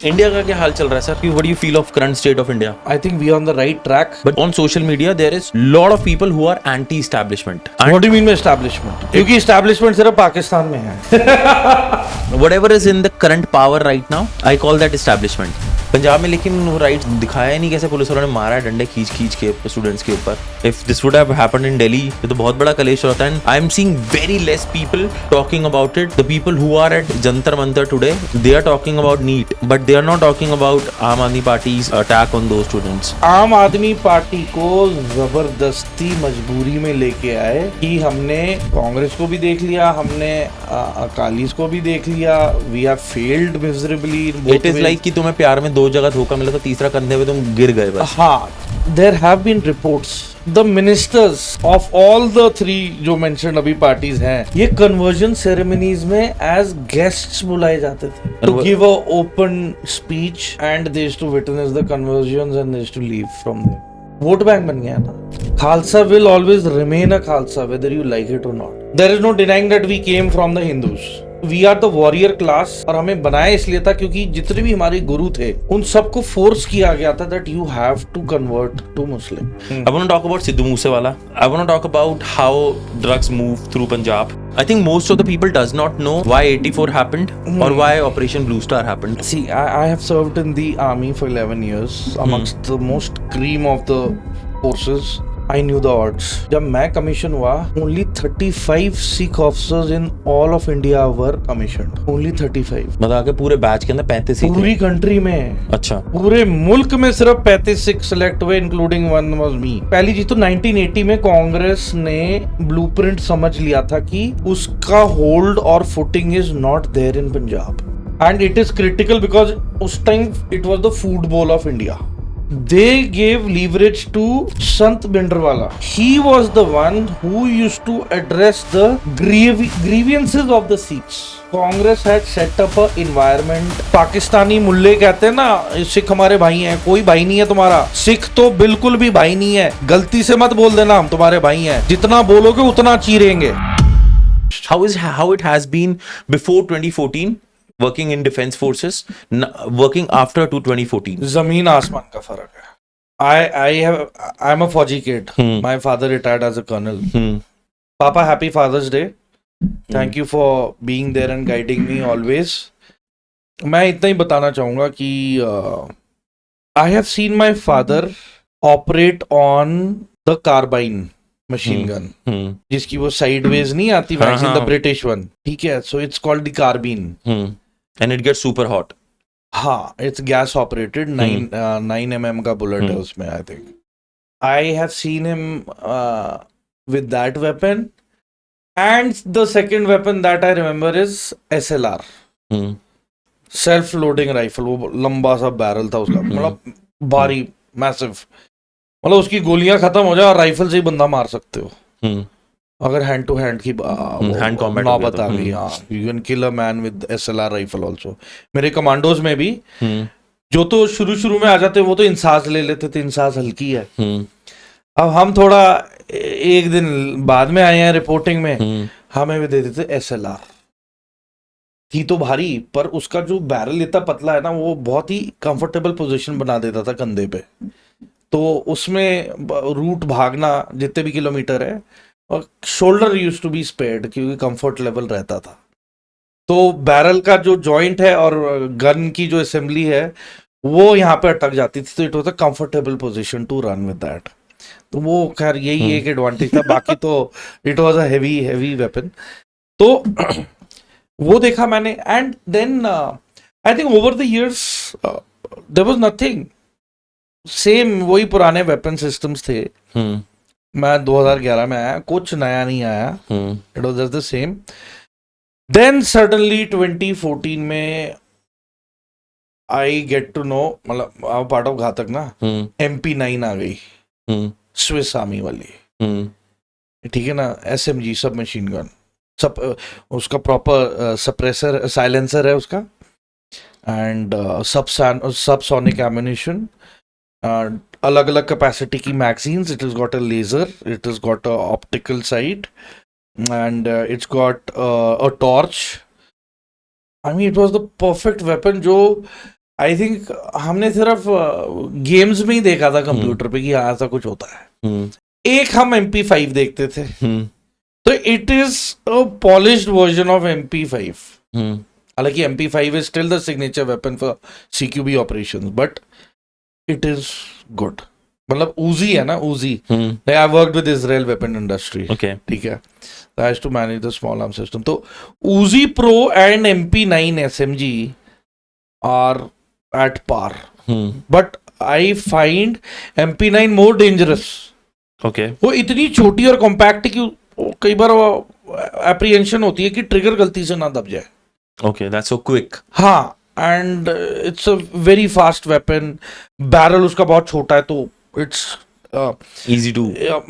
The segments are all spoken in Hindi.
इंडिया का क्या हाल चल रहा है sir? What do you feel of current state of India? I think we are on the right track. But on social media there is lot of people who are anti-establishment. What do you mean by establishment? क्योंकि establishment सिर्फ पाकिस्तान में है. Whatever is in the current power right now, I call that establishment. Punjab में लेकिन वो राइट दिखाया नहीं कैसे पुलिस वालों ने मारा है डंडे खींच खींच के स्टूडेंट्स के ऊपर. If this would have happened in Delhi ये तो बहुत बड़ा कलेश होता है. I am seeing very less people talking about it. The people who are at Jantar Mantar today they are talking about NEET but they are not talking about Aam Aadmi party's attack on those students. Aam Aadmi party को जबरदस्ती मजबूरी में लेके आए कि हमने कांग्रेस को भी देख लिया, हमने अकालीस को भी देख लिया. We have failed miserably. It is like कि तुम्हें प्यार में दो जगह धोखा मिला तो तीसरा कंधे पे तुम गिर गए बस. हाँ, there have been reports the ministers of all the three जो मेंशन्ड अभी पार्टीज हैं, ये कन्वर्जन सेरेमनीज में एज गेस्ट्स बुलाए जाते थे to give a open speech and they used to witness the conversions and they used to leave from there. Vote bank बन गया ना. Khalsa will always remain a Khalsa whether you like it or not. There is no denying that we came from the Hindus. We are the warrior class. और हमें बनाया इसलिए था क्योंकि जितने भी हमारे गुरु थे उन सबको फोर्स किया गया था that you have to convert to Muslim. I want to talk about Sidhu Moosewala. I want to talk about how drugs move through Punjab. I think most of the people does not know why 84 happened or why Operation Blue Star happened. See, I have served in the army for 11 years amongst the most cream of the forces. I knew the odds. जब मैं कमीशन हुआ, only 35 Sikh officers in all of India were commissioned. Only 35. मतलब आगे पूरे बैच के अंदर 35 ही थे. पूरी कंट्री में. अच्छा. पूरे मुल्क में सिर्फ 35 सिख सिलेक्ट हुए, इंक्लूडिंग वन वाज मी. पहली चीज तो 1980 में कांग्रेस ने ब्लूप्रिंट समझ लिया था कि उसका होल्ड और footing is not there in Punjab. And it is critical because उस time it was the food bowl of India. They gave leverage to Sant Bhindranwala. He was the one who used to address the grievances of the Sikhs. Congress had set up a environment. Pakistani मुल्ले कहते हैं ना, सिख हमारे भाई हैं. कोई भाई नहीं है तुम्हारा. सिख तो बिल्कुल भी भाई नहीं है. गलती से मत बोल देना हम तुम्हारे भाई हैं. जितना बोलोगे उतना चीरेंगे. How it has been before 2014? Working in defense forces, working after 2014. जमीन आसमान का फर्क है. I'm a फौजी kid. My father retired as a colonel. Papa, happy Father's Day. Thank you for being there and guiding me always. मैं इतना ही बताना चाहूंगा कि I have seen my father operate on the carbine machine gun. जिसकी वो sideways नहीं आती वैक्सीन, the British one. ठीक है, so it's called the carbine. And it gets super hot. हाँ, it's gas operated. 9 mm का bullet है उसमें, I think. I have seen him with that weapon. And the second weapon that I remember is SLR. Self-loading rifle. वो लंबा सा बैरल था उसका, मतलब भारी, मैसिव. मतलब उसकी गोलियां खत्म हो जाए और राइफल से ही बंदा मार सकते हो. अगर हैंड टू हैंड की हैंड कॉम्बैट नौबत आ गई, हाँ, you can kill a man with SLR rifle also. मेरे कमांडोज में भी जो तो शुरू में आ जाते वो तो इंसास ले लेते थे. इंसास हल्की है. अब हम थोड़ा एक दिन बाद में आए हैं रिपोर्टिंग में, हमें भी दे देते SLR. थी तो भारी, पर उसका जो बैरल इतना पतला है ना, वो बहुत ही कंफर्टेबल पोजीशन बना देता था कंधे पे. तो उसमें रूट भागना जितने भी किलोमीटर है, और shoulder used to be spared क्योंकि कंफर्ट लेवल रहता था. तो बैरल का जो जॉइंट है और गन की जो असेंबली है वो यहाँ पे अटक जाती थी. तो it was a comfortable position to run with that. तो वो खैर यही एक एडवांटेज था. बाकी तो it was a heavy weapon. तो वो देखा मैंने. And then I think over the years there was nothing. Same वही पुराने वेपन सिस्टम्स थे. मैं 2011 में आया, कुछ नया नहीं आया. It was just the same. Then suddenly 2014 में आई गेट टू नो, मतलब आप पार्ट ऑफ घातक ना, MP9 आ गई, स्विस आर्मी वाली. ठीक है ना, SMG सब मशीन गन, सब उसका प्रॉपर सप्रेसर साइलेंसर है उसका. एंड सब सोनिक एम्युनिशन, अलग अलग कैपेसिटी की magazines. It is got a laser, it is got a optical sight, and it's got a torch. I mean it was the perfect weapon. जो आई थिंक हमने सिर्फ गेम्स में ही देखा था कंप्यूटर पे कि हाँ ऐसा कुछ होता है। एक हम MP5 देखते थे, तो it is a polished version of MP5। हालांकि MP5 is still the signature weapon for CQB operations, but it is good. मतलब Uzi है ना, Uzi, I worked with Israel weapon industry, Okay. ठीक है, I used to manage the small arm system. तो Uzi Pro and MP9 SMG are at par, but I find MP9 more dangerous. Okay. वो इतनी छोटी और कॉम्पैक्ट कि कई बार एप्रीहेंशन होती है कि ट्रिगर गलती से ना दब जाए। Okay, that's so quick. हाँ, and it's a very fast weapon. Barrel उसका बहुत छोटा है, तो इट्स Easy to.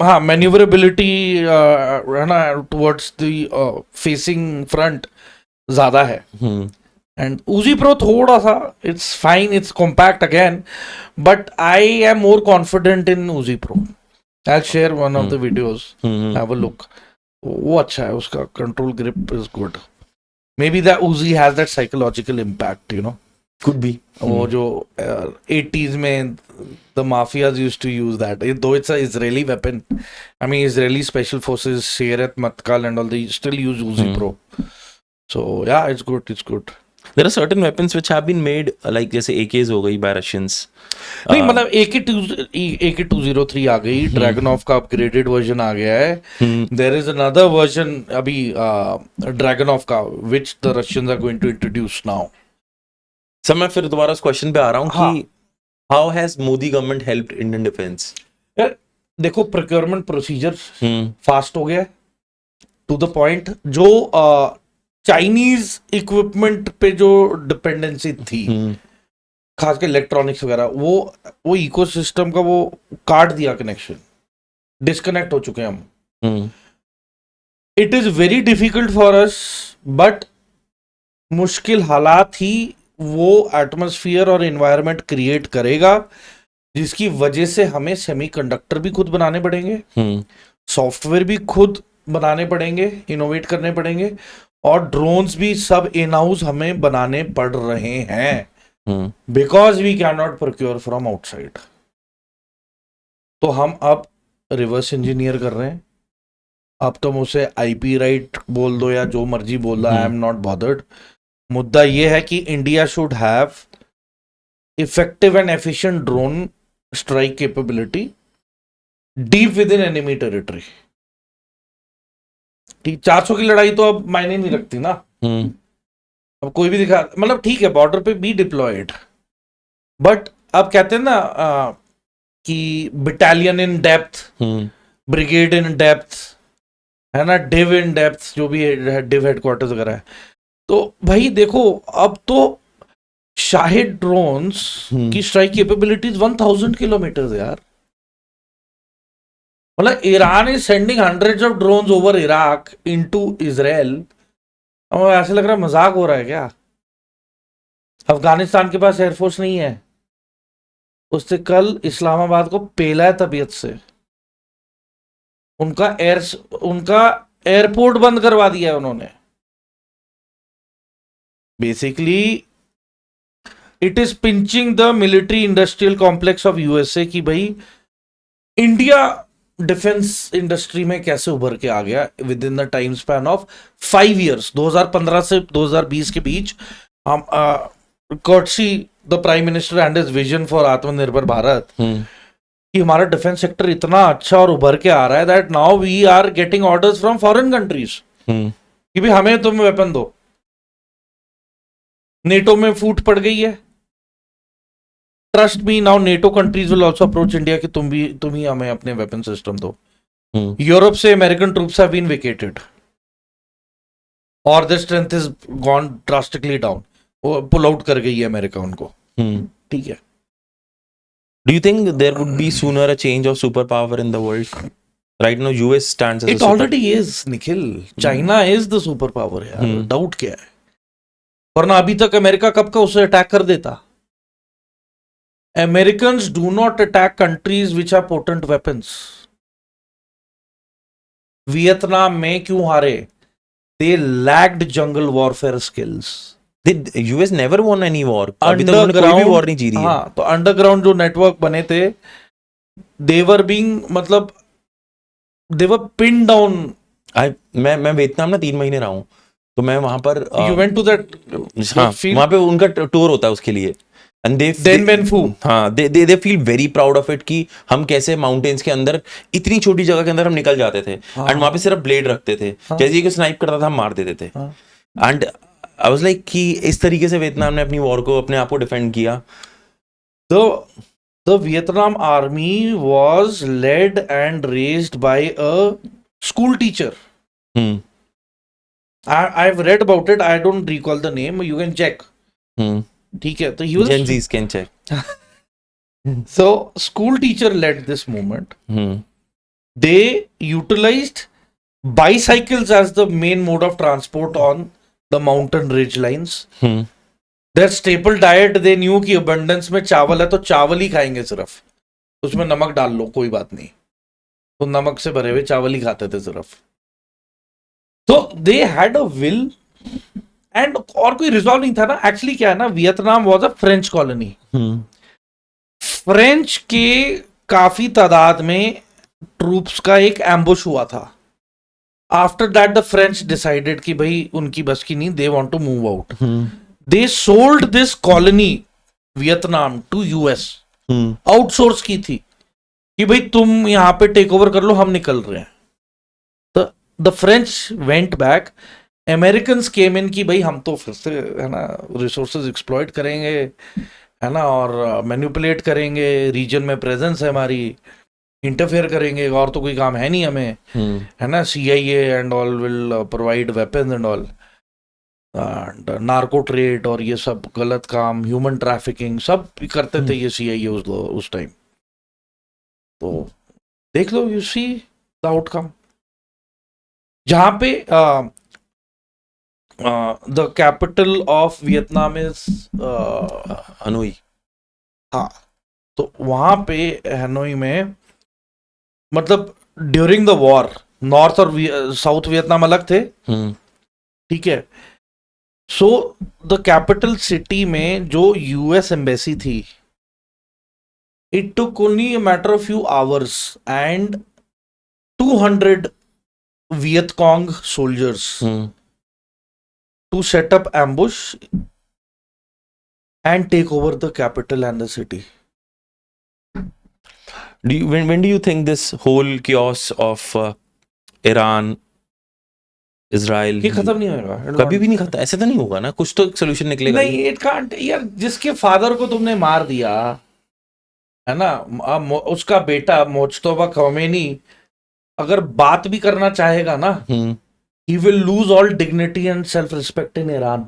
हाँ, मैन्यूवरेबिलिटी है ना टुवर्ड्स द फेसिंग फ्रंट ज्यादा है। एंड Uzi Pro थोड़ा सा, it's fine, it's compact again, but I am more confident in Uzi Pro. I'll share one of the videos. Have a look. वो अच्छा है, उसका control grip is good. Maybe that Uzi has that psychological impact, you know. Could be. वो जो 80s में the mafias used to use that. Though it's a Israeli weapon, I mean Israeli special forces, Sheret, Matkal and all, they still use Uzi Pro. So yeah, it's good. It's good. There are certain weapons which have been made, like जैसे AKs हो गई by Russians. नहीं मतलब AK-203 आ गई, ड्रैगनऑफ का अपग्रेडेड वर्जन आ गया है। देयर इज अनदर वर्जन अभी ड्रैगनऑफ का which the Russians are going to introduce now. Sir मैं फिर दोबारा उस क्वेश्चन पे आ रहा हूँ कि how has Modi government helped Indian defence? देखो, प्रोक्योरमेंट प्रोसीजर फास्ट हो गया टू द पॉइंट। जो चाइनीज इक्विपमेंट पे जो डिपेंडेंसी थी, खासकर इलेक्ट्रॉनिक्स वगैरह, वो इकोसिस्टम का वो काट दिया कनेक्शन, डिस्कनेक्ट हो चुके हैं हम। It is very difficult for us, but मुश्किल हालात ही वो एटमॉस्फेयर और एनवायरनमेंट क्रिएट करेगा जिसकी वजह से हमें सेमीकंडक्टर भी खुद बनाने पड़ेंगे, सॉफ्टवेयर भी खुद बनाने पड़ेंगे, इनोवेट करने पड़ेंगे, और ड्रोन्स भी सब इन हाउस हमें बनाने पड़ रहे हैं, because we can not procure from outside. तो हम अब रिवर्स इंजीनियर कर रहे हैं। अब तुम उसे IP राइट बोल दो या जो मर्जी बोल दो, आई एम नॉट बॉदर्ड। मुद्दा यह है कि India should have effective and efficient drone strike capability deep with in enemy territory. 400 की लड़ाई तो अब मायने नहीं रखती ना। अब कोई भी दिखा, मतलब ठीक है, बॉर्डर पे भी डिप्लॉयड, बट अब कहते हैं ना कि battalion in depth, brigade in depth, है ना, डिव इन डेप्थ, जो भी है, डिव हेडक्वार्टर्स वगैरह है। तो भाई देखो, अब तो शाहिद ड्रोन्स की स्ट्राइक कैपेबिलिटीज 1000 किलोमीटर यार। मतलब Iran is sending hundreds of drones over Iraq into Israel. अब ऐसे लग रहा है मजाक हो रहा है क्या? अफगानिस्तान के पास एयरफोर्स नहीं है, उससे कल इस्लामाबाद को पेला है तबीयत से। उनका एयरपोर्ट बंद करवा दिया है उन्होंने। Basically it is pinching the military industrial complex of USA कि भाई इंडिया डिफेंस इंडस्ट्री में कैसे उभर के आ गया with in the time span of 5 years, 2015 से 2020 के बीच। हम courtesy the prime minister and his vision for आत्मनिर्भर भारत, कि हमारा डिफेंस सेक्टर इतना अच्छा और उभर के आ रहा है that now we are getting orders from foreign countries कि भाई हमें तुम वेपन दो। नेटो में फूट पड़ गई है। Trust me, now NATO countries will also approach India कि तुम ही हमें अपने वेपन सिस्टम दो। यूरोप से American troops have been vacated और the strength is gone drastically down. वो पुल आउट कर गई है अमेरिका उनको, ठीक है। Do you think there would be sooner a change of superpower in the world? Right now, US stands as It already is, Nikhil. China is the superpower यार, डाउट क्या है? वरना अभी तक अमेरिका कब का उसे अटैक कर देता। Americans do not attack countries which have potent weapons. Vietnam में क्यों हारे? They lacked jungle warfare skills. US never won any war, अभी तक उन्होंने कोई भी वॉर नहीं जीती है। हाँ, तो अंडरग्राउंड जो नेटवर्क बने थे, देवर बीइंग, मतलब देवर पिन डाउन। मैं वियतनाम ना 3 महीने रहा हूँ, तो मैं वहां पर यू वेंट टू दैट? हाँ, वहां पे उनका टूर होता है उसके लिए, एंड Dien Phu। हाँ, they feel very proud of it कि हम कैसे माउंटेन्स के अंदर इतनी छोटी जगह के अंदर हम निकल जाते थे, एंड वहां पे सिर्फ ब्लेड रखते थे, जैसे ही कोई स्नाइप करता था हम मार देते थे। एंड आई वाज लाइक कि इस तरीके से वियतनाम ने अपनी वॉर को, अपने आप को डिफेंड किया। The Vietnam army was led and raised by a school teacher. I've read about it. I don't recall the name. You can check. ठीक है, तो he was Gen Zs can check. so school teacher led this movement. They utilized bicycles as the main mode of transport on the mountain ridge lines. Their staple diet, they knew कि abundance में चावल है तो चावल ही खाएंगे सिर्फ, उसमें नमक डाल लो कोई बात नहीं, तो नमक से भरे हुए चावल ही खाते थे सिर्फ। तो they had a will, and और कोई रिजॉल्व नहीं था ना। एक्चुअली क्या है ना, Vietnam was a French colony. French के काफी तादाद में ट्रूप्स का एक एम्बुश हुआ था। After that the French decided कि भाई उनकी बस की नहीं, they want to move out. They sold this colony Vietnam to US, outsource की थी कि भाई तुम यहां पे टेक ओवर कर लो, हम निकल रहे हैं। तो the French went back, Americans came in कि भाई हम तो फिर से है ना रिसोर्सेज एक्सप्लॉइट करेंगे, है ना, और मैनिपुलेट करेंगे, रीजन में प्रेजेंस है हमारी, इंटरफेयर करेंगे, और तो कोई काम है नहीं हमें, है ना। CIA and all will provide weapons and all, narco trade और ये सब गलत काम, ह्यूमन ट्रैफिकिंग सब करते थे ये CIA उस टाइम। तो देख लो, यू सी द आउटकम। जहां पे the capital of Vietnam is Hanoi. हाँ, तो वहां पे हनोई में, मतलब ड्यूरिंग द वॉर नॉर्थ और साउथ वियतनाम अलग थे, ठीक है। सो द कैपिटल सिटी में जो US एम्बेसी थी, it took only a matter of few hours and 200 Vietcong soldiers to set up ambush and take over the capital and the city. When do you think this whole chaos of Iran, Israel ये खत्म नहीं होगा, कभी भी नहीं खत्म? ऐसे तो नहीं होगा ना, कुछ तो सोल्यूशन निकलेगा। नहीं, इट कांट यार। जिसके फादर को तुमने मार दिया है ना, उसका बेटा मुज्तबा खमेनी अगर बात भी करना चाहेगा ना, he will lose all dignity and self respect in Iran.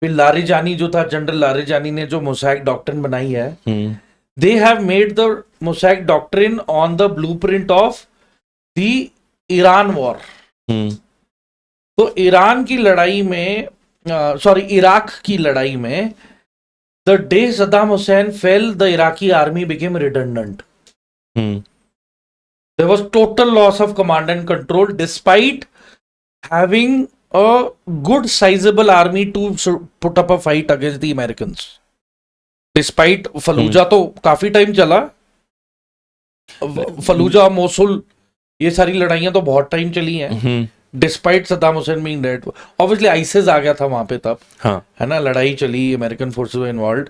फिर लारिजानी जो था, जनरल लारिजानी ने जो मोसैक डॉक्ट्रिन बनाई है, they have made the Mossack doctrine on the blueprint of the Iran war. तो ईरान की लड़ाई में, इराक की लड़ाई में, the day Saddam Hussein fell, the Iraqi army became redundant. There was total loss of command and control despite having a good sizable army to put up a fight against the Americans. Despite Fallujah तो काफी टाइम चला, फलूजा, मोसुल, ये सारी लड़ाइयां तो बहुत टाइम चली हैं। Despite Saddam Hussein being dead, obviously ISIS आ गया था वहां पे तब, हाँ, है ना, लड़ाई चली, American forces were involved.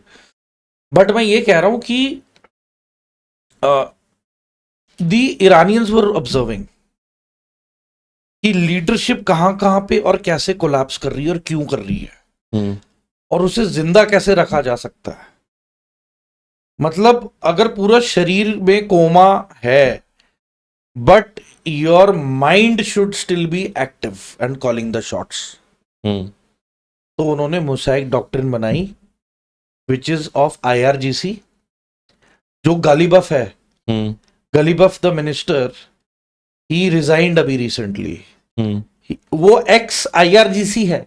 But मैं ये कह रहा हूं कि the Iranians were observing कि लीडरशिप कहां पे और कैसे कोलैप्स कर रही है और क्यों कर रही है, और उसे जिंदा कैसे रखा जा सकता है। मतलब अगर पूरा शरीर में कोमा है but your mind should still be active and calling the shots, तो उन्होंने मोसैक डॉक्ट्रिन बनाई विच इज ऑफ IRGC। जो गालिबफ है, गलीबफ द मिनिस्टर, ही रिजाइंड अभी रिसेंटली, वो एक्स IRGC है।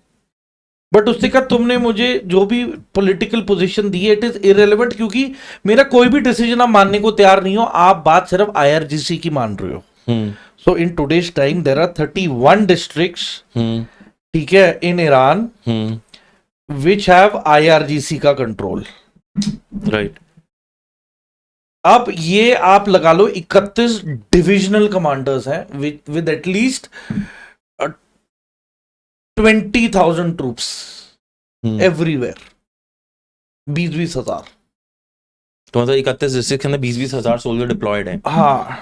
बट उसने कहा तुमने मुझे जो भी पॉलिटिकल पोजीशन दी है इट इज इररिलेवेंट, क्योंकि मेरा कोई भी डिसीजन आप मानने को तैयार नहीं हो, आप बात सिर्फ IRGC की मान रहे हो। So in today's time there are 31 districts ठीक है, in Iran which have IRGC का कंट्रोल। राइट। अब ये आप लगा लो 31 डिविजनल कमांडर्स हैं विद एटलीस्ट 20,000 ट्रूप्स एवरीवेयर, 20-20 हजार। तो मतलब 31 डिस्ट्रिक्ट के अंदर 20-20 हजार सोल्जर डिप्लॉयड हैं। हाँ,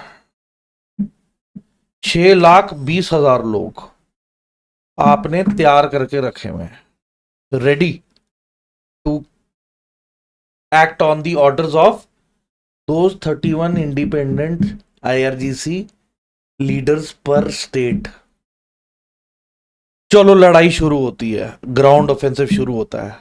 6,20,000 लोग आपने तैयार करके रखे हुए हैं, ready to act on the orders of those 31 independent IRGC leaders per state. चलो लड़ाई शुरू होती है, ग्राउंड ऑफेंसिव शुरू होता है।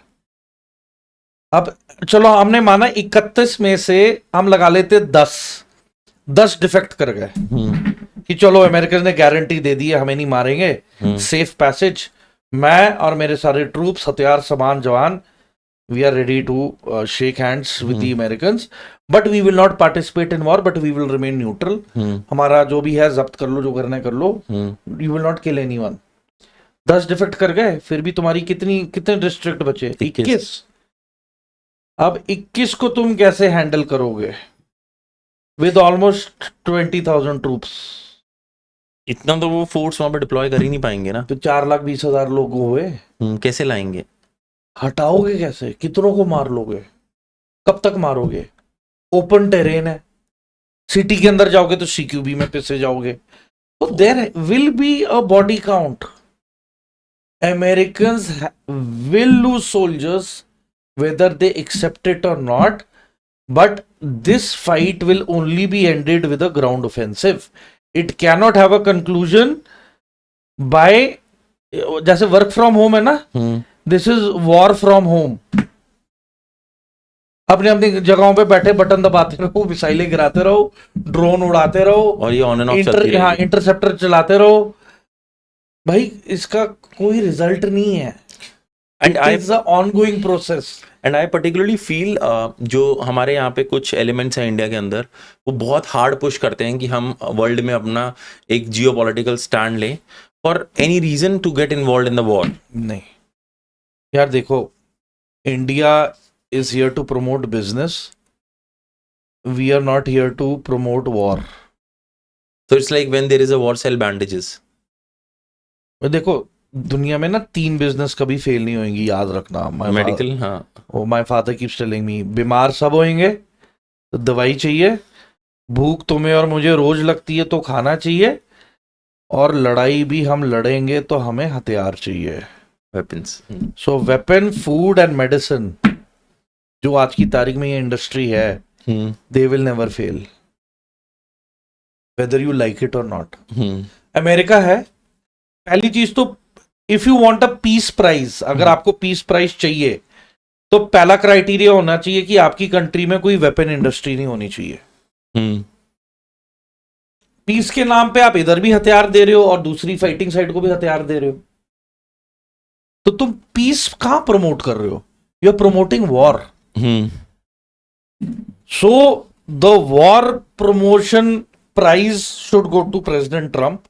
अब चलो हमने माना 31 में से हम लगा लेते 10 डिफेक्ट कर गए कि चलो अमेरिकन ने गारंटी दे दी है हमें नहीं मारेंगे, सेफ पैसेज, मैं और मेरे सारे ट्रूप्स, हथियार, सामान, जवान, we are ready to shake hands with the Americans, but we will not participate in war, but we will remain neutral. हमारा जो भी है जब्त कर लो, जो करना है कर लो, you will not kill anyone. 10 defect कर गए, फिर भी तुम्हारी कितने डिस्ट्रिक्ट बचे? 21। अब 21 को तुम कैसे हैंडल करोगे विद ऑलमोस्ट 20,000 ट्रूप्स? इतना तो वो फोर्स वहां पे डिप्लॉय कर ही नहीं पाएंगे ना। तो 4,20,000 लोग हुए, कैसे लाएंगे? हटाओगे कैसे? कितनों को मार लोगे? कब तक मारोगे? ओपन टेरेन है, सिटी के अंदर जाओगे तो CQB में पिसे जाओगे। तो there will be a body count. Americans will lose soldiers whether they accept it or not, but this fight will only be ended with a ground offensive. It cannot have a conclusion by, जैसे वर्क फ्रॉम होम है ना, this is war from home. अपनी अपनी जगहों पे बैठे बटन दबाते रहो, मिसाइलें गिराते रहो, ड्रोन उड़ाते रहो, और ये ऑन एंड ऑफ चलती रहेगी, इंटरसेप्टर चलाते रहो। भाई इसका कोई रिजल्ट नहीं है, and it's a ongoing process. And I particularly feel जो हमारे यहाँ पे कुछ एलिमेंट्स हैं इंडिया के अंदर, वो बहुत हार्ड पुश करते हैं कि हम वर्ल्ड में अपना एक जियोपॉलिटिकल स्टैंड लें for any reason to get involve in the war. नहीं यार, देखो, India is here to promote business. We are not here to promote war. So it's like when there is a war, sell bandages. देखो, दुनिया में ना 3 बिजनेस कभी फेल नहीं होंगी, याद रखना। मेडिकल, हाँ, my father keeps telling me, बीमार सब होंगे तो दवाई चाहिए, भूख तुम्हें और मुझे रोज लगती है तो खाना चाहिए, और लड़ाई भी हम लड़ेंगे तो हमें हथियार चाहिए, weapons. So weapon, food and medicine, जो आज की तारीख में ये इंडस्ट्री है, they will never fail whether you like it or not. America है पहली चीज तो, if you want a peace prize, अगर आपको पीस प्राइज चाहिए तो पहला क्राइटेरिया होना चाहिए कि आपकी कंट्री में कोई वेपन इंडस्ट्री नहीं होनी चाहिए। पीस के नाम पे आप इधर भी हथियार दे रहे हो और दूसरी फाइटिंग साइड को भी हथियार दे रहे हो, तो तुम पीस कहां प्रमोट कर रहे हो? You are promoting war. So the war promotion prize should go to President Trump,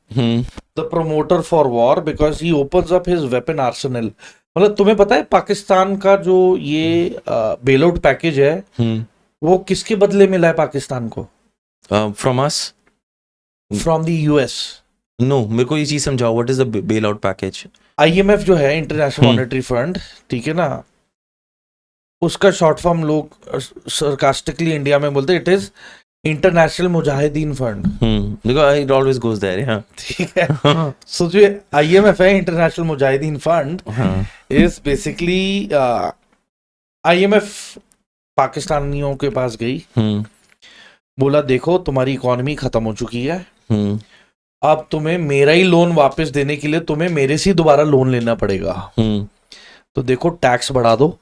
the promoter for war, because he opens up his weapon arsenal. मतलब तुम्हें पता है पाकिस्तान का जो ये बेल आउट पैकेज है, वो किसके बदले मिला है पाकिस्तान को? From us? From the US. No, मेरे को ये चीज समझाओ, what is the bail out package? IMF जो है, इंटरनेशनल मॉनेटरी फंड, ठीक है ना, उसका शॉर्ट फॉर्म लोग सरकास्टिकली इंडिया में बोलते हैं, it is international Mujahideen fund. देखो, इट ऑलवेज गोस देयर, हां, ठीक है। सो जो IMF है, international Mujahideen fund, is basically IMF पाकिस्तानियों के पास गई, बोला देखो तुम्हारी इकोनॉमी खत्म हो चुकी है, अब तुम्हें मेरा ही लोन वापस देने के लिए तुम्हें मेरे से दोबारा लोन लेना पड़ेगा, तो देखो टैक्स बढ़ा दो,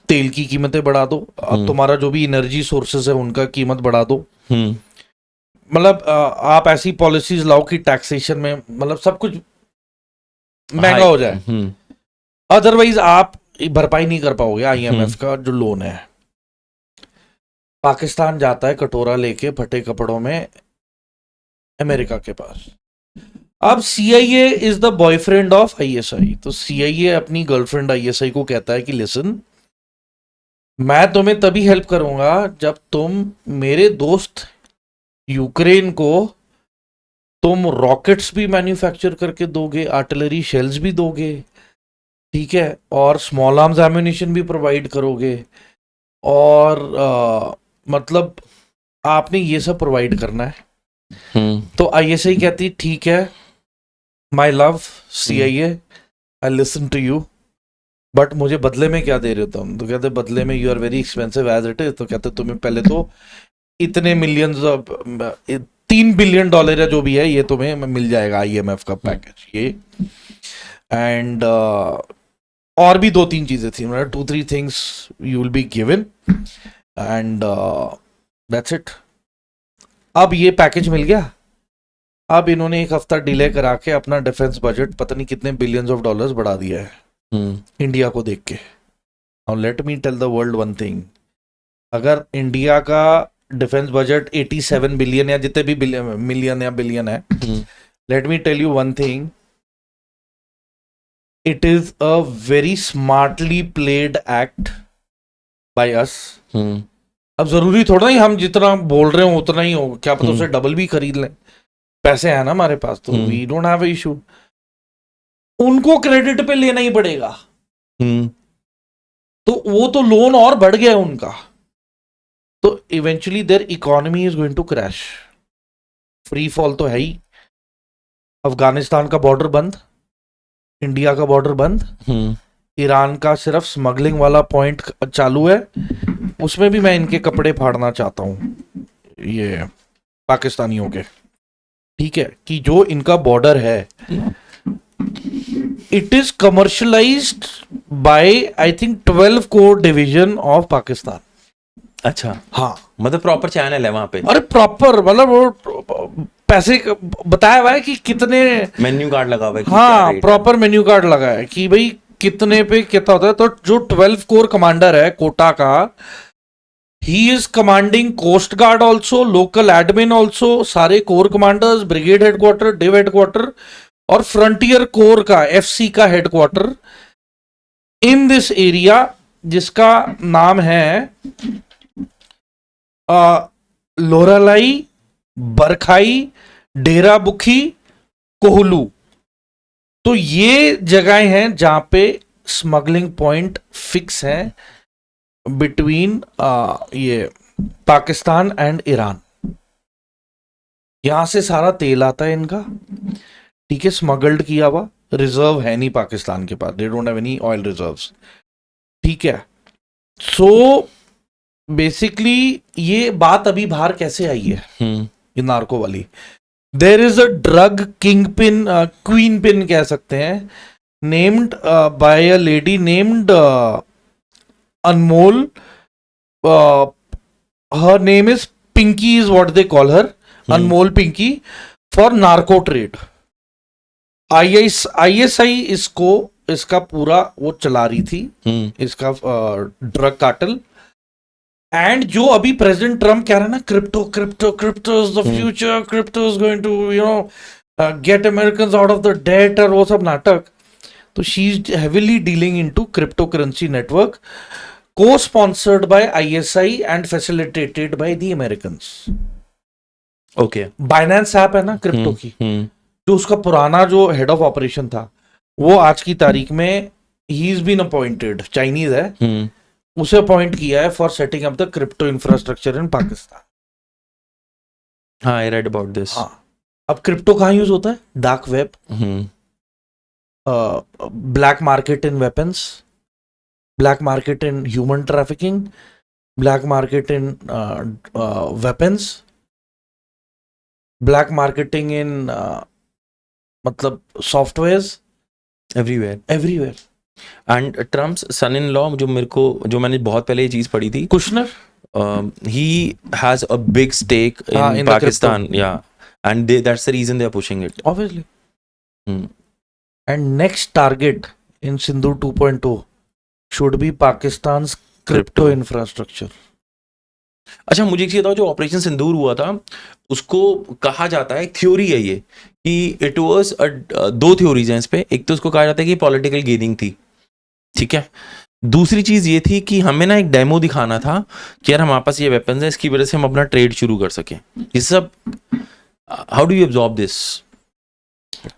तेल की कीमतें बढ़ा दो, तुम्हारा जो भी एनर्जी सोर्सेज है उनका कीमत बढ़ा दो, मतलब आप ऐसी पॉलिसीज लाओ कि टैक्सेशन में मतलब सब कुछ महंगा हो जाए, अदरवाइज आप भरपाई नहीं कर पाओगे IMF का जो लोन है। पाकिस्तान जाता है कटोरा लेके फटे कपड़ों में अमेरिका के पास, अब CIA is the boyfriend of ISI, तो CIA अपनी गर्लफ्रेंड ISI को कहता है कि लिसन, मैं तुम्हें तभी हेल्प करूंगा जब तुम मेरे दोस्त यूक्रेन को तुम रॉकेट्स भी मैन्युफैक्चर करके दोगे, आर्टिलरी शेल्स भी दोगे, ठीक है, और स्मॉल आर्म्स एम्यूनिशन भी प्रोवाइड करोगे, और मतलब आपने ये सब प्रोवाइड करना है। तो ISI कहती ठीक है my love CIA, I listen to you, but मुझे बदले में क्या दे रहे हो तुम? तो कहते बदले में you are very expensive as it is, तो कहते तुम्हें पहले तो इतने मिलियंस $3 बिलियन या जो भी है ये तुम्हें मिल जाएगा IMF का पैकेज ये, एंड और भी 2-3 चीजें थी, मतलब 2-3 things you will be given, and that's it. अब ये पैकेज मिल गया, अब इन्होंने 1 हफ्ता डिले करा के अपना डिफेंस बजट पता नहीं कितने बिलियंस ऑफ डॉलर्स बढ़ा दिया है इंडिया को देख के। Now let me tell the world one thing, अगर इंडिया का डिफेंस बजट 87 बिलियन या जितने भी मिलियन या बिलियन है, let me tell you one thing, it is a very smartly played act by us. अब जरूरी थोड़ा ही हम जितना बोल रहे हो उतना ही हो, क्या पता उसे डबल भी खरीद लें, पैसे हैं ना हमारे पास, तो we don't have a issue. उनको क्रेडिट पे लेना ही पड़ेगा, तो वो तो लोन और बढ़ गया उनका, तो eventually their economy is going to crash. Free fall तो है ही, अफगानिस्तान का बॉर्डर बंद, इंडिया का बॉर्डर बंद, ईरान का सिर्फ स्मगलिंग वाला पॉइंट चालू है, उसमें भी मैं इनके कपड़े फाड़ना चाहता हूं ये पाकिस्तानियों के, ठीक है, कि जो इनका बॉर्डर है it is commercialised by I think 12 core division of Pakistan. अच्छा, हाँ, मतलब प्रॉपर चैनल है वहां पे? अरे प्रॉपर, मतलब वो पैसे बताया हुआ है कि कितने, मेन्यू कार्ड लगा हुआ है कि हाँ क्या प्रॉपर मेन्यू कार्ड लगा है कि भाई कितने पे कितना होता है। तो जो 12 कोर कमांडर है कोटा का, he is commanding coast guard also, local admin also, सारे corps commanders, brigade headquarter, div headquarter और फ्रंटियर कोर का FC का हेडक्वार्टर इन दिस एरिया, जिसका नाम है लोरालाई, बरखाई, डेरा बुखी, कोहलू। तो ये जगहें हैं जहां पे स्मगलिंग पॉइंट फिक्स हैं बिटवीन ये पाकिस्तान एंड ईरान। यहां से सारा तेल आता है इनका, ठीक है, स्मगल्ड किया हुआ, रिजर्व है नहीं पाकिस्तान के पास, they don't have any oil reserves, ठीक है। सो बेसिकली ये बात अभी बाहर कैसे आई है, ये नार्को वाली, there is a drug king pin, queen pin कह सकते हैं, named by a lady named Anmol, her name is Pinky is what they call her, Anmol Pinky, for narco trade. ISI इसको, इसका पूरा वो चला रही थी, इसका ड्रग कार्टेल। एंड जो अभी प्रेसिडेंट ट्रम्प कह रहा है ना, crypto crypto crypto is the future, crypto is going to you know get American out of the debt और वो सब नाटक, तो she is heavily dealing into crypto currency network, co-sponsored by ISI and facilitated by the Americans. Okay, Binance app है ना क्रिप्टो की, जो उसका पुराना जो हेड ऑफ ऑपरेशन था, वो आज की तारीख में ही इज बीन अपॉइंटेड, चाइनीज है, उसे अपॉइंट किया है for setting up the crypto infrastructure in Pakistan. हाँ, आई रेड अबाउट दिस। हाँ, अब क्रिप्टो कहाँ यूज होता है? Dark web, black market in weapons, black market in human trafficking, black market in weapons, black marketing in मतलब softwares, everywhere. And Trump's son in law, जो मेरे को, जो मैंने बहुत पहले ये चीज पढ़ी थी, Kushner, he has a big stake in Pakistan, yeah, and that's the reason they are pushing it, obviously. And next target in Sindhu 2.0 should be Pakistan's crypto infrastructure. अच्छा मुझे एक चीज बताओ, जो ऑपरेशन सिंदूर हुआ था उसको कहा जाता है, एक थ्योरी है ये कि इट वाज दो थ्योरीज हैं इस पे। एक तो उसको कहा जाता है कि पॉलिटिकल गेनिंग थी, ठीक है। दूसरी चीज ये थी कि हमें ना एक डेमो दिखाना था कि यार हमारे पास ये वेपन्स है, इसकी वजह से हम अपना ट्रेड शुरू कर सकें। ये सब how do you absorb this?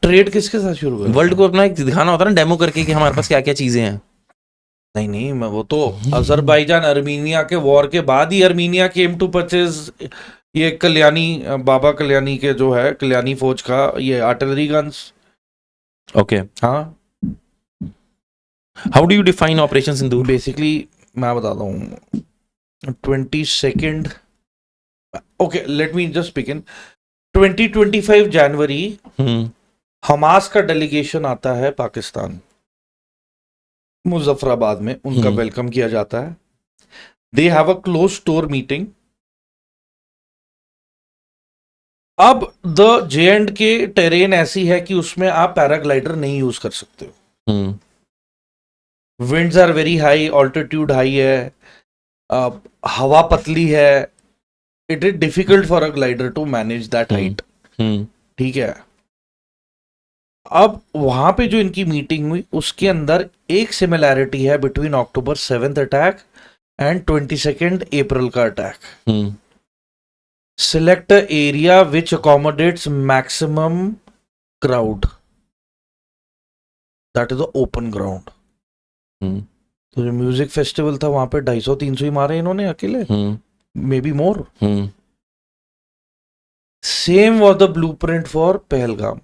Trade किसके साथ शुरू कर? वर्ल्ड को अपना एक दिखाना होता है ना डेमो करके कि हमारे पास क्या क्या चीजें हैं। नहीं नहीं, मैं वो तो अजरबैजान अर्मीनिया के वॉर के बाद ही अर्मीनिया केम टू परचेज ये कल्याणी, बाबा कल्याणी के जो है कल्याणी फौज का ये आर्टिलरी गन्स। ओके, हाँ how do you define operation Sindoor? Basically मैं बताता हूँ 22 okay let me just begin 2025 जनवरी हमास का डेलीगेशन आता है पाकिस्तान, मुजफ्फराबाद में उनका वेलकम किया जाता है। दे have a close door meeting. अब द जे एंड के टेरेन ऐसी है कि उसमें आप पैराग्लाइडर नहीं यूज कर सकते हो। Winds are very high, altitude high है, हवा पतली है। It is difficult for a glider to manage that height, ठीक है। अब वहां पे जो इनकी मीटिंग हुई उसके अंदर एक सिमिलैरिटी है between October 7th attack and 22nd अप्रैल का attack. Select a area which accommodates maximum crowd. That is the open ground. तो जो म्यूजिक फेस्टिवल था वहां पे 250-300 ही मारे इन्होंने अकेले, may be more. Same was the blue print for Pahalgam,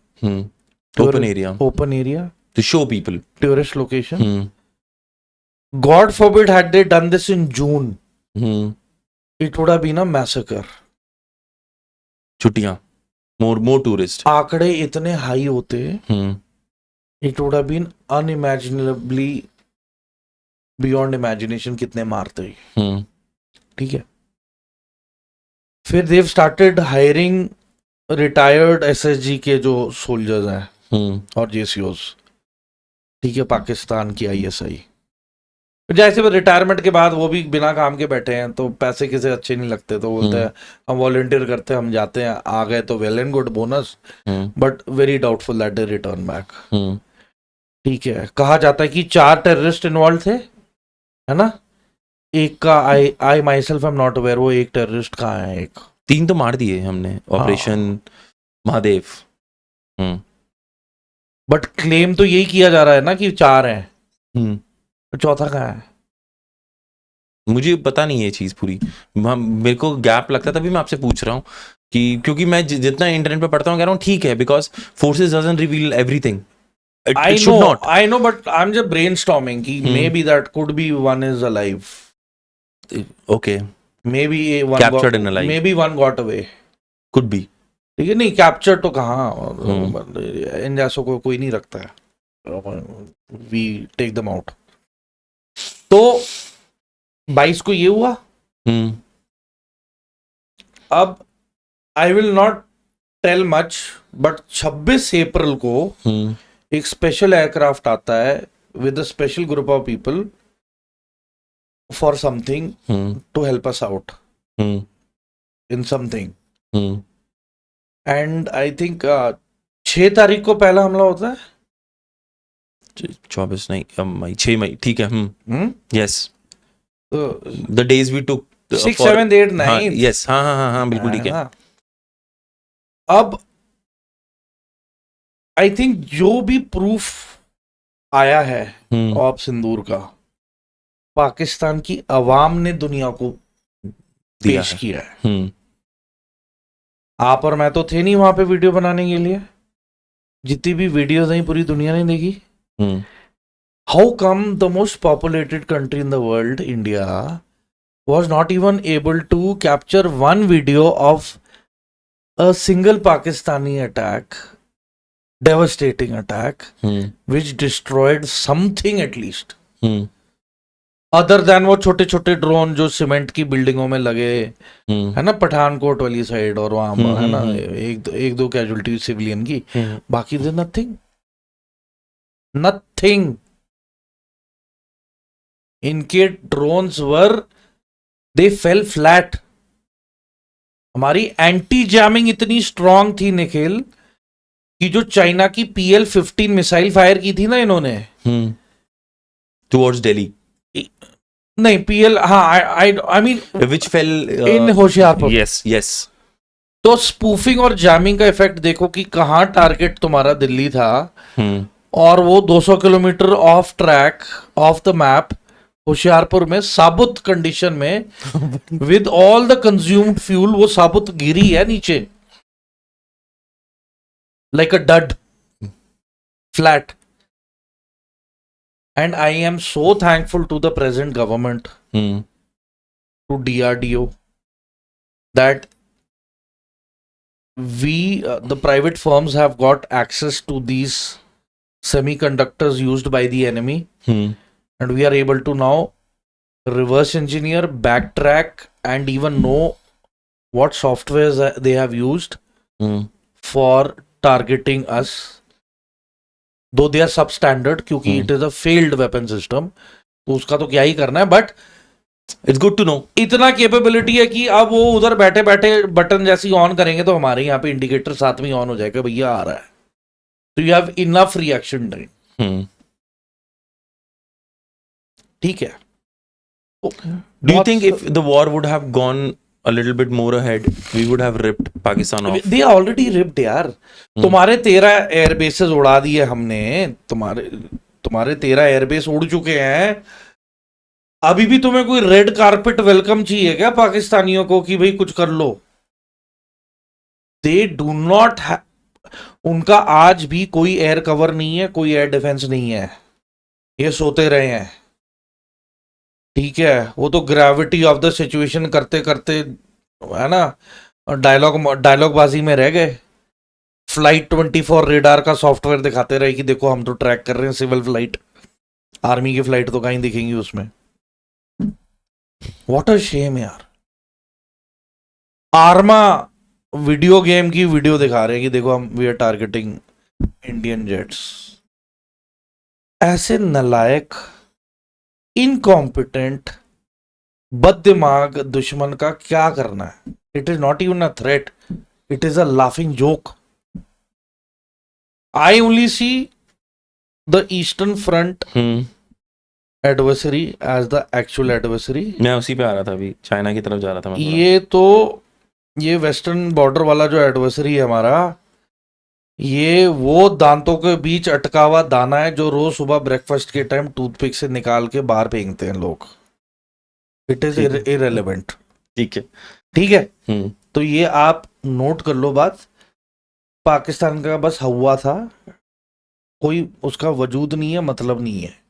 open area to show people, tourist location. God forbid had they done this in June, it would have been a massacre. छुट्टियां, more tourist, आंकड़े इतने हाई होते, it would have been unimaginably beyond imagination कितने मारते ही, ठीक है। फिर they started hiring retired SSG के जो सोल्जर्स हैं और जेसीओज, ठीक है, पाकिस्तान की आईएसआई। जैसे रिटायरमेंट के बाद वो भी बिना काम के बैठे हैं तो पैसे किसे अच्छे नहीं लगते, तो बोलते हैं हम वॉलंटियर करते हैं, हम जाते हैं, आ गए तो well and good bonus, but very doubtful that they return back, ठीक है। कहा जाता है कि 4 टेररिस्ट इन्वॉल्व थे, है ना। एक का I myself I am not aware वो एक टेररिस्ट कहाँ है। एक 3 तो मार दिए हमने ऑपरेशन महादेव। बट क्लेम तो यही किया जा रहा है ना कि 4 हैं, तो चौथा कहाँ है? मुझे पता नहीं है ये चीज पूरी, मेरे को गैप लगता है, तभी मैं आपसे पूछ रहा हूँ कि क्योंकि मैं जितना इंटरनेट पे पढ़ता हूँ कह रहा हूँ ठीक है, because forces doesn't reveal everything. I know, but I'm just brainstorming कि maybe that could be one is alive. Okay. Maybe one captured and alive. Maybe one got away. Could be. ठीक है, नहीं कैप्चर तो कहाँ, इन जैसों को कोई नहीं रखता है, वी टेक देम आउट। तो 22 को ये हुआ। अब I will not tell much, but 26 April को एक स्पेशल एयरक्राफ्ट आता है with a special group of people for something to help us out in something. And I think 6 तारीख को पहला हमला होता है, 24 नहीं मई, 6 मई, ठीक है। Yes, the days we took 6, 7, 8, 9। Yes, हाँ बिल्कुल ठीक है। अब आई थिंक जो भी प्रूफ आया है ऑप सिंदूर का, पाकिस्तान की अवाम ने दुनिया को पेश किया है। आप और मैं तो थे नहीं वहां पे वीडियो बनाने के लिए, जितनी भी वीडियोस आई पूरी दुनिया ने देखी। How come the most populated country in the world, India, was not even able to capture one video of a single Pakistani attack, devastating attack, which destroyed something at least, other than वो छोटे छोटे ड्रोन जो सीमेंट की बिल्डिंगों में लगे, है ना, पठानकोट वाली साइड, और वहां है ना एक दो कैजुअलिटी सिविलियन की, बाकी दे नथिंग। इनके drones were they fell flat हमारी एंटी जैमिंग इतनी स्ट्रांग थी निखिल कि जो चाइना की PL-15 मिसाइल फायर की थी ना इन्होंने, टुवर्ड्स दिल्ली, नहीं PL, हाँ I mean which fail in Hoshiarpur. Yes yes, तो स्पूफिंग और जैमिंग का इफेक्ट देखो कि कहाँ टारगेट तुम्हारा दिल्ली था और वो 200 kilometre off track, off the map, Hoshiarpur में साबुत कंडीशन में with all the consumed fuel, वो साबुत गिरी है नीचे like a dud flat. And I am so thankful to the present government, to DRDO, that the private firms have got access to these semiconductors used by the enemy, and we are able to now reverse engineer, backtrack, and even know what softwares they have used for targeting us, though they are substandard क्योंकि it is a failed weapon system, तो उसका तो क्या ही करना है, but it's good to know. इतना कैपेबिलिटी है कि अब वो उधर बैठे बैठे बटन जैसे ही ऑन करेंगे तो हमारे यहाँ पे इंडिकेटर साथ में ऑन हो जाएगा, भैया आ रहा है, तो you have enough reaction time. ठीक है। Do you think if the war would have gone a little bit more ahead, we would have ripped Pakistan off? they already ripped यार। तुम्हारे 13 एयरबेसेस उड़ा दिए हमने, तुम्हारे 13 एयरबेस उड़ चुके हैं। अभी भी तुम्हें कोई रेड कारपेट वेलकम चाहिए क्या पाकिस्तानियों को कि भाई कुछ कर लो? दे डू नॉट, उनका आज भी कोई एयर कवर नहीं है, कोई एयर डिफेंस नहीं है, ये सोते रहे हैं। ठीक है, वो तो ग्रेविटी ऑफ द सिचुएशन करते करते है ना, डायलॉग बाजी में रह गए। फ्लाइट 24 रेडार का सॉफ्टवेयर दिखाते रहे कि देखो हम तो ट्रैक कर रहे हैं सिविल फ्लाइट, आर्मी की फ्लाइट तो कहीं दिखेंगी उसमें। व्हाट अ शेम यार। आर्मा वीडियो गेम की वीडियो दिखा रहे हैं कि देखो हम we are targeting Indian jets. ऐसे नलायक, इनकॉम्पिटेंट, बददिमाग दुश्मन का क्या करना है? It is not even a threat, it is a laughing joke. I only see the eastern front adversary as the actual adversary. मैं उसी पे आ रहा था, अभी चाइना की तरफ जा रहा था मैं थोड़ा। ये तो ये वेस्टर्न बॉर्डर वाला जो एडवर्सरी है हमारा, ये वो दांतों के बीच अटका हुआ दाना है जो रोज सुबह ब्रेकफास्ट के टाइम टूथपिक से निकाल के बाहर फेंकते हैं लोग। It is irrelevant. ठीक है, ठीक है, तो ये आप नोट कर लो बात। पाकिस्तान का बस हवा था, कोई उसका वजूद नहीं है, मतलब नहीं है।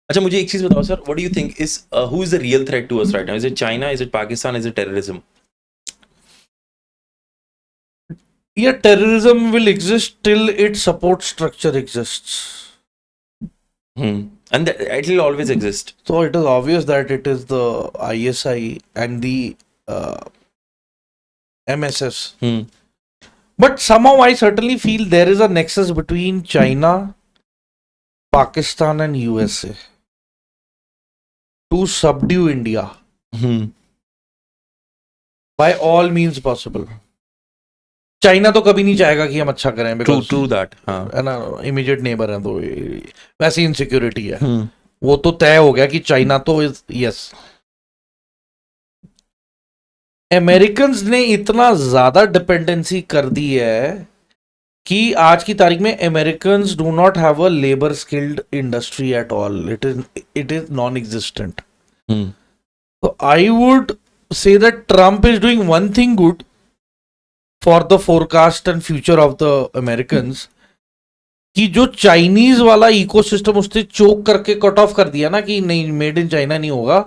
अच्छा मुझे एक चीज बताओ sir, what do you think is who is the real threat to us right now? Is it China, is it Pakistan, is it terrorism? Yeah, terrorism will exist till its support structure exists. And that, it will always exist. So it is obvious that it is the ISI and the MSS. But somehow I certainly feel there is a nexus between China, Pakistan and USA to subdue India by all means possible. China तो कभी नहीं चाहेगा कि हम अच्छा करें, because True that. है ना, इमीडिएट नेबर है, तो वैसी इनसिक्योरिटी है। वो तो तय हो गया कि चाइना तो इज यस। अमेरिकन्स ने इतना ज्यादा डिपेंडेंसी कर दी है कि आज की तारीख में Americans do not have a labour skilled industry at all. It is non existent. तो I would say that Trump is doing one thing good for the forecast and future of the Americans, कि जो चाइनीज वाला इकोसिस्टम उसने चोक करके कट ऑफ कर दिया ना कि नहीं मेड इन चाइना नहीं होगा,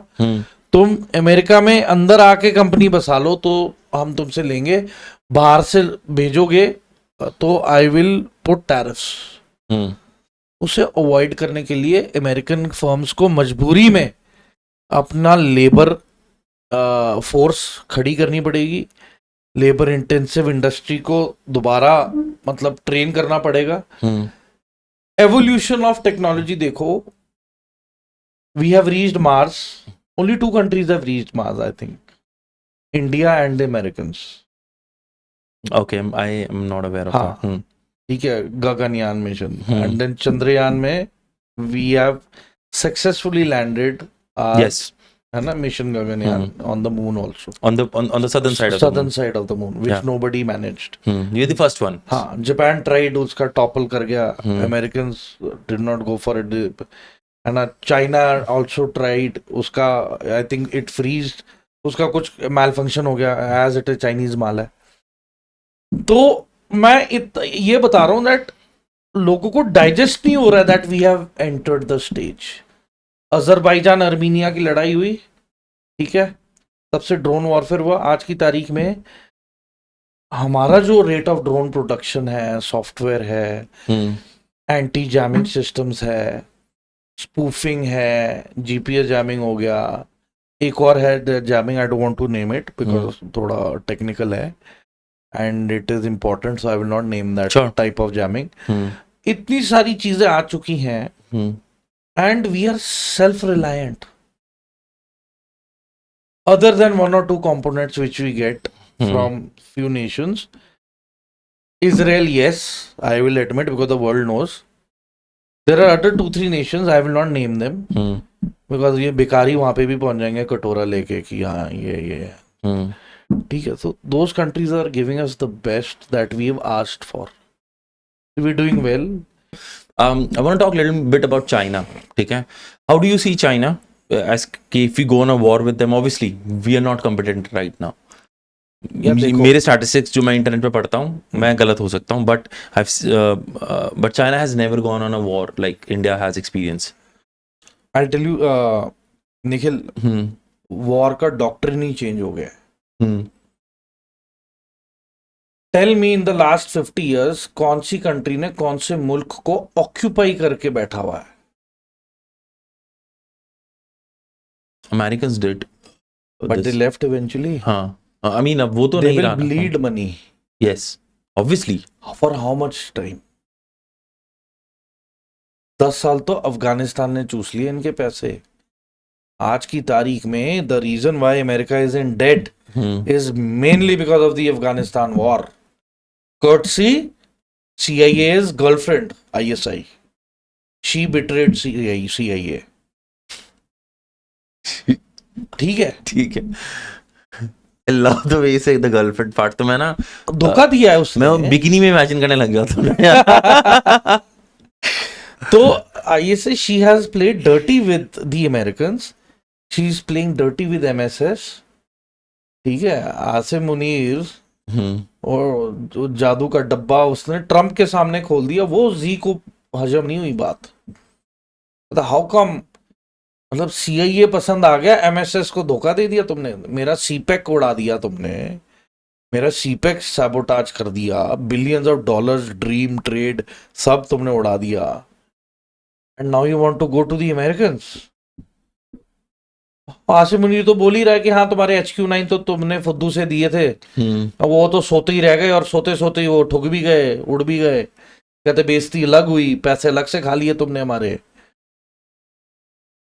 तुम अमेरिका में अंदर आके कंपनी बसा लो तो हम तुमसे लेंगे, बाहर से भेजोगे तो आई विल पुट टैरिफ्स। उसे अवॉइड करने के लिए अमेरिकन फर्म्स को मजबूरी में अपना लेबर फोर्स खड़ी करनी पड़ेगी, लेबर इंटेंसिव इंडस्ट्री को दोबारा मतलब ट्रेन करना पड़ेगा। एवोल्यूशन ऑफ टेक्नोलॉजी देखो, we have reached Mars, only 2 countries have reached Mars, I think, India and the Americans. Okay, I am not aware of हाँ. that. Hmm. ठीक है, Gaganyaan mission Hmm. And then Chandrayaan में we have successfully landed Yes, है ना mission Gaganyaan on the moon also, on the southern side of the southern moon. side of the moon which Yeah. nobody managed. You're the first one. हाँ, जापान ट्राइड, उसका टॉपल कर गया, Hmm. Americans did not go for it, है ना. चाइना आल्सो ट्राइड, उसका आई थिंक इट फ्रीज, उसका कुछ मैल फंक्शन हो गया, एज इट चाइनीज माल है. तो मैं ये बता रहा हूँ दैट लोगों को डाइजेस्ट नहीं हो रहा है that we have entered the stage. Azerbaijan Armenia की लड़ाई हुई, ठीक है, तब से ड्रोन वॉरफेयर हुआ. आज की तारीख में हमारा जो रेट ऑफ ड्रोन प्रोडक्शन है, सॉफ्टवेयर है, Hmm. एंटी जैमिंग सिस्टम्स है, स्पूफिंग है, जीपीएस जैमिंग हो गया, एक और है jamming, I don't want to name it because थोड़ा टेक्निकल है and it is important, so I will not name that Sure. Type of jamming. Hmm. इतनी सारी चीजें आ चुकी हैं Hmm. and we are self-reliant other than one or two components which we get from few nations. Israel, yes, I will admit, because the world knows. There are other 2-3 nations, I will not name them Hmm. because ये बेकारी वहां पे भी पहुंच जाएंगे कटोरा लेके कि हाँ ये Hmm. ठीक है. So those countries are giving us the best that we have asked for. We're doing well. I want to talk a little bit about China. Okay, how do you see China? As if we go on a war with them, obviously we are not competent right now. देखो. मेरे स्टैटिस्टिक्स जो मैं इंटरनेट पे पढ़ता हूँ, मैं गलत हो सकता हूँ, but China has never gone on a war like India has experience. I'll tell you, Nikhil, war का डॉक्ट्रिन ही चेंज हो गया है. Tell me in the last 50 years कौन सी कंट्री ने कौन से मुल्क को ऑक्यूपाई करके बैठा हुआ है? Americans did, but they left eventually. हाँ, आई मीन अब वो तो दे नहीं विल रहा. Bleed money. Yes, obviously. For how much time? 10 साल तो अफगानिस्तान ने चूस लिए इनके पैसे. आज की तारीख में the reason why America is in debt is mainly because of the Afghanistan war. Courtesy CIA's girlfriend, ISI. She betrayed CIA. ठीक है. ठीक है. I love the way you say the girlfriend part. तो मैं ना धोखा दिया है उसने. मैं बिकिनी में इमेजिन करने लग गया था. तो ISI, she has played dirty with the Americans. She is playing dirty with MSS. ठीक है. आसिम मुनीर और जो जादू का डब्बा उसने ट्रम्प के सामने खोल दिया, वो जी को हजम नहीं हुई बात. How come? मतलब CIA पसंद आ गया, MSS को धोखा दे दिया तुमने. मेरा सीपेक उड़ा दिया तुमने, मेरा सीपेक सैबोटाज कर दिया, billions of dollars dream trade सब तुमने उड़ा दिया. And now you want to go to the Americans. Asim Munir तो बोल ही रहा है कि हाँ तुम्हारे HQ9 तो तुमने फुद्दू से दिए थे, वो तो सोते ही रह गए और सोते सोते ही वो ठुक भी गए, उड़ भी गए. कहते बेइज्जती अलग हुई, पैसे अलग से खा लिए तुमने हमारे.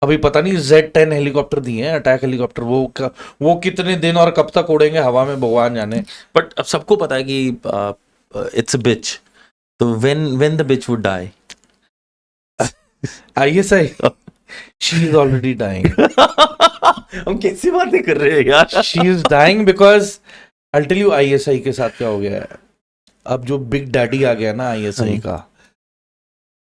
अभी पता नहीं Z-10 हेलीकॉप्टर दिए हैं, अटैक हेलीकॉप्टर, वो कितने दिन और कब तक उड़ेंगे हवा में भगवान जाने. बट अब सबको पता है कि इट्स अ बिच, तो when the bitch would die. ISI, she is already dying. हम कैसी बातें कर रहे हैं यार. She is dying because I'll tell you ISI के साथ क्या हो गया है. अब जो बिग डैडी आ गया ना ISI का,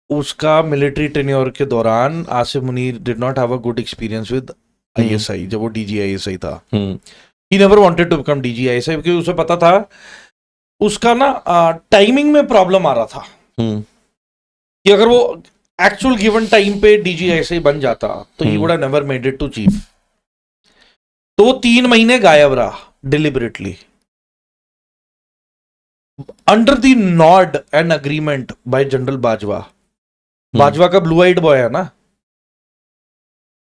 उसका मिलिट्री टेन्योर के दौरान Asim Munir did not have a good experience with ISI. जब वो DG ISI था, he never wanted to become DG ISI क्योंकि उसे पता था उसका ना टाइमिंग में प्रॉब्लम आ रहा था कि अगर वो एक्चुअल गिवन टाइम पे DG ISI बन जाता तो he would have never made it to chief. तो 3 महीने गायब रहा deliberately under the nod and agreement by general Bajwa. Bajwa का ब्लू आइड बॉय है ना,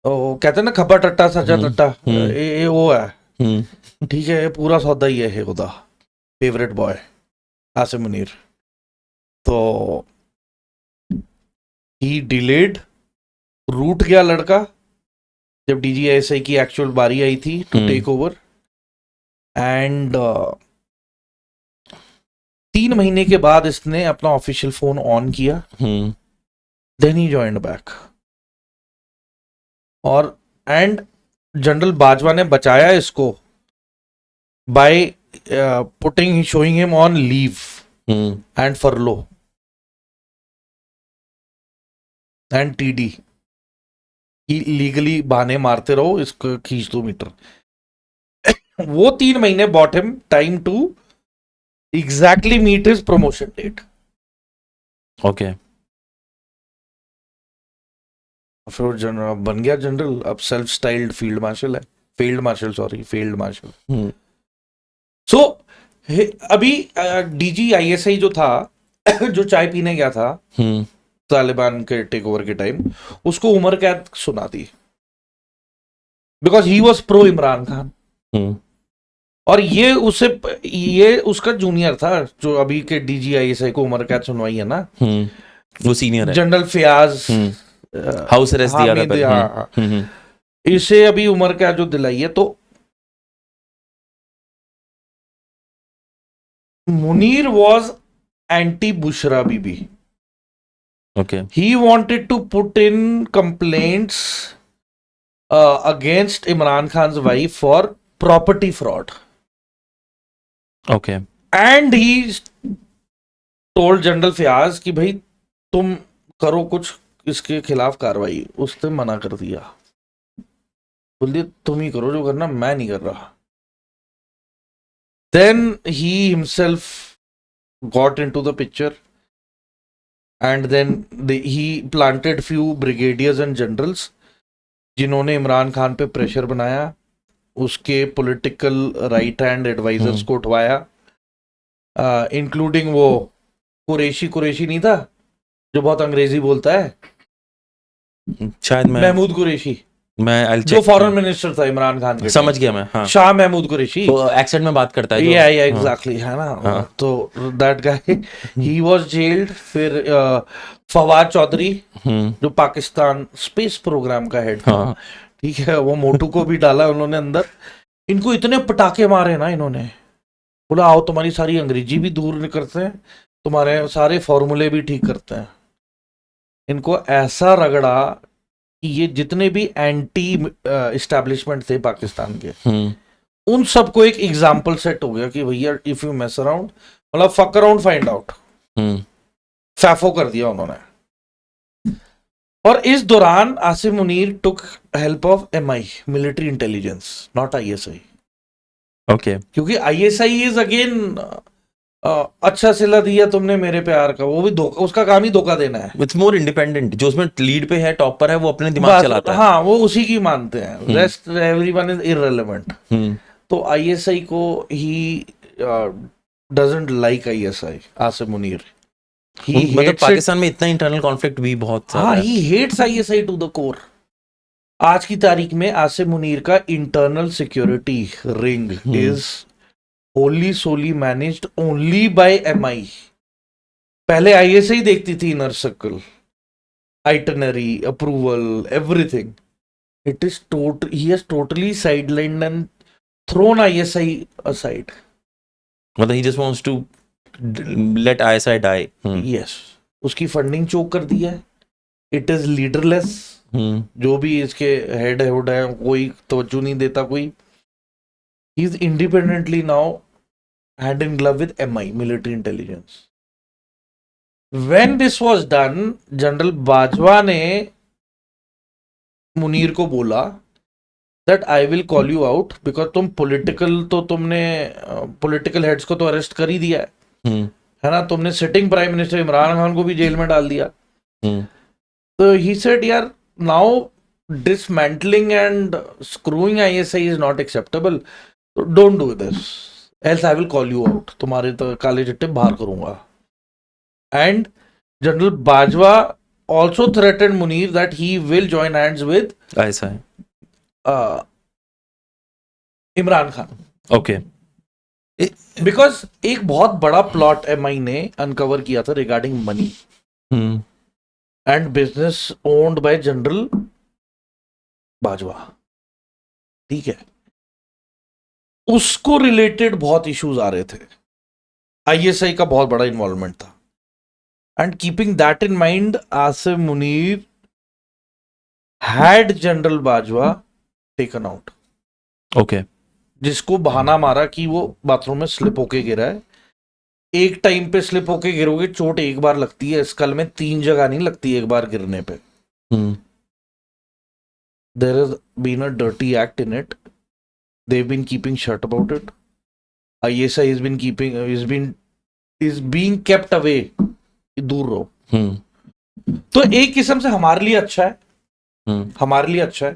वो कहते हैं ना खपा टट्टा सचा टट्टा, ये वो है. ठीक है, पूरा सौदा ही है खुदा. Favourite boy Asim Munir. तो ही डिलेड, रूट गया लड़का जब DG ISI की एक्चुअल बारी आई थी टू टेक ओवर. एंड 3 महीने के बाद इसने अपना ऑफिशियल फोन ऑन किया, देन ही जॉइंड बैक। और एंड जनरल बाजवा ने बचाया इसको by putting showing him on leave and फरलो and TD. Legally बहाने मारते रहो, इसको खींच दो मीटर। वो 3 महीने bought him time to exactly meet his promotion date. Okay, फिर जनरल बन गया जनरल, अब सेल्फ स्टाइल्ड फील्ड मार्शल है, field marshal sorry, field marshal. So अभी डीजी आईएसआई जो था जो चाय पीने गया था तालिबान के टेक ओवर के टाइम, उसको उम्र कैद सुना दी because he was pro Imran Khan. और ये उसका जूनियर था जो अभी के डीजी आईएसआई को उम्र कैद सुनवाई है ना, वो सीनियर है, जनरल फयाज हाउस अरेस्ट दिया था। इसे अभी उम्र कैद जो दिलाई है। तो Munir was anti Bushra Bibi. Okay. He wanted to put in complaints against Imran Khan's wife for property fraud. Okay. And he told General Fayaz कि भाई तुम करो कुछ इसके खिलाफ कार्रवाई। उसने मना कर दिया, बोल दिया तुम ही करो जो करना, मैं नहीं कर रहा। Then he himself got into the picture. And then he planted few brigadiers and generals जिन्होंने इमरान खान पे प्रेशर बनाया, उसके पॉलिटिकल राइट हैंड एडवाइजर्स को उठवाया, इंक्लूडिंग वो कुरैशी नहीं था जो बहुत अंग्रेजी बोलता है, शायद महमूद कुरैशी, जो फॉरेन मिनिस्टर था इमरान खान के, समझ गया मैं, हाँ। शाह महमूद कुरैशी, तो एक्सेंट में बात करता है जो, एग्जैक्टली है ना, हाँ। तो that guy he was gelled. फिर फवाद चौधरी जो पाकिस्तान स्पेस प्रोग्राम का हेड था, ठीक है, वो मोटू को भी डाला उन्होंने अंदर। इनको इतने पटाखे मारे ना इन्होंने, बोला आओ तुम्हारी सारी अंग्रेजी भी दूर करते हैं, तुम्हारे सारे फॉर्मूले भी ठीक करते हैं। इनको ऐसा रगड़ा कि ये जितने भी एंटी एस्टैब्लिशमेंट थे पाकिस्तान के, उन सबको एक एग्जाम्पल सेट हो गया कि भैया इफ यू मेस अराउंड, मतलब fuck around find out, FAFO कर दिया उन्होंने। और इस दौरान Asim Munir took help of MI, military intelligence, not ISI. Okay, क्योंकि आईएसआई इज अगेन अच्छा सिला दिया तुमने मेरे प्यार का, वो भी धोखा, उसका काम ही धोखा देना है। इट्स मोर इंडिपेंडेंट, जो उसमें लीड पे है, टॉप पर है, वो अपने दिमाग चलाता है। हाँ, वो उसी की मानते हैं, रेस्ट एवरीवन इज इररिलेवेंट। तो आईएसआई को he doesn't like ISI, Asim Munir. मतलब पाकिस्तान में इतना इंटरनल कॉन्फ्लिक्ट भी बहुत सारा है। He hates ISI to the core. आज की तारीख में आसिम मुनीर का internal security ring is wholly solely managed only by MI। पहले ISI देखती थी inner circle, itinerary, approval, everything. It is he has totally sidelined and thrown ISI aside. मतलब he just wants to let ISI die. Yes, उसकी फंडिंग चोक कर दी है। It is leaderless। जो भी इसके हेड है कोई तवज्जो नहीं देता कोई। He is independently now hand in glove with MI, military intelligence. When this was done, general Bajwa ने मुनीर को बोला that I will call you out because तुम तुमने पॉलिटिकल हेड्स को तो अरेस्ट कर ही दिया है ना, तुमने sitting prime minister Imran Khan को भी जेल में डाल दिया। तो he said यार now dismantling and screwing ISI is not acceptable, so don't do this, else I will call you out, तुम्हारे तो काले चिट्टे बाहर करूंगा। And General Bajwa also threatened Munir that he will join hands with ISI, Imran Khan. Okay. Because एक बहुत बड़ा प्लॉट एमआई ने अनकवर किया था regarding money and business owned by general Bajwa, ठीक है, उसको रिलेटेड बहुत इश्यूज आ रहे थे। ISI का बहुत बड़ा इन्वॉल्वमेंट था. And keeping that in mind, Asif Munir had general Bajwa taken out, okay. जिसको बहाना मारा कि वो बाथरूम में स्लिप होके गिरा है. एक टाइम पे स्लिप होके गिरोगे, चोट एक बार लगती है, स्कल में 3 जगह नहीं लगती एक बार गिरने पे. There has been a dirty act in it. They've been keeping shut about it. ISI is being kept away. दूर रहो. तो एक किस्म से हमारे लिए अच्छा है, हमारे लिए अच्छा है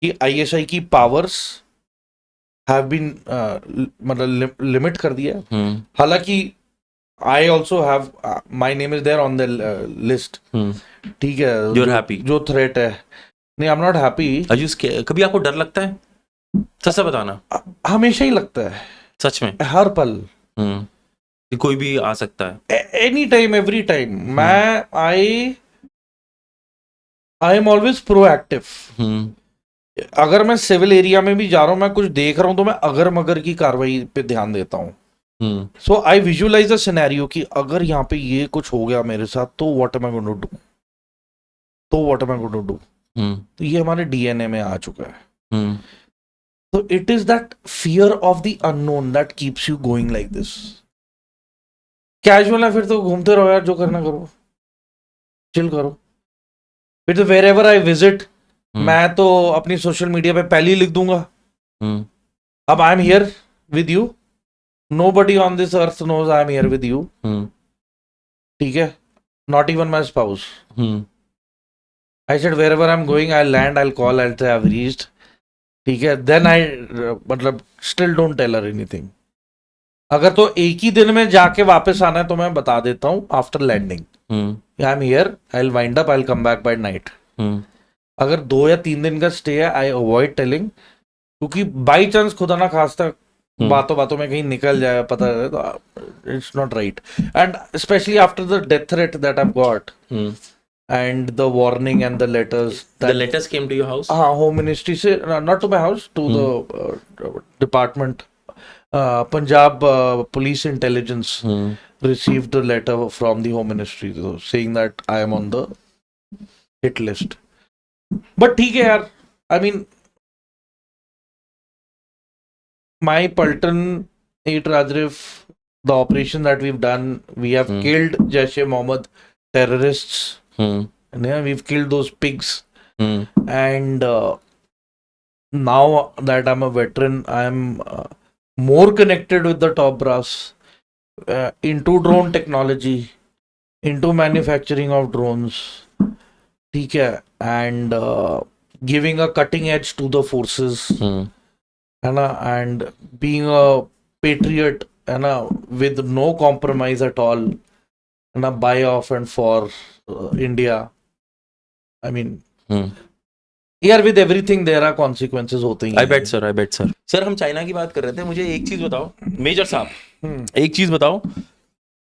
कि ISI की पावर्स हैव बीन मतलब लिमिट कर दिया है. हालांकि I also have my name is there on the list. ठीक है. You're happy? जो थ्रेट है. नहीं, I'm not happy. Are you scared? कभी आपको डर लगता है? सच से बताना. हमेशा ही लगता है. सच में? हर पल. कोई भी आ सकता है. Any time, every time. मैं आई एम ऑलवेज प्रोएक्टिव. अगर मैं सिविल एरिया में भी जा रहा हूँ, मैं कुछ देख रहा हूँ, तो मैं अगर मगर की कार्रवाई पे ध्यान देता हूँ. सो आई विजुअलाइज अ सिनेरियो कि अगर यहाँ पे ये कुछ हो गया मेरे साथ, तो what am I going to do. तो ये हमारे डीएनए में आ चुका है. तो it is that fear of the unknown that keeps you going like this. Casual है, फिर तो घूमते रहो यार, जो करना करो, चिल करो. फिर तो वेर एवर आई विजिट, मैं तो अपनी सोशल मीडिया पे पहले ही लिख दूंगा, अब आई am here with you. Nobody on this earth knows I am here with you. ठीक है? Not even my spouse. I said wherever I'm going, I'll land, I'll call, I'll say I've reached. ठीक है? Then I मतलब still don't tell her anything. अगर तो एक ही दिन में जाके वापस आना है तो मैं बता देता हूँ after landing. I'm here, I'll wind up, I'll come back by night. अगर 2 या 3 दिन का स्टे है, I avoid telling, क्योंकि बाई चांस खुदा ना खास्ता बातों में कहीं निकल जाए, पता है, तो it's not right. And specially after the death threat that I got and the warning and the letters came to your house. हाँ, होम मिनिस्ट्री से, not to my house, to the department. Punjab police intelligence received a letter from the home ministry saying that I am on the hit list. But ठीक है यार, I mean, my Paltan 8 Rajrif, the operation that we've done, we have killed Jaish-e-Mohammed terrorists. And yeah, we've killed those pigs. And now that I'm a veteran, I'm more connected with the top brass, into drone technology, into manufacturing of drones. ठीक है, and giving a cutting edge to the forces. And being a patriot with no compromise at all, and by off and for India. I mean, यार with everything there are consequences होते ही. I bet sir. सर, हम चाइना की बात कर रहे थे. मुझे एक चीज बताओ मेजर साहब, एक चीज बताओ,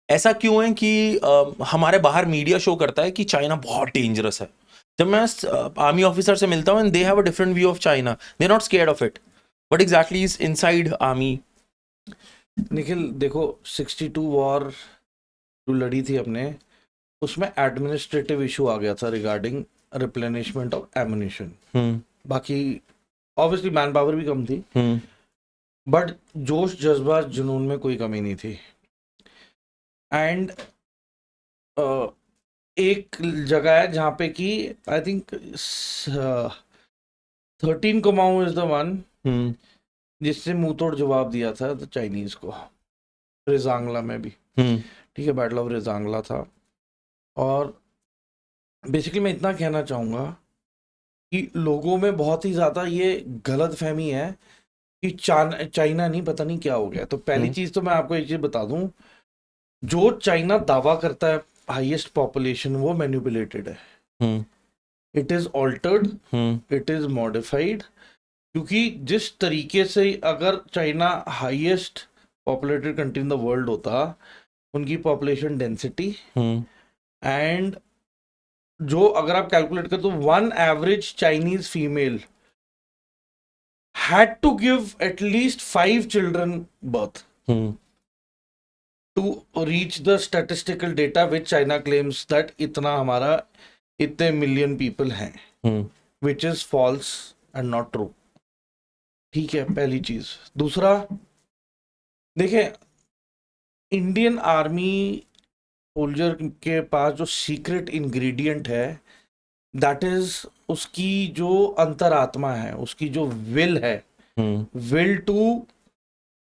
ऐसा क्यों है कि हमारे बाहर मीडिया शो करता है कि चाइना बहुत डेंजरस है. जब मैं आर्मी ऑफिसर से मिलता हूँ and they have a different view of China, they are not scared of it. What exactly is inside army? Nikhil देखो, 62 वॉर जो लड़ी थी अपने, उसमें एडमिनिस्ट्रेटिव इशू आ गया था रिगार्डिंग रिप्लेनिशमेंट ऑफ एमुनिशन. बाकी ऑब्वियसली मैन पावर भी कम थी, बट जोश जज्बा जुनून में कोई कमी नहीं थी. एंड एक जगह है जहाँ पे कि I think 13 Kumaon is the one जिससे मुंह तोड़ जवाब दिया था तो चाइनीज को, रेजांगला में भी. ठीक है, बैटल ऑफ रेजांगला था. और बेसिकली मैं इतना कहना चाहूँगा कि लोगों में बहुत ही ज़्यादा ये गलत फहमी है कि चाइना नहीं, पता नहीं क्या हो गया. तो पहली चीज़ तो मैं आपको एक चीज़ बता दूं, जो चाइना दावा करता है हाईएस्ट पॉपुलेशन, वो मैनिपुलेटेड है. It is altered, it is modified. क्योंकि जिस तरीके से अगर China highest populated country in the world होता, उनकी पॉपुलेशन डेंसिटी एंड जो अगर आप कैलकुलेट करें तो 1 average Chinese female had to give at least 5 children birth. to reach the statistical data which China claims that इतना हमारा इतने मिलियन पीपल हैं, which is false and not true. ठीक है, पहली चीज. दूसरा, देखें, इंडियन आर्मी सोल्जर के पास जो सीक्रेट इंग्रेडिएंट है, दैट इज उसकी जो अंतरात्मा है, उसकी जो विल है, विल टू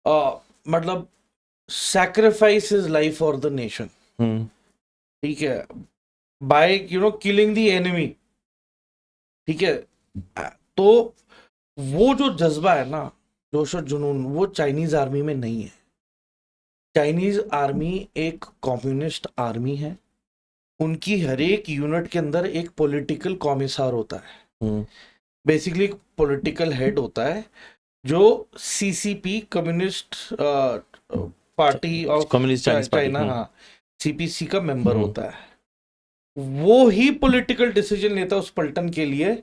मतलब sacrifice his life for the nation. ठीक है, by killing the enemy. ठीक है, तो वो जो जज्बा है ना, जोश और जुनून, वो चाइनीज आर्मी में नहीं है. चाइनीज आर्मी एक कम्युनिस्ट आर्मी है. उनकी हर एक यूनिट के अंदर एक पॉलिटिकल कॉमिसार होता है, बेसिकली पॉलिटिकल हेड होता है, जो CCP communist party of China, हाँ, सीपीसी का मेंबर होता है. वो ही पॉलिटिकल डिसीजन लेता है उस पलटन के लिए.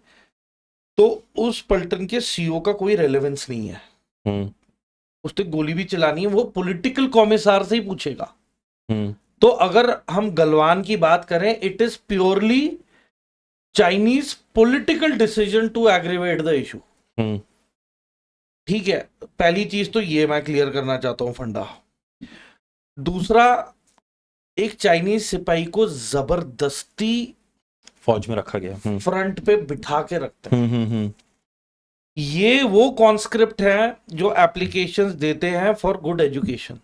तो उस पलटन के सीईओ का कोई रेलेवेंस नहीं है. उसने गोली भी चलानी है, वो पॉलिटिकल कॉमिसार से ही पूछेगा. तो अगर हम गलवान की बात करें, it is purely Chinese political decision to aggravate the issue. ठीक है, पहली चीज तो ये मैं क्लियर करना चाहता हूं, फंडा. दूसरा, एक चाइनीज सिपाही को जबरदस्ती फौज में रखा गया, फ्रंट पे बिठा के रखते हैं. ये वो कॉन्स्क्रिप्ट है जो एप्लीकेशंस देते हैं फॉर गुड एजुकेशन,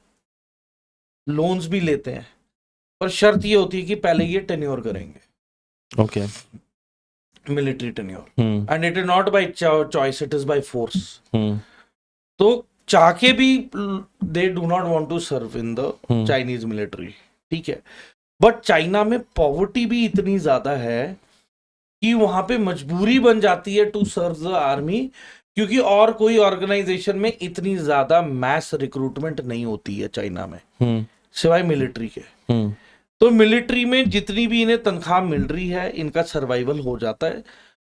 लोन्स भी लेते हैं, पर शर्त ये होती है कि पहले ये टेन्योर करेंगे. Okay, military tenure, and it is not by choice, it is by force. तो चाह के भी they do not want to serve in the Chinese military. ठीक है, बट चाइना में पॉवर्टी भी इतनी ज्यादा है कि वहां पे मजबूरी बन जाती है टू सर्व द आर्मी, क्योंकि और कोई ऑर्गेनाइजेशन में इतनी ज्यादा मैस रिक्रूटमेंट नहीं होती है चाइना में, सिवाय मिलिट्री के. तो मिलिट्री में जितनी भी इन्हें तनख्वाह मिल रही है, इनका सर्वाइवल हो जाता है.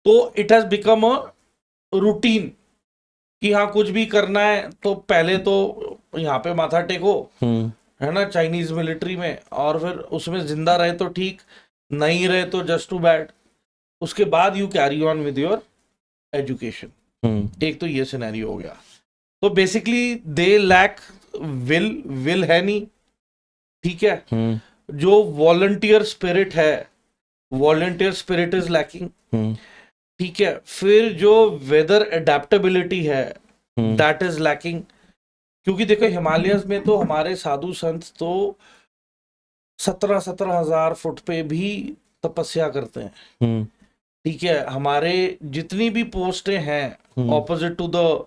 तो it has become a routine कि हाँ, कुछ भी करना है तो पहले तो यहाँ पे माथा टेको, है ना, चाइनीज मिलिट्री में, और फिर उसमें जिंदा रहे तो ठीक, नहीं रहे तो जस्ट टू बैड. उसके बाद you carry on with your education. एक तो ये सिनेरियो हो गया. तो बेसिकली दे लैक विल है नहीं. ठीक है, जो वॉलंटियर स्पिरिट है, वॉलंटियर स्पिरिट इज लैकिंग. ठीक है, फिर जो वेदर एडेप्टेबिलिटी है, दैट इज लैकिंग. क्योंकि देखो, हिमालयस में तो हमारे साधु संत तो 17,000 फुट पे भी तपस्या करते हैं. ठीक है, हमारे जितनी भी पोस्टें हैं ऑपोजिट टू द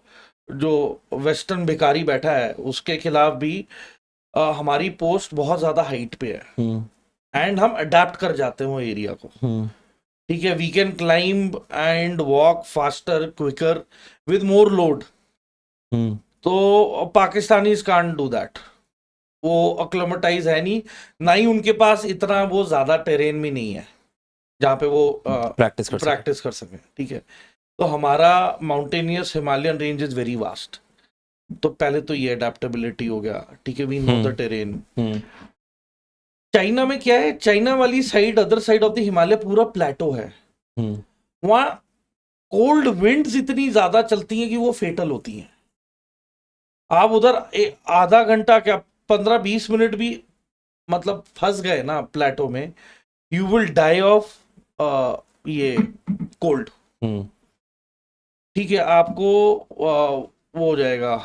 जो वेस्टर्न भिखारी बैठा है, उसके खिलाफ भी हमारी पोस्ट बहुत ज्यादा हाइट पे है, एंड हम अडेप्ट कर जाते हैं वो एरिया को. ठीक है, we can climb and walk faster, quicker, with more load. तो पाकिस्तानीज कांट डू दैट. वो अक्लेमेटाइज है नहीं, ना ही उनके पास इतना वो ज्यादा टेरेन भी नहीं है जहाँ पे वो प्रैक्टिस कर सके. ठीक है, तो हमारा mountainous Himalayan range is very vast. तो पहले तो ये अडेप्टेबिलिटी हो गया. ठीक है, we know the terrain. China में क्या है, चाइना वाली side, other side of the Himalaya पूरा प्लेटो है. वहां कोल्ड विंड्स इतनी ज्यादा चलती हैं कि वो फेटल होती हैं. आप उधर आधा घंटा क्या 15-20 मिनट भी मतलब फंस गए ना प्लेटो में, यू विल डाई ऑफ ये कोल्ड. ठीक है, आपको वो हो जाएगा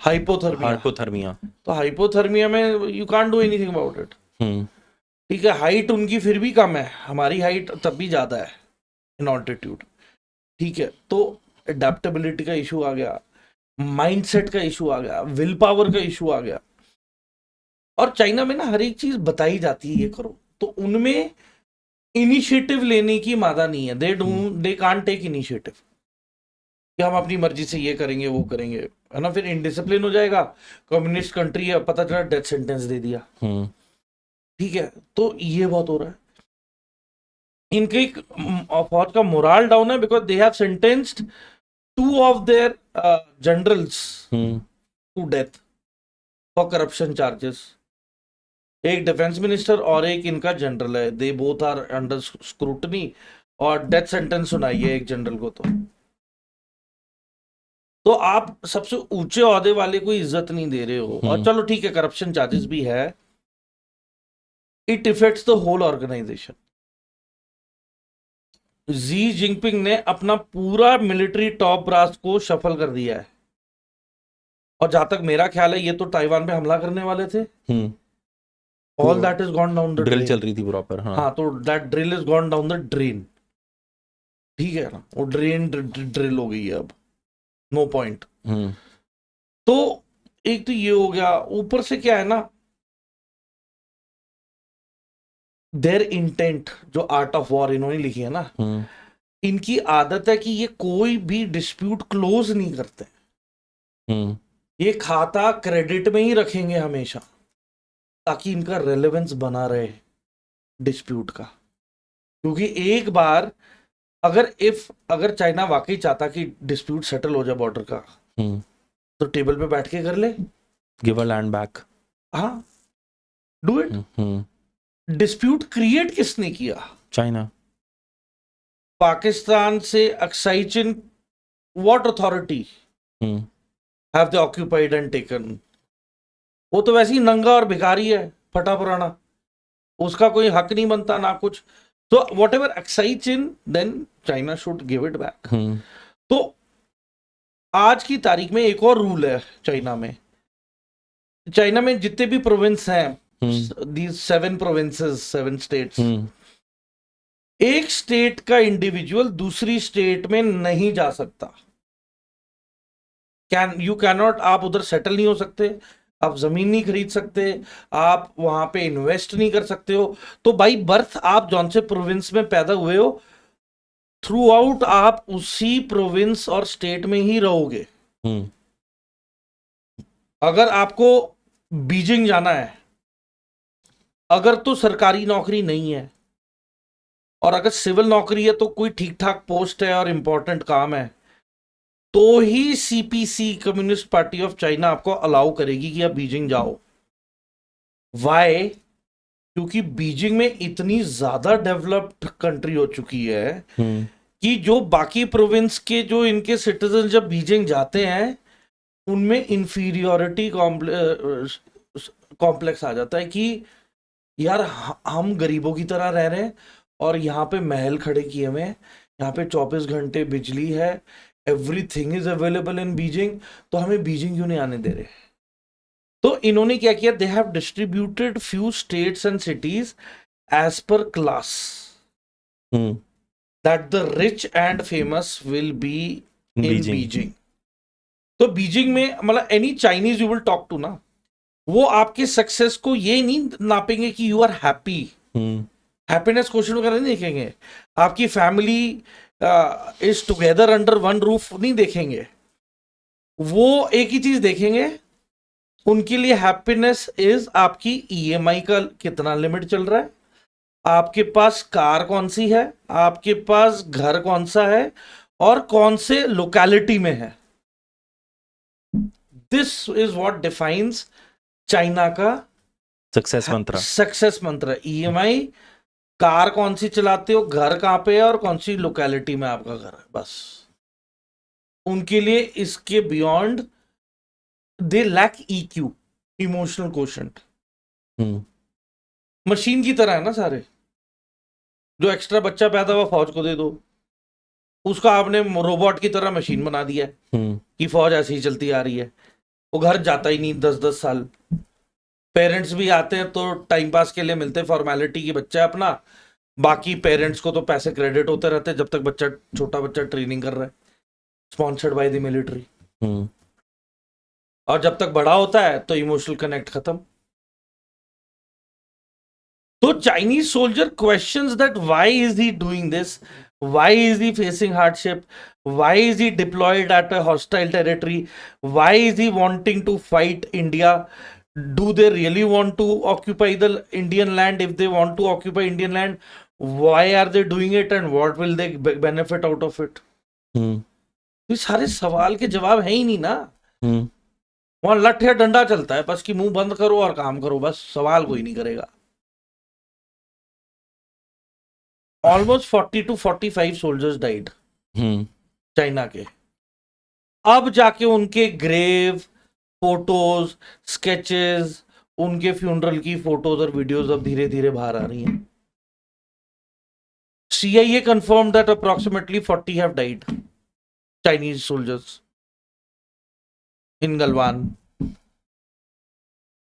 हाइपोथर्मिया. तो हाइपोथर्मिया में you can't do anything about it. ठीक है, हाइट उनकी फिर भी कम है, हमारी हाइट तब भी ज्यादा है इन ऑल्टीट्यूड. ठीक है, तो अडेप्टेबिलिटी का इशू आ गया, माइंडसेट का इशू आ गया, विल पावर का इशू आ गया. और चाइना में ना हर एक चीज बताई जाती है, ये करो, तो उनमें इनिशिएटिव लेने की मादा नहीं है. दे कांट टेक इनिशिएटिव कि हम अपनी मर्जी से ये करेंगे वो करेंगे, है ना. फिर इनडिसिप्लिन हो जाएगा, कम्युनिस्ट कंट्री है, पता चला डेथ सेंटेंस दे दिया. ठीक है, तो ये बहुत हो रहा है. इनके फौज का मोरल डाउन है because they have sentenced 2 of their generals to death for corruption charges. एक डिफेंस मिनिस्टर और एक इनका जनरल है, they both are under scrutiny, और डेथ सेंटेंस सुनाई है एक जनरल को। तो आप सबसे ऊंचे ओहदे वाले को इज्जत नहीं दे रहे हो। और चलो ठीक है, करप्शन चार्जेस भी है, it affects the whole organisation. Xi Jinping ने अपना पूरा मिलिट्री टॉप ब्रास को शफल कर दिया है, और जहां तक मेरा ख्याल है ये तो ताइवान पे हमला करने वाले थे। All that is gone down the drill चल रही थी प्रॉपर। हाँ, तो that drill is gone down the drain, ठीक है ना, वो ड्रेन ड्रिल हो गई है अब, नो पॉइंट। तो एक तो ये हो गया, ऊपर से क्या है ना, देयर इंटेंट, जो आर्ट ऑफ वॉर इन्होंने लिखी है ना, इनकी आदत है कि ये कोई भी डिस्प्यूट क्लोज नहीं करते। ये खाता क्रेडिट में ही रखेंगे हमेशा, ताकि इनका रेलेवेंस बना रहे डिस्प्यूट का। क्योंकि एक बार अगर चाइना वाकई चाहता कि डिस्प्यूट सेटल हो जाए बॉर्डर का, तो टेबल पे बैठ के कर ले, गिव अ लैंड बैक, हाँ, डू इट। डिस्प्यूट क्रिएट किसने किया? चाइना। पाकिस्तान से Aksai chin, what authority have they occupied and taken? वो तो वैसे ही नंगा और भिखारी है, फटा पुराना, उसका कोई हक नहीं बनता ना कुछ। तो whatever Aksai Chin, then China should give it back. तो आज की तारीख में एक और रूल है चाइना में जितने भी प्रोविंस हैं, these 7 provinces, 7 states, एक स्टेट का इंडिविजुअल दूसरी स्टेट में नहीं जा सकता। यू कैनॉट, आप उधर सेटल नहीं हो सकते, आप जमीन नहीं खरीद सकते, आप वहां पे इन्वेस्ट नहीं कर सकते हो। तो बाई बर्थ आप जौन से प्रोविंस में पैदा हुए हो, थ्रू आउट आप उसी प्रोविंस और स्टेट में ही रहोगे। अगर आपको बीजिंग जाना है, अगर तो सरकारी नौकरी नहीं है, और अगर सिविल नौकरी है तो कोई ठीक ठाक पोस्ट है और इंपॉर्टेंट काम है, तो ही CPC, communist party of China, आपको अलाउ करेगी कि आप बीजिंग जाओ। वाई? क्योंकि बीजिंग में इतनी ज्यादा डेवलप्ड कंट्री हो चुकी है कि जो बाकी प्रोविंस के जो इनके सिटीजन जब बीजिंग जाते हैं, उनमें इंफीरियोरिटी कॉम्प्लेक्स आ जाता है कि यार हम गरीबों की तरह रह रहे हैं, और यहाँ पे महल खड़े किए हुए हैं, यहाँ पे 24 घंटे बिजली है, everything is available in Beijing, तो हमें बीजिंग क्यों नहीं आने दे रहे? तो इन्होंने क्या किया, they have distributed few states and cities as per class, that the rich and famous will be in Beijing. तो बीजिंग में मतलब any Chinese you will talk to ना, वो आपके सक्सेस को ये नहीं नापेंगे कि you are happy, happiness question वगैरह नहीं देखेंगे, आपकी family is together under one roof नहीं देखेंगे। वो एक ही चीज देखेंगे, उनके लिए हैप्पीनेस इज आपकी ईएमआई का कितना लिमिट चल रहा है, आपके पास कार कौन सी है, आपके पास घर कौन सा है, और कौन से लोकेलिटी में है। This is what defines China का सक्सेस मंत्र। ईएमआई, कार कौन सी चलाते हो, घर कहां पे है, और कौन सी लोकेलिटी में आपका घर है, बस। उनके लिए इसके beyond they lack EQ, emotional quotient. Machine की तरह है ना सारे, जो एक्स्ट्रा बच्चा पैदा हुआ फौज को दे दो, उसका आपने रोबोट की तरह मशीन बना दिया है कि फौज ऐसी ही चलती आ रही है। वो घर जाता ही नहीं 10-10 साल। पेरेंट्स भी आते हैं तो टाइम पास के लिए मिलते, फॉर्मेलिटी की बच्चा है अपना, बाकी पेरेंट्स को तो पैसे क्रेडिट होते रहते जब तक छोटा बच्चा ट्रेनिंग कर रहा है, स्पॉन्सर्ड बाय द मिलिट्री। और जब तक बड़ा होता है तो इमोशनल कनेक्ट खत्म। तो Chinese soldier questions that why is he doing this, why is he facing hardship, why is he deployed at a hostile territory, why is he wanting to fight India, do they really want to occupy the Indian land? If they want to occupy Indian land, why are they doing it and what will they benefit out of it? ये सारे सवाल के जवाब है ही नहीं ना। वहां लठ या डंडा चलता है, बस कि मुंह बंद करो और काम करो, बस सवाल कोई नहीं करेगा। Almost 40 to 45 soldiers died China के। अब जाके उनके ग्रेव फोटोज, स्केचेस, उनके फ्यूनरल की फोटोज और वीडियोस अब धीरे धीरे बाहर आ रही हैं। CIA confirmed that approximately 40 have died, Chinese soldiers in Galwan.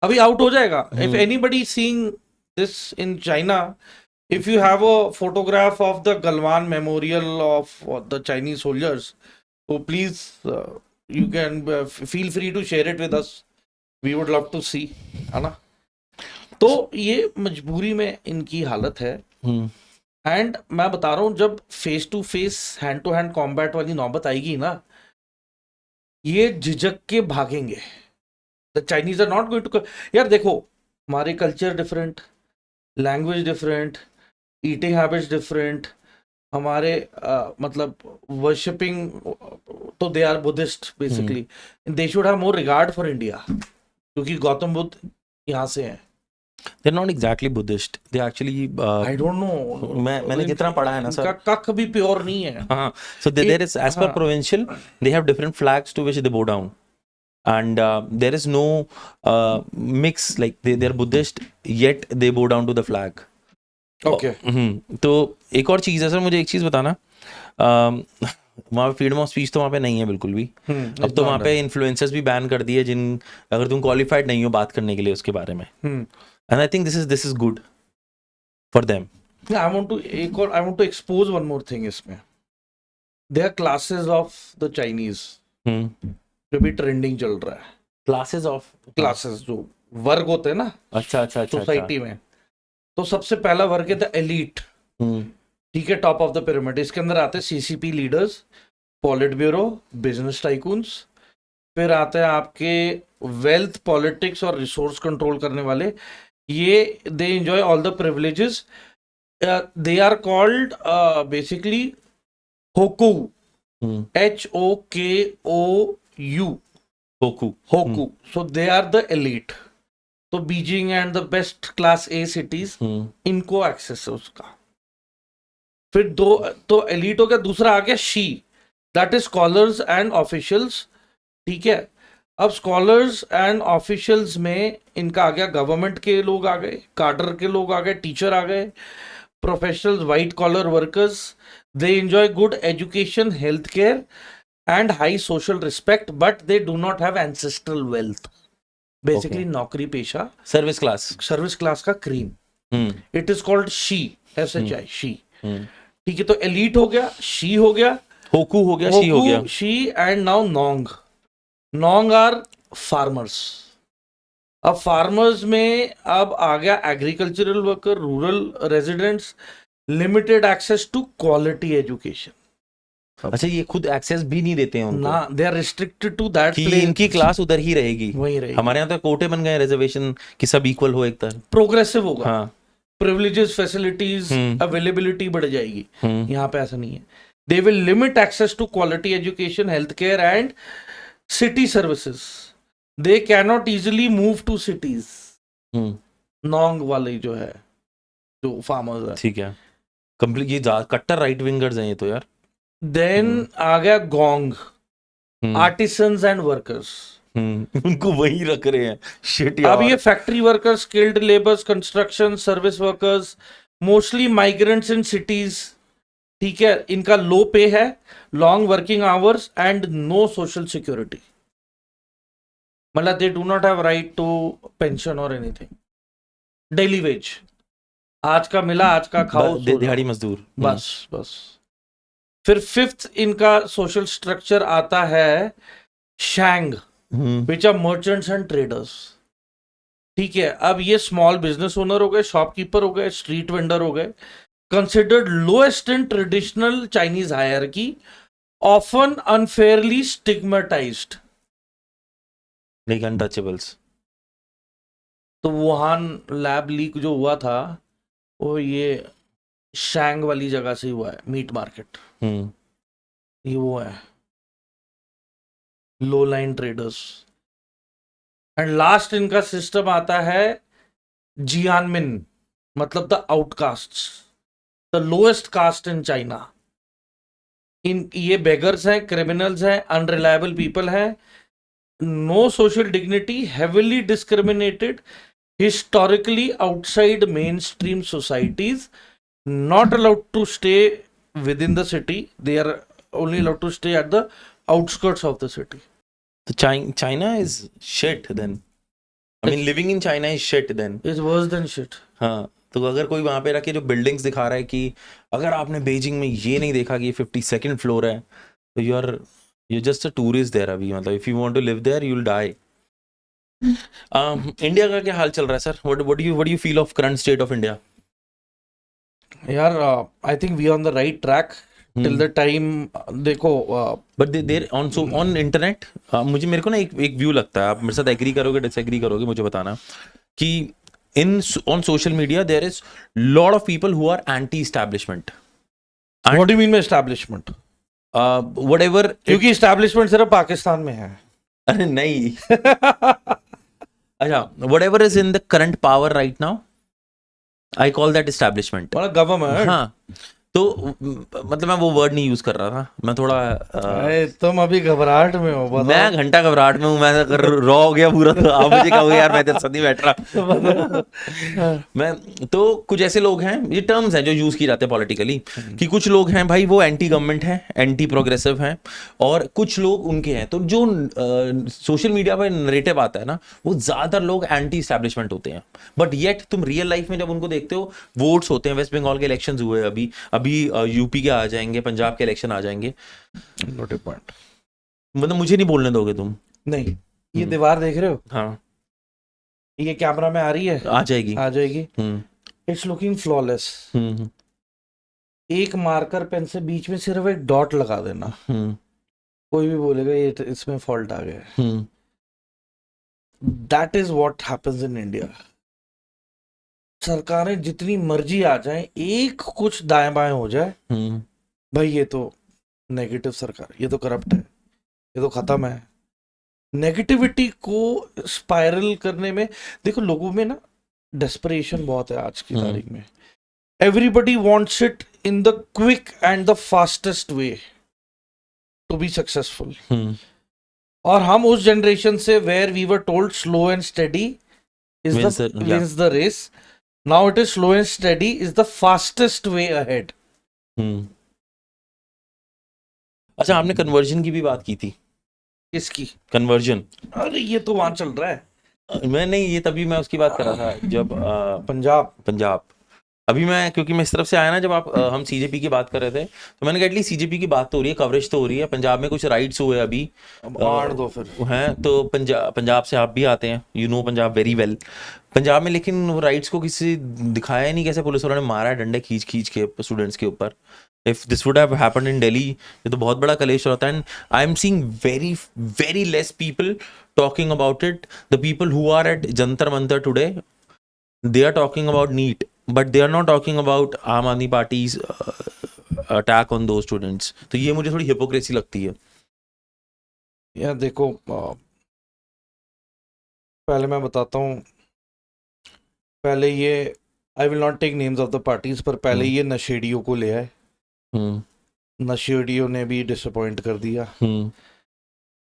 अभी आउट हो जाएगा। If anybody seeing this in China, if you have a photograph of the Galwan memorial of the Chinese soldiers, so please you can feel free to share it with us. We would love to see, है ना। तो ये मजबूरी में इनकी हालत है। एंड मैं बता रहा हूं, जब face to face hand to hand combat वाली नौबत आएगी ना, ये झिझक के भागेंगे। The Chinese are not going to. यार देखो, हमारे culture different, language different, eating habits different, हमारे मतलब वर्शिपिंग, तो they are Buddhist basically. They should have more regard for India, क्योंकि गौतम बुद्ध यहाँ से हैं। They're not exactly Buddhist. They actually I don't know, मैंने जितना पढ़ा है ना सर, इनका कख भी प्योर नहीं है। हाँ, so there is, as per provincial, they have different flags to which they bow down, and there is no mix, like they're Buddhist yet they bow down to the flag. Okay. तो एक और चीज़ है सर, मुझे एक चीज़ बताना, वहाँ पे फ्रीडम ऑफ स्पीच तो वहाँ पे नहीं है बिल्कुल भी। अब तो वहाँ पे इन्फ्लुएंसर्स भी बैन कर दिए, जिन अगर तुम क्वालिफाइड नहीं हो बात करने के लिए उसके बारे में। And I think this is good for them. I want to expose one more thing इसमें। There are classes of the Chinese जो भी ट्रेंडिंग चल रहा है। क्लासेस जो वर्ग होते हैं ना, अच्छा सोसाइटी में, तो सबसे पहला वर्ग है द एलीट। ठीक है, टॉप ऑफ द पिरामिड। इसके अंदर आते हैं CCP leaders, politburo, business tycoons, फिर आते हैं आपके वेल्थ, पॉलिटिक्स और रिसोर्स कंट्रोल करने वाले। ये they enjoy all the privileges. They are called basically hukou, HOKOU, hukou. So they are the elite. तो Beijing and the best class A cities, इनको एक्सेस है उसका। फिर दो तो एलीट हो गया। दूसरा आ गया she, that is scholars and officials. ठीक है, अब स्कॉलर्स एंड ऑफिशियल्स में इनका आ गया गवर्नमेंट के लोग आ गए, काडर के लोग आ गए, टीचर आ गए, professionals, white collar workers. They enjoy good education, health care and high social respect, but they do not have ancestral wealth. Basically नौकरी पेशा, सर्विस क्लास का cream. It is called shi, SHI, shi. ठीक है, तो एलीट हो गया, शी हो गया, होकू हो गया, शी हो गया, शी, एंड नाउ नोंग आर फार्मर्स। अब फार्मर्स में अब आ गया agricultural worker, rural residents, limited access to quality education. अच्छा, ये खुद एक्सेस भी नहीं देते हैं उनको ना, they are restricted to that कि इनकी क्लास उधर ही रहेगी, वही रहेगी। हमारे यहाँ तो कोटे बन गए रिजर्वेशन कि सब इक्वल हो, एक तरह प्रोग्रेसिव होगा। हाँ, प्रिविलेजेस, फैसिलिटीज, अवेलेबिलिटी बढ़ जाएगी। यहाँ पे ऐसा नहीं है। They will limit access to quality education, health care and city services. They cannot easily move to cities. नोंग वाले जो है, जो फार्मर्स है, ठीक है, कंप्लीट ये कट्टर राइट विंगर्स हैं ये तो यार। देन आ गया गोंग, आर्टिसंस एंड वर्कर्स। उनको वही रख रहे हैं, शिट यार। अब ये factory workers, skilled labours, construction, service workers, mostly migrants in cities. ठीक है, इनका लो पे है, long working hours and no social security. मतलब they do not have right to pension और एनीथिंग। डेली वेज, आज का मिला आज का खाओ, दिहाड़ी मजदूर, बस। फिर फिफ्थ इनका सोशल स्ट्रक्चर आता है शैंग, which are merchants and traders. ठीक है, अब ये स्मॉल बिजनेस ओनर हो गए, शॉपकीपर हो गए, स्ट्रीट वेंडर हो गए, considered lowest in traditional Chinese hierarchy, often unfairly stigmatized, like untouchables। तो वुहान लैब लीक जो हुआ था वो ये शैंग वाली जगह से हुआ है, मीट मार्केट। ये वो है low line traders. And last इनका सिस्टम आता है जियानमिन, मतलब the outcasts, the lowest caste in China. इन ये बेगर्स हैं, क्रिमिनल्स हैं, अनरिलायबल पीपल हैं, no social dignity, heavily discriminated, historically outside mainstream societies, not allowed to stay within the city. They are only allowed to stay at the outskirts of the city. तो China is shit then. I mean living in China is shit then. It's worse than shit. हाँ, तो अगर कोई वहां पे रखे जो बिल्डिंग्स दिखा रहा है कि अगर आपने बीजिंग में ये नहीं देखा कि ये 52nd फ्लोर है, तो you're just a tourist there अभी, मतलब if you want to live there you'll die. India का क्या हाल चल रहा है sir? what do you feel of current state of India? यार I think we are on the right track till the time देखो बट देर ऑन इंटरनेट मेरे को ना एक व्यू लगता है, आप मेरे साथ एग्री करोगे डिसएग्री करोगे मुझे बताना, कि in on social media there is lot of people who are anti establishment. what do you mean by establishment? Whatever. क्योंकि establishment सिर्फ पाकिस्तान में है. अरे नहीं. अच्छा, whatever is in the current power right now, I call that establishment. Government. हाँ, तो मतलब मैं वो वर्ड नहीं यूज कर रहा था, मैं थोड़ा तुम अभी घबराहट में हो. बताओ. मैं घंटा घबराहट में हूँ, मैं अगर रॉ हो गया पूरा तो आप मुझे कहोगे यार मैं तेरे साथ नहीं बैठ रहा. मैं तो कुछ ऐसे लोग हैं, ये टर्म्स हैं जो यूज किए जाते हैं पॉलिटिकली, कि कुछ लोग हैं भाई वो एंटी गवर्नमेंट हैं, एंटी प्रोग्रेसिव हैं, और कुछ लोग उनके हैं. तो जो सोशल मीडिया पर नरेटिव आता है ना, वो ज्यादातर लोग एंटी एस्टैब्लिशमेंट होते हैं. बट येट तुम रियल लाइफ में जब उनको देखते हो, वोट्स होते हैं, वेस्ट बंगाल के इलेक्शंस हुए अभी यूपी के आ जाएंगे, पंजाब के इलेक्शन आ जाएंगे. नोट ए पॉइंट. मतलब मुझे नहीं बोलने दोगे तुम? नहीं. ये दीवार देख रहे हो? हाँ, ये कैमरा में आ रही है. आ जाएगी. It's looking flawless. एक मार्कर पेन से बीच में सिर्फ एक डॉट लगा देना, कोई भी बोलेगा ये इसमें फॉल्ट आ गया. That is what happens in India. सरकारें जितनी मर्जी आ जाएं, एक कुछ दाएं बाएं हो जाए, भाई ये तो नेगेटिव सरकार, ये तो करप्ट है, ये तो खत्म है. नेगेटिविटी को स्पाइरल करने में देखो, लोगों में ना डेस्परेशन बहुत है आज की तारीख में. Everybody wants it in the quick and the fastest way to be successful. और हम उस जनरेशन से where we were told slow and steady wins the race. Now it is slow and steady is the fastest way ahead. अच्छा, आपने कन्वर्जन की भी बात की थी. किसकी कन्वर्जन? अरे ये तो वहां चल रहा है. मैं नहीं, ये तभी मैं उसकी बात कर रहा था जब पंजाब अभी मैं, क्योंकि मैं इस तरफ से आया ना, जब हम सीजेपी की बात कर रहे थे, तो मैंने कहा एटलीस्ट सीजेपी की बात तो हो रही है, कवरेज तो हो रही है. पंजाब में कुछ राइट्स हुए अभी दो फिर हैं, तो पंजाब से आप भी आते हैं, you know Punjab very well. Punjab में लेकिन वो राइट्स को किसी दिखाया ही नहीं, कैसे पुलिस वालों ने मारा डंडे खींच खींच के स्टूडेंट्स के ऊपर. If this would have happened in Delhi, ये तो बहुत बड़ा कलेश होता है. And I am seeing very very less people talking about it. The people who are at Jantar Mantar today, they are talking about NEET, but they are not talking about आम आदमी पार्टीज अटैक ऑन दो स्टूडेंट्स. तो ये मुझे थोड़ी हिपोक्रेसी लगती है. यार देखो, पहले मैं बताता हूँ. पहले ये I will not take names of the parties, पर पहले ये नशेड़ियों को ले आए. नशेड़ियों ने भी डिसअपॉइंट कर दिया.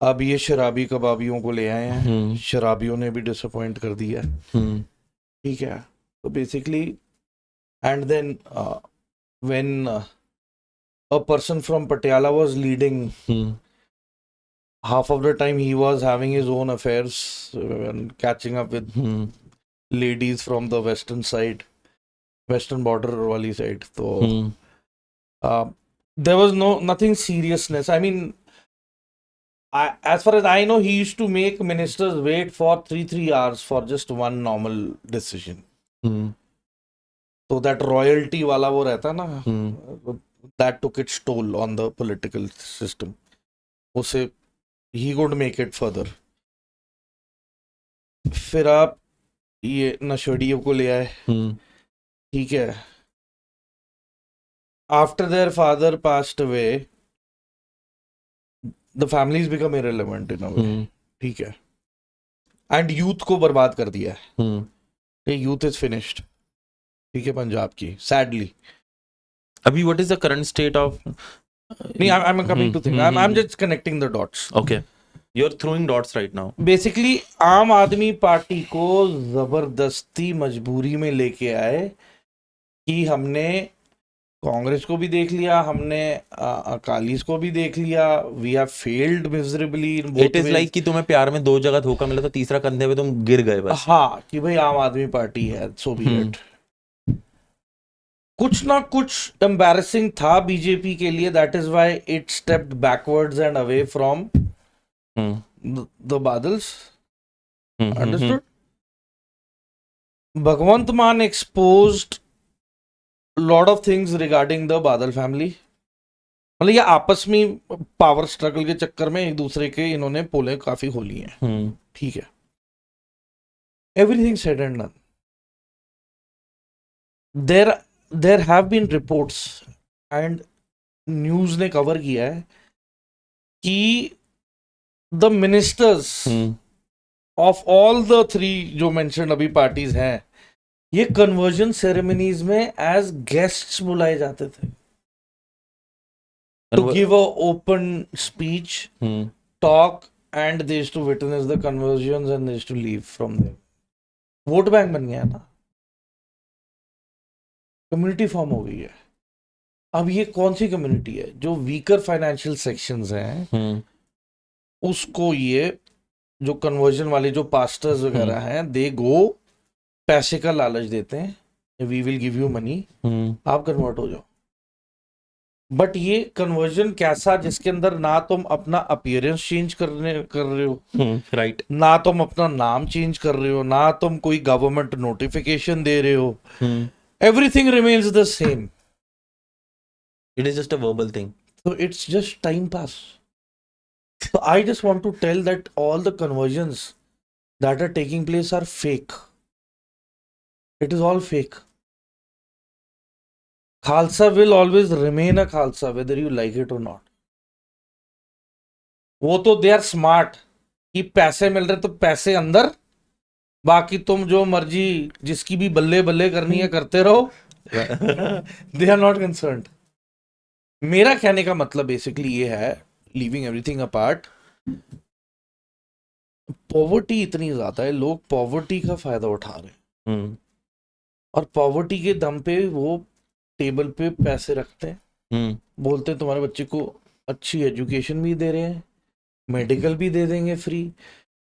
अब ये शराबी कबाबियों को ले आए हैं, शराबियों ने भी डिसअपॉइंट कर दिया. ठीक है. तो basically and then when a person from Patiala was leading, half of the time he was having his own affairs and catching up with ladies from the western side, western border wali side. So there was nothing seriousness. I mean, as far as I know, he used to make ministers wait for 3 hours for just one normal decision. So that royalty wala wo rehta na, that took its toll on the political system. उसे he could make it further. फिर आप ये नशेड़ियों को ले आए. ठीक है. After their father passed away, the families become irrelevant in a way. ठीक है. एंड यूथ को बर्बाद कर दिया है. हम्म. ये यूथ इज फिनिश्ड. ठीक है, पंजाब की सैडली. अभी what is the current state of नहीं, I'm coming to think. I'm just connecting the dots. Okay, you are throwing dots right now. Basically Aam Aadmi party को जबरदस्ती मजबूरी में लेके आए कि हमने कांग्रेस को भी देख लिया, हमने अकालीस को भी देख लिया. We have failed miserably in both it is like कि तुम्हें प्यार में 2 जगह धोखा मिला तो तीसरा कंधे पे तुम गिर गए बस. हाँ, कि भाई आम आदमी पार्टी है, सो बी इट. कुछ ना कुछ एम्बैरेसिंग था बीजेपी के लिए. That is why it stepped backwards and away from the Badals. Understood. Bhagwant Mann exposed lot of things regarding the Badal family. मतलब ये आपस में पावर स्ट्रगल के चक्कर में एक दूसरे के इन्होंने पोले काफी खोली हैं. ठीक है. Everything said and done. There have been reports and news ने कवर किया है कि the ministers of all the 3 जो मेंशन्ड अभी पार्टीज हैं, ये कन्वर्जन सेरेमनीज में एज गेस्ट्स बुलाए जाते थे to give a open speech, talk, and they used to witness the conversions and they used to leave from there. Vote bank बन गया ना, कम्युनिटी फॉर्म हो गई है. अब ये कौन सी कम्युनिटी है? जो वीकर फाइनेंशियल सेक्शंस हैं, उसको ये जो कन्वर्जन वाले जो पास्टर्स वगैरह हैं, दे गो, पैसे का लालच देते हैं, we will give you money, आप कन्वर्ट हो जाओ. बट ये कन्वर्जन कैसा, जिसके अंदर ना तुम अपना अपीयरेंस चेंज कर रहे हो, राइट, ना तुम अपना नाम चेंज कर रहे हो, ना तुम कोई गवर्नमेंट नोटिफिकेशन दे रहे हो. Everything remains the same. It is just a verbal thing. So it's just time pass. So I just want to tell that all the conversions that are taking place are fake. It is all fake. Khalsa will always remain a Khalsa whether you like it or not. वो तो दे आर स्मार्ट कि पैसे मिल रहे तो पैसे अंदर, बाकी तुम जो मर्जी जिसकी भी बल्ले बल्ले करनी है करते रहो. They are not concerned. मेरा कहने का मतलब बेसिकली ये है, लीविंग एवरीथिंग अपार्ट, पॉवर्टी इतनी ज्यादा है, लोग पॉवर्टी का फायदा उठा रहे हैं और पॉवर्टी के दम पे वो टेबल पे पैसे रखते हैं, बोलते हैं तुम्हारे बच्चे को अच्छी एजुकेशन भी दे रहे हैं, मेडिकल भी दे देंगे फ्री,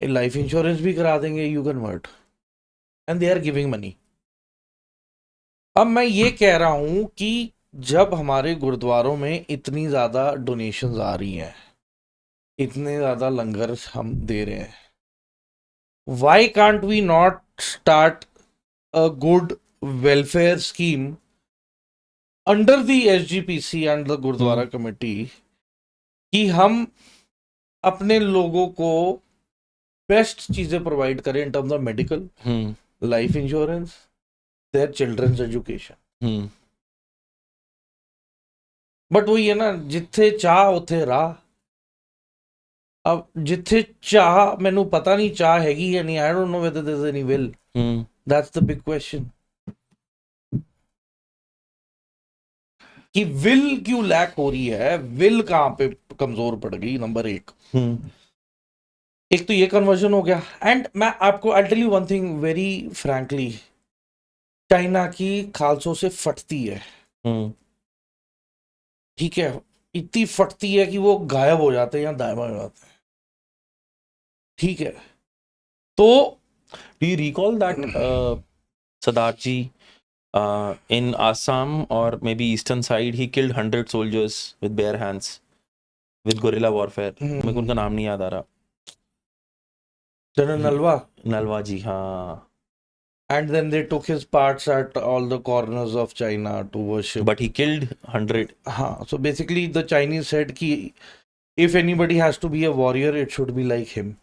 लाइफ इंश्योरेंस भी करा देंगे, you convert, and they are giving money. अब मैं ये कह रहा हूं कि जब हमारे गुरुद्वारों में इतनी ज्यादा डोनेशंस आ रही हैं, इतने ज्यादा लंगर हम दे रहे हैं, why can't we not start a good welfare scheme under the SGPC and the Gurdwara committee कि हम अपने लोगों को बेस्ट चीजें प्रोवाइड करें in terms of medical, life insurance, their childrens education. But वही है ना, जिथे चाह उथे राह. अब जिथे चाह, मैनू पता नहीं चाह हैगी या नहीं, I don't know whether there is any will. That's the big question कि विल क्यों लैक हो रही है, विल कहां पे कमजोर पड़ गई. नंबर 1, एक तो ये कन्वर्जन हो गया. एंड मैं आपको I tell you one thing very frankly, China की खालसों से फटती है. ठीक है, इतनी फटती है कि वो गायब हो जाते हैं या दायबा हो जाते हैं. ठीक है, तो do you recall that Sadat ji in Assam or maybe eastern side he killed 100 soldiers with bare hands with guerrilla warfare. मेरे को उनका नाम नहीं याद आ रहा. जनरल नलवा जी, हाँ. And then they took his parts at all the corners of China to worship. But he killed 100. हाँ, so basically the Chinese said कि if anybody has to be a warrior, it should be like him.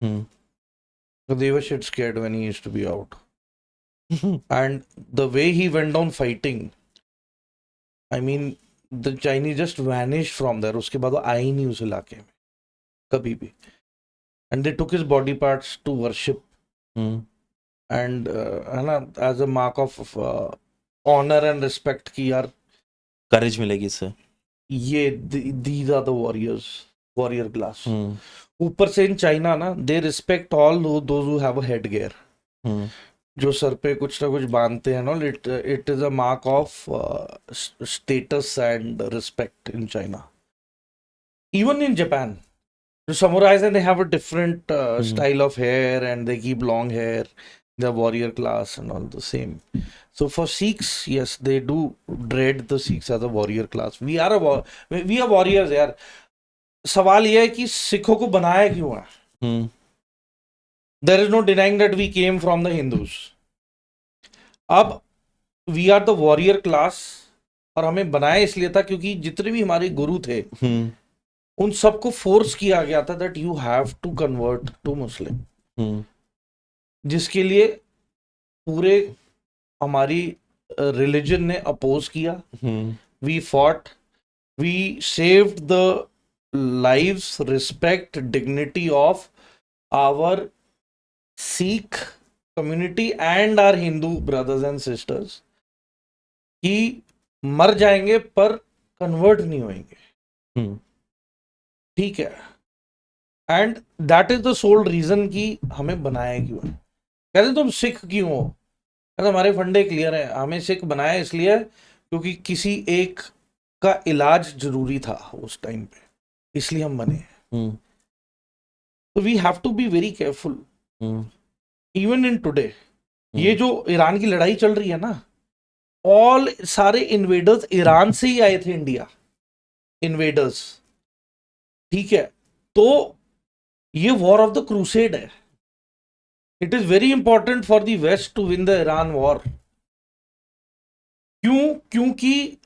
So they were shit scared when he used to be out. And the way he went down fighting, I mean, the Chinese just vanished from there. उसके बाद वो आए ही नहीं उस इलाके में कभी भी. and they took his body parts to worship, and है ना, as a mark of honor and respect कि यार करेज मिलेगी इससे. ये these are the warriors, warrior class. ऊपर से इन चाइना ना, they respect all those who have a headgear. जो सर पे कुछ ना कुछ बांधते हैं ना, it is a mark of status and respect in China. Even in Japan, the samurais, and they have a different style of hair, and they keep long hair. The warrior class and all the same. So for Sikhs, yes, they do dread the Sikhs as a warrior class. We are warriors, यार. सवाल ये है कि सिखों को बनाया क्यों है? There is no denying that we came from the Hindus. अब we are the warrior class, और हमें बनाया इसलिए था क्योंकि जितने भी हमारे गुरु थे, उन सबको फोर्स किया गया था that you have to convert to Muslim. जिसके लिए पूरे हमारी रिलीजन ने अपोज किया. We fought, we saved the lives, respect, dignity of our Sikh community and our Hindu brothers and sisters कि मर जाएंगे पर कन्वर्ट नहीं होंगे. ठीक है. And that is the sole reason कि हमें बनाया क्यों है. कहते तुम सिख क्यों हो? कहते हमारे फंडे क्लियर है, हमें सिख बनाया इसलिए क्योंकि किसी एक का इलाज जरूरी था उस टाइम पे, इसलिए हम बने. तो we have to be very careful even in today. ये जो ईरान की लड़ाई चल रही है ना, ऑल सारे इन्वेडर्स ईरान से ही आए थे इंडिया, इन्वेडर्स. ठीक है. तो ये वॉर ऑफ द क्रूसेड है. It is very important for the west to win the Iran war. क्यों? क्योंकि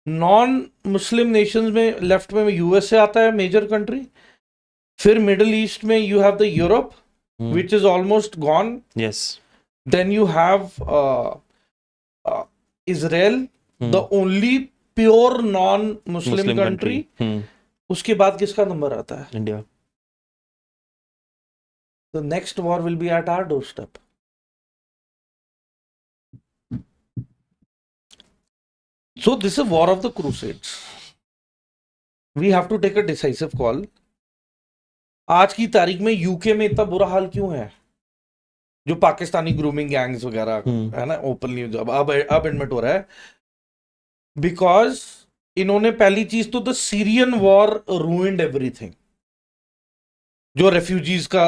नॉन मुस्लिम नेशंस में लेफ्ट में यूएसए आता है मेजर कंट्री, फिर मिडिल ईस्ट में you have the Europe which is almost gone. Yes. Then you have Israel, the only pure non-Muslim country. उसके बाद किसका नंबर आता है? India. The next war will be at our doorstep. So this is war of the crusades. We have to take a decisive call. आज की तारीख में यूके में इतना बुरा हाल क्यों है? जो पाकिस्तानी ग्रूमिंग गैंग्स वगैरह है ना, ओपनली अब एडमिट हो रहा है. बिकॉज इन्होंने पहली चीज तो the Syrian war ruined everything. जो रेफ्यूजीज का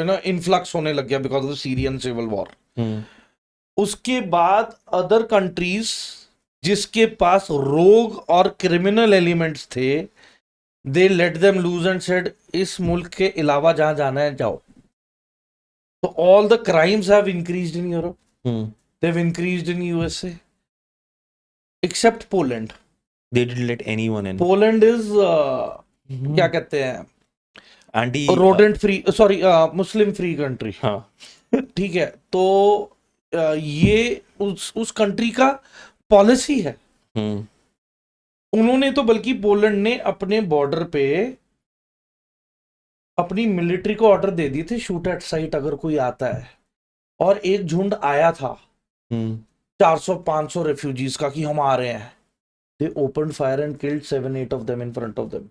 ना इन्फ्लक्स होने लग गया because of the Syrian civil war. उसके बाद अदर कंट्रीज जिसके पास रोग और क्रिमिनल एलिमेंट्स थे, they let them loose and said इस मुल्क के अलावा जहां जाना है जाओ. So all the crimes have increased in Europe. They've increased in USA, except Poland. They didn't let anyone in. Poland is क्या कहते हैं, anti rodent free, sorry, Muslim free country. हाँ. ठीक है. तो ये उस कंट्री का पॉलिसी है. उन्होंने तो बल्कि पोलैंड ने अपने बॉर्डर पे अपनी मिलिट्री को ऑर्डर दे दिए थे, शूट एट साइट अगर कोई आता है. और एक झुंड आया था 400-500 रेफ्यूजीज का कि हम आ रहे हैं. They opened fire and killed 7-8 of them in front of them.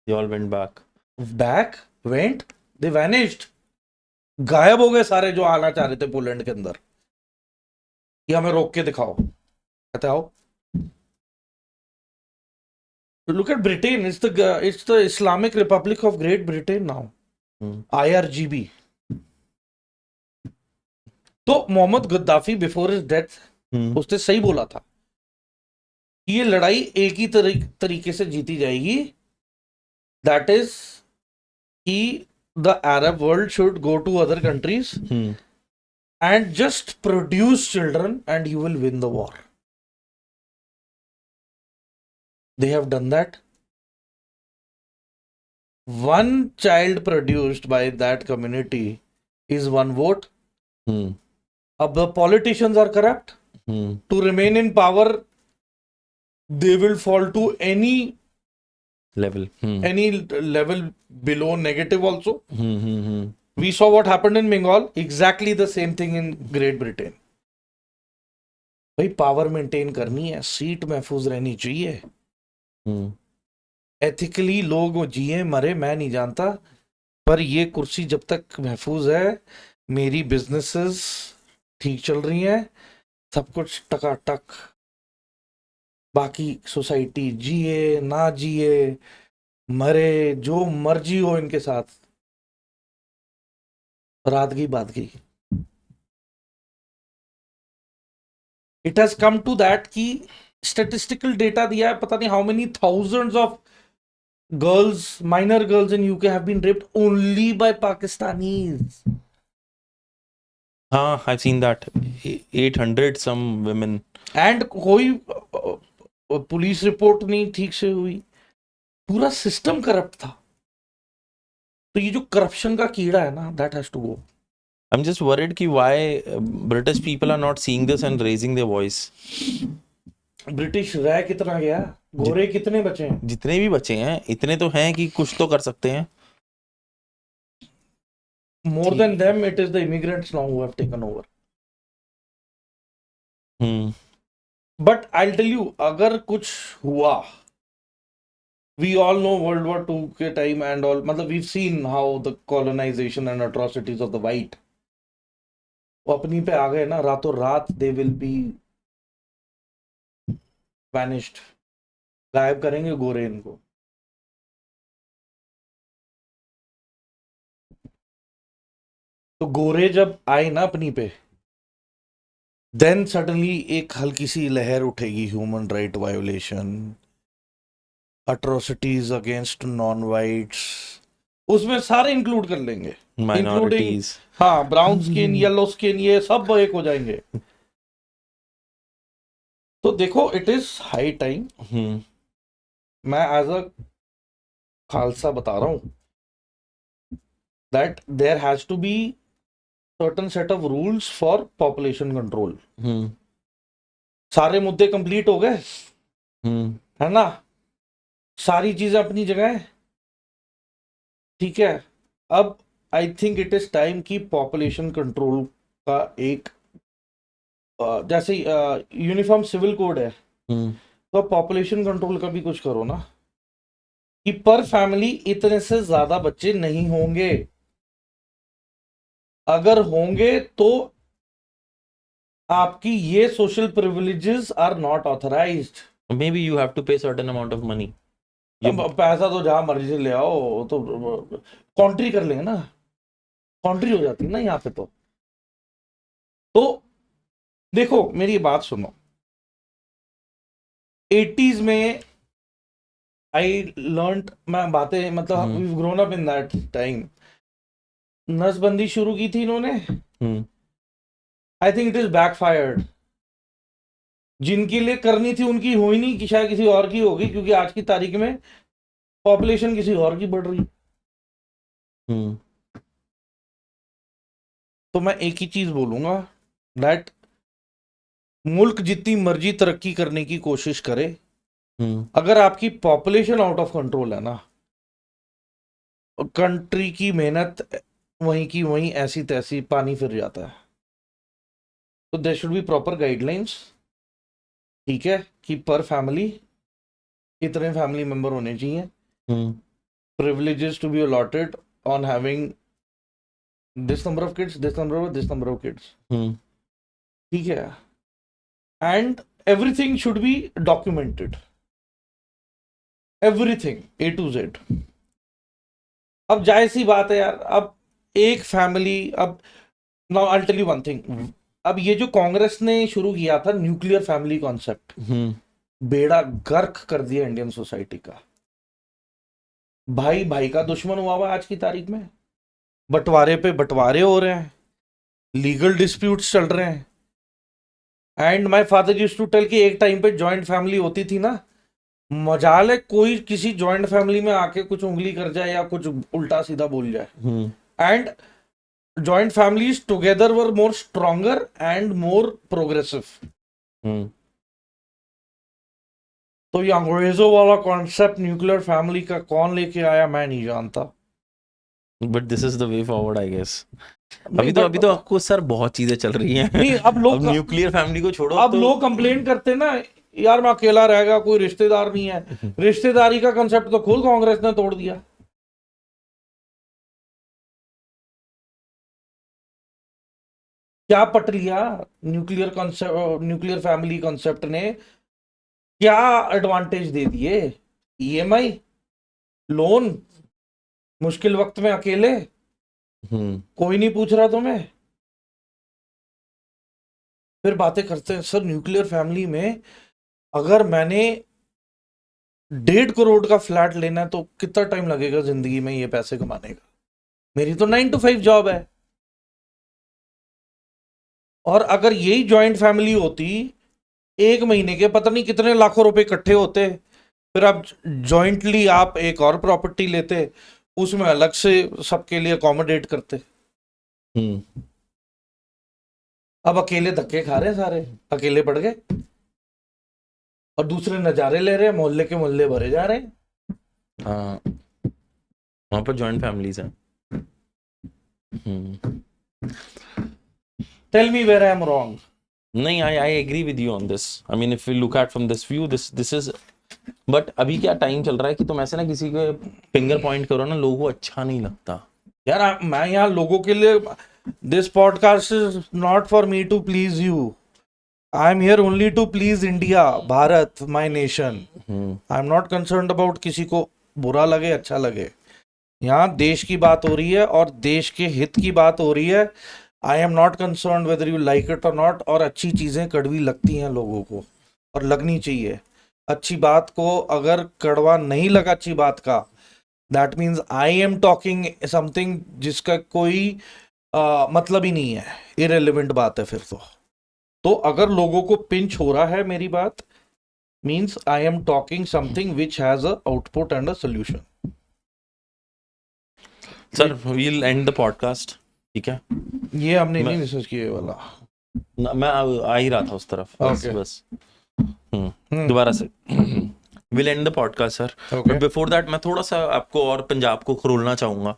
They all went back. Went, they vanished. गायब हो गए सारे जो आना चाह रहे थे पोलैंड के अंदर, कि हमें रोक के दिखाओ. कहते आओ. Look at Britain. It's the Islamic Republic of Great Britain now. IRGB. तो Mohammed Gaddafi before his death उसने सही बोला था कि ये लड़ाई एक ही तरीके से जीती जाएगी. दैट इज कि the Arab world should go to other countries and just produce children and you will win the war. They have done that. One child produced by that community is one vote. अब the politicians are corrupt. To remain in power, they will fall to any level. any level below negative also. We saw what happened in Bengal, exactly the same thing in Great Britain. भाई पावर मेंटेन करनी है, सीट महफूज रहनी चाहिए, एथिकली लोग जिए मरे मैं नहीं जानता, पर ये कुर्सी जब तक महफूज है, मेरी बिजनेसेस ठीक चल रही हैं, सब कुछ टकाटक, बाकी सोसाइटी जिए ना जिए मरे जो मर्जी हो इनके साथ, रात गई बात गई. It has come to that कि स्टेटिस्टिकल डेटा दिया है, पता नहीं how many thousands of girls, minor girls in UK have been raped only by Pakistanis. I've seen that. 800 some women. And कोई पुलिस रिपोर्ट नहीं ठीक से हुई, पूरा सिस्टम करप्ट था. तो ये जो करप्शन का कीड़ा है ना, that has to go. I'm just worried कि why British people are not seeing this and raising their voice. British रह कितना गया, गोरे कितने बचे हैं? जितने भी बचे हैं इतने तो हैं कि कुछ तो कर सकते हैं. More than them, it is the immigrants now who have taken over. But I'll tell you, अगर कुछ हुआ, we all know World War II के time and all, मतलब we've seen how the colonization and atrocities of the white, वो अपनी पे आ गए ना, रातों रात they will be vanished, गायब करेंगे गोरे इनको. तो गोरे जब आए ना अपनी पे, देन सडनली एक हल्की सी लहर उठेगी, human right violation, atrocities against non whites, उसमें सारे इंक्लूड कर लेंगे, Minorities. हाँ ब्राउन स्किन येलो स्किन ये सब एक हो जाएंगे. तो देखो इट इज हाई टाइम, मैं एज अ खालसा बता रहा हूं, that there has to be certain set of rules for population control. सारे मुद्दे कंप्लीट हो गए, है ना, सारी चीजें अपनी जगह है, ठीक है. अब आई थिंक इट इज टाइम कि पॉपुलेशन कंट्रोल का एक जैसे यूनिफॉर्म सिविल कोड है, तो पॉपुलेशन कंट्रोल का भी कुछ करो ना, कि पर फैमिली इतने से ज्यादा बच्चे नहीं होंगे, अगर होंगे तो आपकी ये social privileges are not authorised. Maybe you have to pay certain amount of money. पैसा तो जहां मर्जी से ले आओ, तो कॉन्ट्री कर लेंगे ना, कॉन्ट्री हो जाती है ना यहाँ पे. तो देखो मेरी बात सुनो, 80s में आई लर्न, मैं बातें मतलब we grown up in that time, नसबंदी शुरू की थी इन्होंने, I think it is backfired. जिनके लिए करनी थी उनकी हुई नहीं, कि शायद किसी और की होगी, क्योंकि आज की तारीख में पॉपुलेशन किसी और की बढ़ रही. तो मैं एक ही चीज बोलूंगा, दैट मुल्क जितनी मर्जी तरक्की करने की कोशिश करे, अगर आपकी पॉपुलेशन आउट ऑफ कंट्रोल है ना, कंट्री की मेहनत वहीं की वहीं ऐसी तैसी पानी फिर जाता है. तो there should be proper guidelines, ठीक है, कि पर फैमिली इतने फैमिली मेंबर होने चाहिए, privileges to be allotted on having this number of kids, this number of kids, ठीक है, and everything should be documented, everything A to Z. अब जाहिर सी बात है यार, अब एक फैमिली, अब now I will tell you one thing, अब ये जो कांग्रेस ने शुरू किया था न्यूक्लियर फैमिली कॉन्सेप्ट, बेड़ा गर्क कर दिया इंडियन सोसाइटी का. भाई भाई का दुश्मन हुआ हुआ आज की तारीख में, बंटवारे पे बंटवारे हो रहे हैं, लीगल डिस्प्यूट्स चल रहे हैं. And my father used to tell कि एक टाइम पे जॉइंट फैमिली होती थी ना, मजाल है कोई किसी जॉइंट फैमिली में आके कुछ उंगली कर जाए या कुछ उल्टा सीधा बोल जाए. And joint families together were more stronger and more progressive. तो ये अंग्रेजों वाला कॉन्सेप्ट न्यूक्लियर फैमिली का कौन लेके आया मैं नहीं जानता। But this is the way forward I guess. नहीं, अभी तो आपको सर बहुत चीजें चल रही हैं। नहीं, अब अब न्यूक्लियर फैमिली को छोड़ो, अब तो लोग कंप्लेन करते ना, यार मैं अकेला रह गया, कोई रिश्तेदार नहीं है। रिश्तेदारी का कंसेप्ट तो खुद कांग्रेस ने तोड़ दिया। क्या पट लिया nuclear concept, nuclear family concept ने क्या एडवांटेज दे दिए? ईएमआई, लोन, मुश्किल वक्त में अकेले, कोई नहीं पूछ रहा तुम्हें। फिर बातें करते हैं सर न्यूक्लियर फैमिली में अगर मैंने 1.5 करोड़ का फ्लैट लेना है तो कितना टाइम लगेगा जिंदगी में ये पैसे कमाने का? मेरी तो 9 to 5 जॉब है। और अगर यही जॉइंट फैमिली होती, एक महीने के पता नहीं कितने लाखों रुपए इकट्ठे होते, फिर आप जॉइंटली आप एक और प्रॉपर्टी लेते, उसमें अलग से सबके लिए अकोमोडेट करते। अब अकेले धक्के खा रहे हैं सारे, अकेले पड़ गए और दूसरे नजारे ले रहे हैं, मोहल्ले के मोहल्ले भरे जा रहे हैं। हाँ, वहाँ पर जॉइंट फैमिलीज हैं। Tell me where I am wrong. नहीं, I agree with you on this. I mean if you look at from this view, this is, but अभी क्या टाइम चल रहा है कि तुम ऐसे ना किसी के फिंगर पॉइंट करो ना, लोगों को अच्छा नहीं लगता यार। मैं यहाँ लोगों के लिए, this podcast is not for me to please you, I am here only to please India, Bharat, my nation. I am not concerned about किसी को बुरा लगे अच्छा लगे। यहाँ देश की बात हो रही है और देश के हित की बात हो रही है। I am not concerned weather you like it or not. और अच्छी चीजें कड़वी लगती हैं लोगों को और लगनी चाहिए। अच्छी बात को अगर कड़वा नहीं लगा अच्छी बात का, that means I am talking something जिसका कोई मतलब ही नहीं है, इरेलीवेंट बात है फिर तो अगर लोगों को पिंच हो रहा है मेरी बात, means I am talking something which has a output and a solution. Sir we'll end the podcast, ठीक है? ये हमने नहीं डिस्कस किया ये वाला। मैं आ ही रहा था उस तरफ, बस Okay. बस दोबारा से will end the podcast sir. But before that मैं थोड़ा सा आपको और पंजाब को खरोलना चाहूंगा।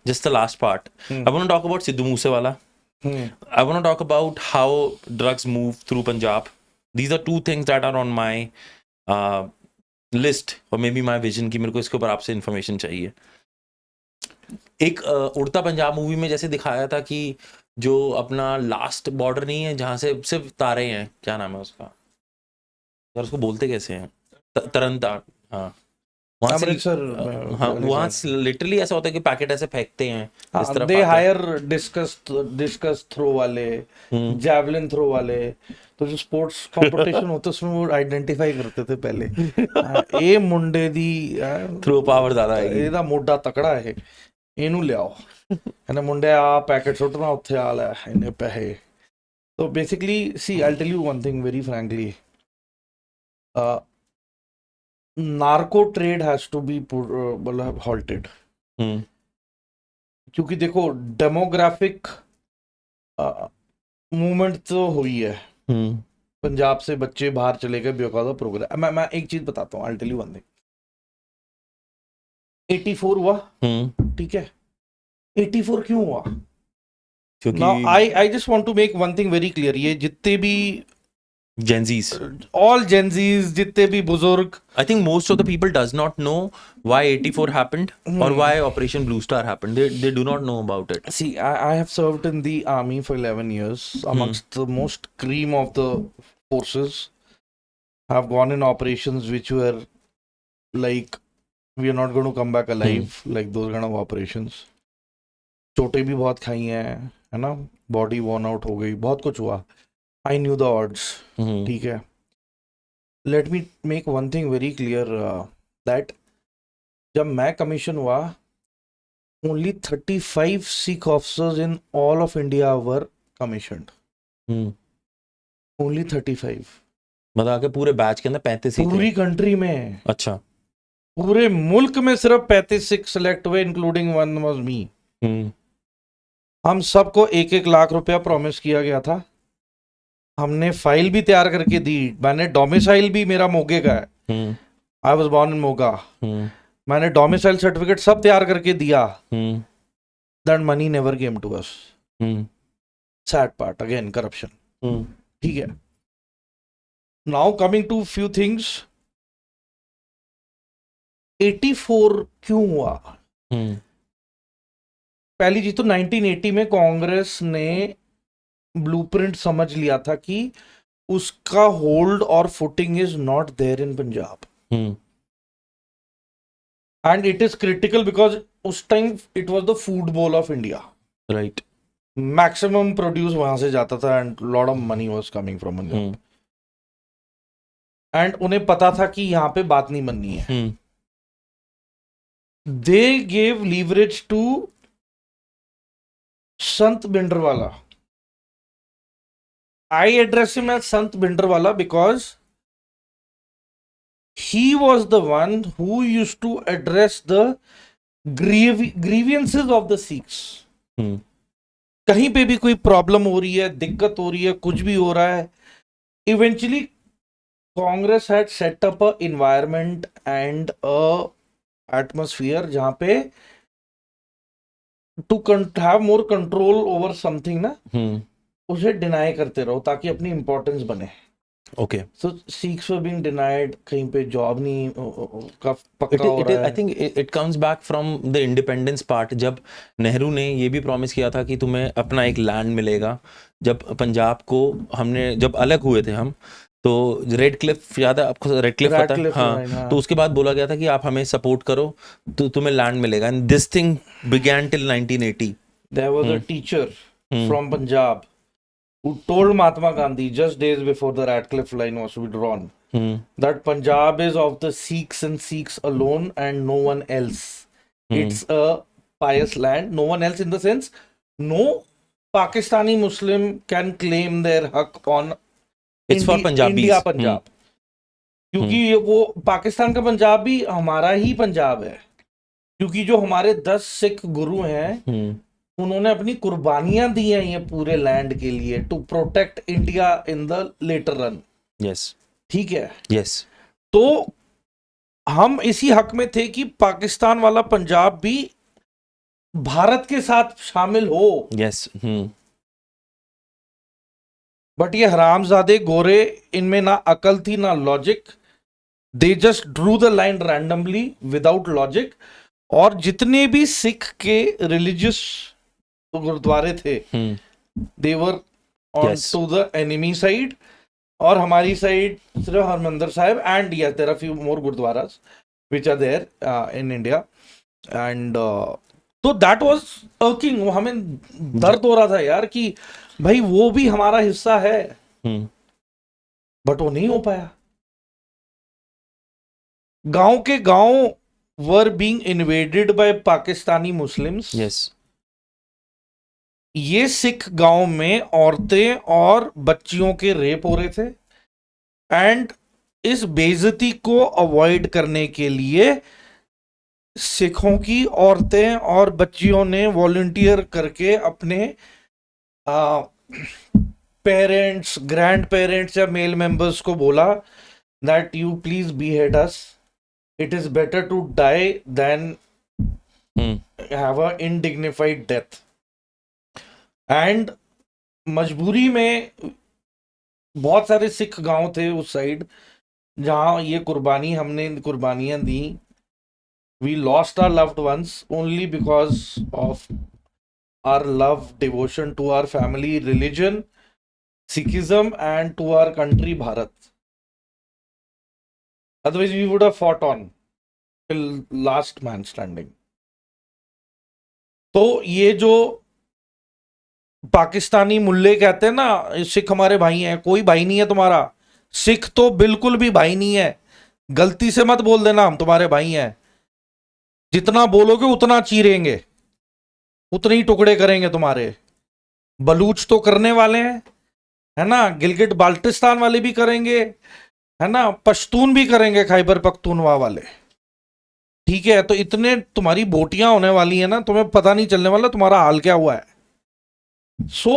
Just the last part, I want to talk about Sidhu Moosewala. I want to talk about how drugs move through Punjab. These are two things that are on my list, or maybe my vision कि मेरे को इसके ऊपर आपसे इन्फॉर्मेशन चाहिए। एक उड़ता पंजाब मूवी में जैसे दिखाया था कि जो अपना लास्ट बॉर्डर नहीं है जहाँ से सिर्फ तारे हैं, क्या नाम है उसका यार, उसको बोलते कैसे हैं, तरनतार, हाँ, वहाँ से, हाँ, वहाँ लिटरली ऐसा होता है कि पैकेट ऐसे फेंकते हैं इस तरफ। दे हायर डिस्कस थ्रो वाले, जैवलिन थ्रो वाले। तो जो स्पोर्ट्स कंपटीशन होते उसमें वो आइडेंटिफाई करते थे पहले, ए मुंडे दी थ्रो पावर ज्यादा है, ਇਹਦਾ ਮੋਢਾ ਤਕੜਾ ਹੈ, ਇਹਨੂੰ ਲਿਆਓ, ਇਹਨੇ ਮੁੰਡੇ ਆ ਪੈਕੇਟ ਸੁੱਟਣਾ ਉੱਥੇ ਆ ਲੈ ਇਹਨੇ ਪੈਸੇ। So basically, see, I'll tell you one thing very frankly. Narco trade has to be halted. क्योंकि देखो डेमोग्राफिक मूवमेंट तो हुई है, पंजाब से बच्चे बाहर चले गए बिकॉज ऑफ प्रोग्राम। मैं एक चीज बताता हूँ, I'll tell you one thing. 84 हुआ, ठीक है? 84 क्यों हुआ? Now I just want to make one thing very clear. ये जितने भी Gen Zs, all Gen Zs, जितने भी बुजुर्ग, I think most of the people does not know why 84 happened or why Operation Blue Star happened. They do not know about it. See, I have served in the army for 11 years amongst the most cream of the forces. I've gone in operations which were like, we are not going to come back alive, like those kind of operations. चोटें भी बहुत खाई हैं, है ना, बॉडी वॉर्न आउट हो गई, बहुत कुछ हुआ। I knew the odds, ठीक है? Let me make one thing very clear, that जब मैं कमीशन हुआ, only 35 Sikh officers in all of India were commissioned. Only 35. मतलब के पूरे बैच के अंदर 35 ही थे पूरी कंट्री में। अच्छा, पूरे मुल्क में सिर्फ 35 सिख सेलेक्ट हुए, इंक्लूडिंग वन वाज मी। हम सबको 1-1 लाख रुपया प्रॉमिस किया गया था हमने फाइल भी तैयार करके दी, मैंने डोमिसाइल भी मेरा मोगे का है, I was born in Moga, मैंने डोमिसाइल सर्टिफिकेट सब तैयार करके दिया, that money never came to us, sad part again corruption. ठीक है, now coming to few things, 84 क्यों हुआ? पहली चीज तो 1980 में कांग्रेस ने ब्लूप्रिंट समझ लिया था कि उसका होल्ड और footing is not there in Punjab, and it is critical because उस time it was the food bowl of India, right, maximum produce वहां से जाता था and lot of money was coming from Punjab, and उन्हें पता था कि यहाँ पे बात नहीं बननी है। They gave leverage to Sant Bhindranwale. I address him as Sant Bhinderwala because he was the one who used to address the grievances of the Sikhs. कहीं पे भी कोई प्रॉब्लम हो रही है, दिक्कत हो रही है, कुछ भी हो रहा है, eventually Congress had set up a environment and a atmosphere जहां पे to have more control over something ना, उसे डिनाई करते रहो ताकि अपनी इंपॉर्टेंस बने। Okay, so Sikhs were being denied, कहीं पे जॉब नहीं का पक्का हो रहा है। I think it comes back from the independence part, जब नेहरू ने ये भी प्रॉमिस किया था कि तुम्हें अपना एक लैंड मिलेगा। जब पंजाब को हमने जब अलग हुए थे हम, तो रेड क्लिफ याद है आपको? रेड क्लिफ पता है? हाँ, तो उसके बाद बोला गया था कि आप हमें सपोर्ट करो तो तुम्हें लैंड मिलेगा, and this thing began till 1980। There was a teacher from Punjab who told Mahatma Gandhi just days before the Radcliffe line was withdrawn that Punjab is of the Sikhs and Sikhs alone and no one else. It's a pious land, no one else, in the sense no Pakistani Muslim can claim their haq on It's for Punjabis. India Punjab. क्योंकि वो पाकिस्तान का पंजाब भी हमारा ही पंजाब है, क्योंकि जो हमारे 10 सिख गुरु हैं उन्होंने अपनी कुर्बानियां दी हैं ये पूरे लैंड के लिए, to protect India in the latter run. Yes, ठीक है, यस। तो हम इसी हक में थे कि पाकिस्तान वाला पंजाब भी भारत के साथ शामिल हो। यस। बट ये हरामजादे गोरे, इनमें ना अकल थी ना logic, they just drew the line randomly without logic. और जितने भी सिख के रिलीजियस गुरुद्वारे थे, they were on to the enemy side, और हमारी साइड सिर्फ Harmandir Sahib and yes there are few more gurdwaras which are there in India, and तो दैट वाज अर्किंग। हमें दर्द हो रहा था यार कि भाई वो भी हमारा हिस्सा है, बट वो नहीं हो पाया। गांव के गांव were being invaded by Pakistani Muslims. Yes. ये सिख गांव में औरतें और बच्चियों के रेप हो रहे थे, एंड इस बेइज्जती को अवॉइड करने के लिए सिखों की औरतें और बच्चियों ने वॉलंटियर करके अपने पेरेंट्स, ग्रैंड पेरेंट्स या मेल मेंबर्स को बोला that you please behead us, it is better to die than have a indignified death। And मजबूरी में बहुत सारे सिख गांव थे उस साइड जहां ये हमने कुर्बानियां दी। We lost our loved ones only because of our love, devotion to our family, religion, Sikhism and to our country Bharat. Otherwise we would have fought on till last man standing. तो ये जो पाकिस्तानी मुल्ले कहते हैं ना सिख हमारे भाई हैं, कोई भाई नहीं है तुम्हारा। सिख तो बिल्कुल भी भाई नहीं है, गलती से मत बोल देना हम तुम्हारे भाई हैं। जितना बोलोगे उतना चीरेंगे, उतने ही टुकड़े करेंगे तुम्हारे। बलूच तो करने वाले हैं, है ना, गिलगिट बाल्टिस्तान वाले भी करेंगे, है ना, पश्तून भी करेंगे, खैबर पख्तूनवा वाले। ठीक है, तो इतने तुम्हारी बोटियां होने वाली है ना, तुम्हें पता नहीं चलने वाला तुम्हारा हाल क्या हुआ है। So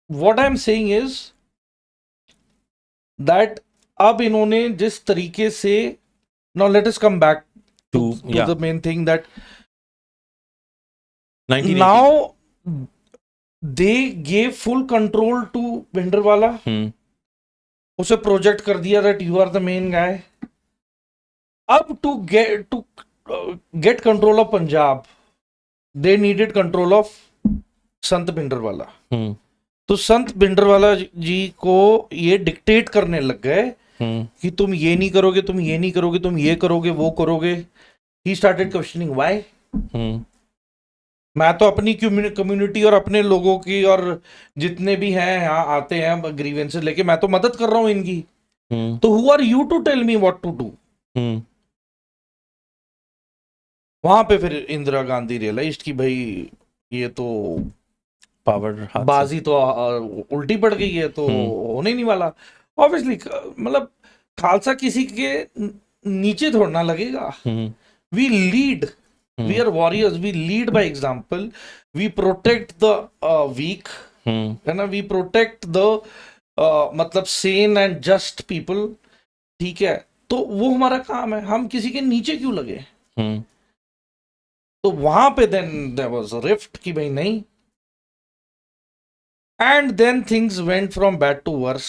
what I'm saying is that अब इन्होंने जिस तरीके से, now let us come back to yeah. the main thing that 1980. now they gave full control to Bhinderwala. उसे प्रोजेक्ट कर दिया that you are the main guy. अब to get control of Punjab, they needed control of संत भिंडरवाला. तो संत भिंडरवाला जी को ये डिक्टेट करने लग गए कि तुम ये नहीं करोगे, तुम ये नहीं करोगे, तुम ये करोगे, वो करोगे. He started questioning why. मैं तो अपनी कम्युनिटी और अपने लोगों की और जितने भी हैं यहाँ आते हैं ग्रीवेंसेस लेके, मैं तो मदद कर रहा हूँ इनकी. तो who are you to tell me what to do? वहां पे फिर इंदिरा गांधी रियलाइज्ड कि भाई ये तो पावर बाजी तो उल्टी पड़ गई है, तो होने नहीं वाला. ऑब्वियसली मतलब खालसा किसी के नीचे थोड़ा ना लगेगा. We lead, we are warriors, we lead by example, we protect the weak, है ना, वी प्रोटेक्ट द मतलब सेन एंड जस्ट पीपल. ठीक है, तो वो हमारा काम है, हम किसी के नीचे क्यों लगे. तो वहां पे then there was a rift कि भाई नहीं. And then things went from bad to worse.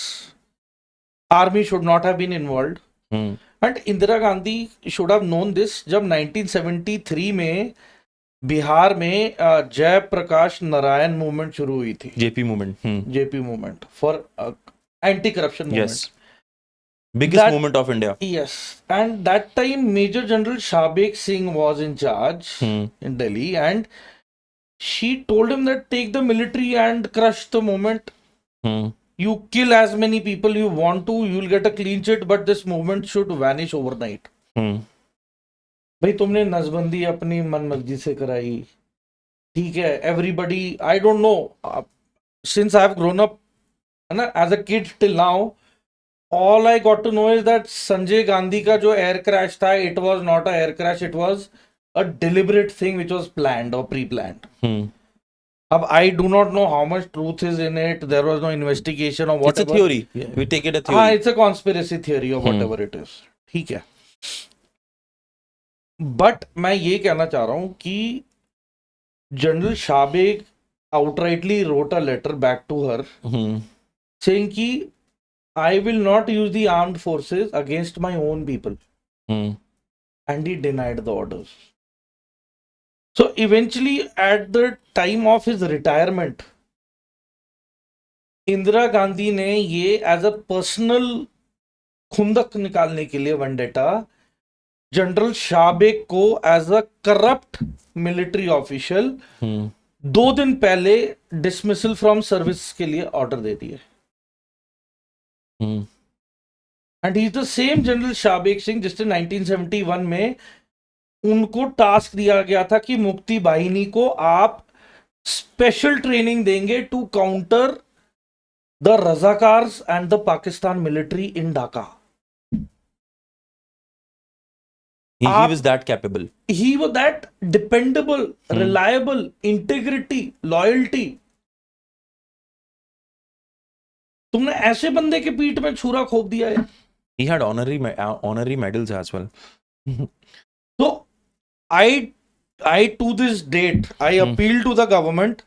Army should not have been involved. And Indira Gandhi should have known this. जब 1973 में बिहार में जय प्रकाश नारायण मूवमेंट शुरू हुई थी, JP movement for anti corruption movement, yes, biggest movement of India. Yes, and that time Major General Shabik Singh was in charge in Delhi, and she told him that take the military and crush the movement. You kill as many people you want to, you'll get a clean sheet, but this movement should vanish overnight. भाई तुमने नसबंदी अपनी मन मर्जी से कराई, ठीक है, everybody, I don't know, since I have grown up as a kid till now, all I got to know is that Sanjay Gandhi का जो air crash था, it was not a air crash, it was a deliberate thing which was planned or pre-planned. Ab I do not know how much truth is in it. There was no investigation or whatever. It's a theory. Yeah, we take it a theory. It's a conspiracy theory or whatever it is. ठीक है. But मैं ये कहना चाह रहा हूँ कि General Shabik outrightly wrote a letter back to her saying कि I will not use the armed forces against my own people. And he denied the orders. So eventually, at the time of his retirement, Indira Gandhi ने ये एज अ पर्सनल खुंदक निकालने के लिए वेंडेटा जनरल शाबिक को as a corrupt military official 2 दिन पहले डिसमिसल फ्रॉम सर्विस के लिए ऑर्डर दे दिए. And he is the same general Shabeg Singh जिसने 1971 में उनको टास्क दिया गया था कि मुक्ति बाहिनी को आप स्पेशल ट्रेनिंग देंगे to counter the Razakars and the Pakistan military in Dhaka. He was that capable. He was that dependable, reliable, integrity, loyalty. तुमने ऐसे बंदे के पीठ में छुरा खोप दिया है. He had honorary medals as well. So I to this date, I appeal to the government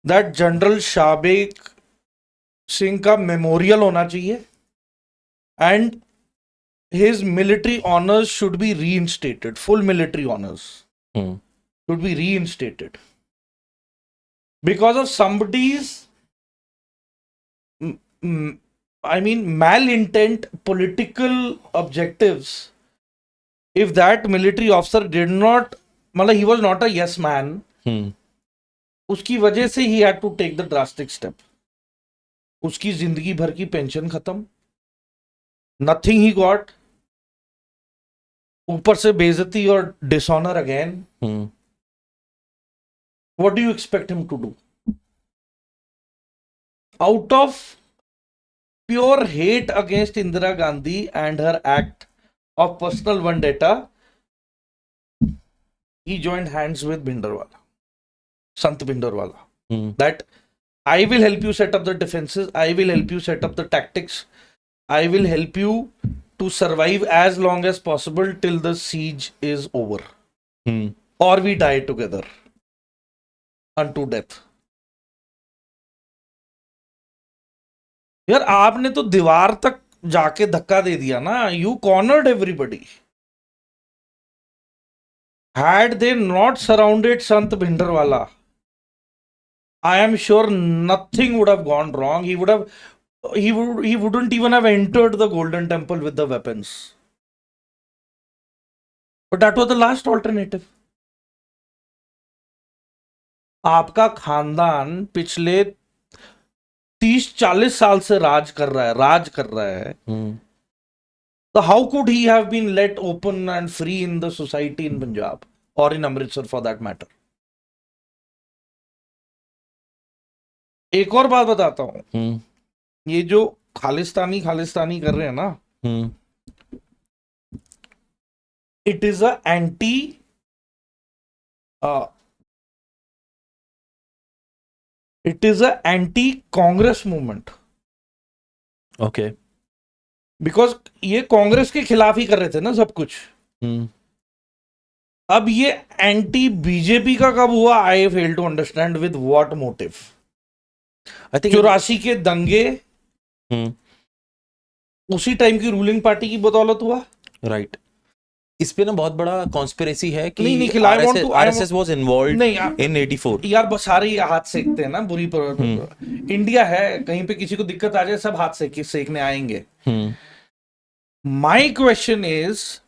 that General Shabik Singh का मेमोरियल होना चाहिए and his military honors should be reinstated. Full military honors should be reinstated because of somebody's malintent political objectives. If that military officer did not, he was not a yes man, उसकी वजह से he had to take the drastic step. उसकी जिंदगी भर की पेंशन खत्म, nothing he got, ऊपर से बेइज्जती और dishonor again. What do you expect him to do? Out of pure hate against Indira Gandhi and her act of personal vendetta, he joined hands with Bhinderwala, Sant Bhinderwala. That I will help you set up the defenses, I will help you set up the tactics, I will help you to survive as long as possible till the siege is over, or we die together unto death. यार आपने तो दीवार तक जाके धक्का दे दिया ना. You cornered everybody. Had they not surrounded Sant Bhindranwala, I am sure nothing would have gone wrong. He wouldn't even have entered the Golden Temple with the weapons. But that was the last alternative. आपका खानदान पिछले 30-40 साल से राज कर रहा है. So how could he have been let open and free in the society in Punjab or in Amritsar for that matter? एक और बात बताता हूं. ये जो खालिस्तानी कर रहे हैं ना, it is a anti-Congress movement. Okay. Because ये कांग्रेस के खिलाफ ही कर रहे थे ना सब कुछ. अब ये एंटी बीजेपी का कब हुआ? I fail to understand with what motive. I think 84 के दंगे उसी टाइम की रूलिंग पार्टी की बदौलत हुआ. राइट. इस पे ना बहुत बड़ा कॉन्स्पिरेसी है कि नहीं, आरएसएस वाज इन्वॉल्वड इन 84. यार बस सारे हाथ सेकते हैं ना बुरी पर. इंडिया है, कहीं पे किसी को दिक्कत आ जाए सब हाथ सेकने आएंगे. माई क्वेश्चन इज,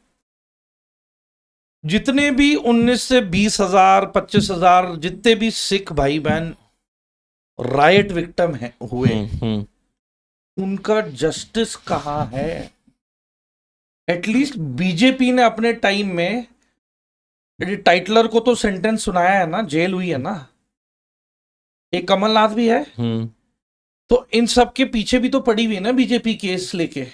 जितने भी 19 से 20,000 25,000 जितने भी सिख भाई बहन राइट विक्टिम हुए, उनका जस्टिस कहां है? एटलीस्ट बीजेपी ने अपने टाइम में टाइटलर को तो सेंटेंस सुनाया है ना, जेल हुई है ना. एक कमलनाथ भी है. तो इन सब के पीछे भी तो पड़ी हुई है ना बीजेपी केस लेके.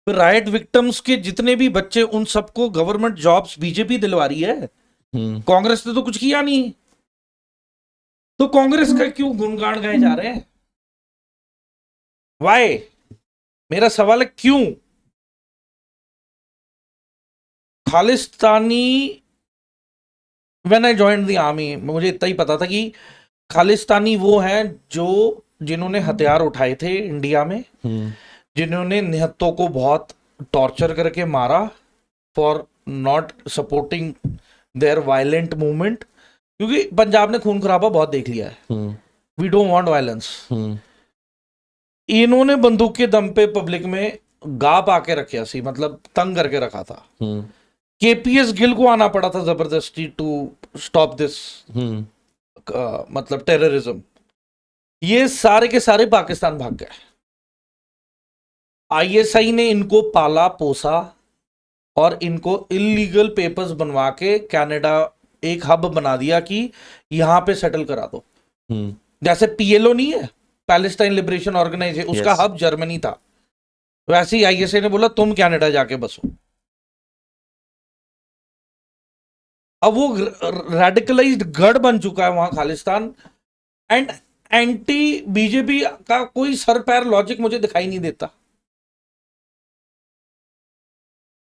राइट विक्टिम्स के जितने भी बच्चे, उन सबको गवर्नमेंट जॉब्स बीजेपी दिलवा रही है. कांग्रेस ने तो कुछ किया नहीं. तो कांग्रेस का क्यों गुणगान गाए जा रहे हैं? वाई? मेरा सवाल है क्यों? Khalistani, when I joined the army, मुझे इतना ही पता था कि खालिस्तानी वो हैं जिन्होंने हथियार उठाए थे इंडिया में, जिन्होंने निहत्तों को बहुत टॉर्चर करके मारा for not supporting their violent movement. क्योंकि पंजाब ने खून खराबा बहुत देख लिया है. We don't want violence. इन्होंने बंदूक के दम पे पब्लिक में गा पाके रखा सी, मतलब तंग करके रखा था. केपीएस गिल को आना पड़ा था जबरदस्ती टू स्टॉप दिस मतलब टेररिज्म. ये सारे के सारे पाकिस्तान भाग गए. आईएसआई ने इनको पाला पोसा और इनको इलीगल पेपर्स बनवा के कनाडा एक हब बना दिया कि यहां पे सेटल करा दो. जैसे पीएलओ नहीं है, पैलेस्टाइन लिबरेशन ऑर्गेनाइजेशन, उसका हब जर्मनी था. वैसे ही आईएसआई ने बोला तुम कनाडा जाके बसो. अब वो रेडिकलाइज्ड गढ़ बन चुका है वहां खालिस्तान. एंड एंटी बीजेपी का कोई सर पैर लॉजिक मुझे दिखाई नहीं देता.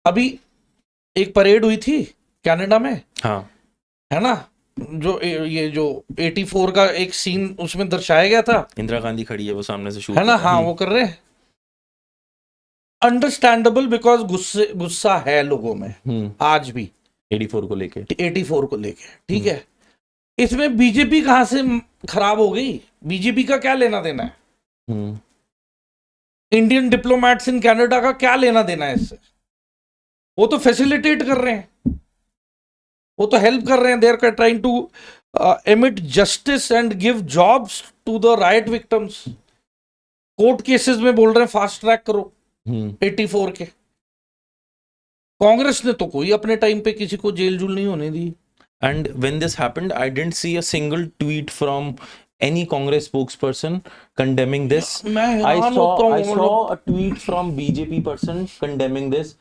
अभी एक परेड हुई थी कनाडा में, हाँ, है ना, जो ये जो 84 का एक सीन उसमें दर्शाया गया था. इंदिरा गांधी खड़ी है वो सामने से शूट, है ना, हाँ, वो कर रहे हैं. अंडरस्टैंडेबल, बिकॉज गुस्सा है लोगों में आज भी 84 को लेके. ठीक है. इसमें बीजेपी कहां से खराब हो गई? बीजेपी का क्या लेना देना है? इंडियन डिप्लोमैट्स इन कनाडा का क्या लेना देना है इससे? वो तो फैसिलिटेट कर रहे हैं, वो तो हेल्प कर रहे हैं. They are trying to emit justice and give jobs to the right victims. Court cases में बोल रहे हैं फास्ट ट्रैक करो 84 के. कांग्रेस ने तो कोई अपने टाइम पे किसी को जेल जूल नहीं होने दी. And when this happened, I didn't see a single tweet from any Congress spokesperson condemning this. I saw a tweet from BJP person condemning this.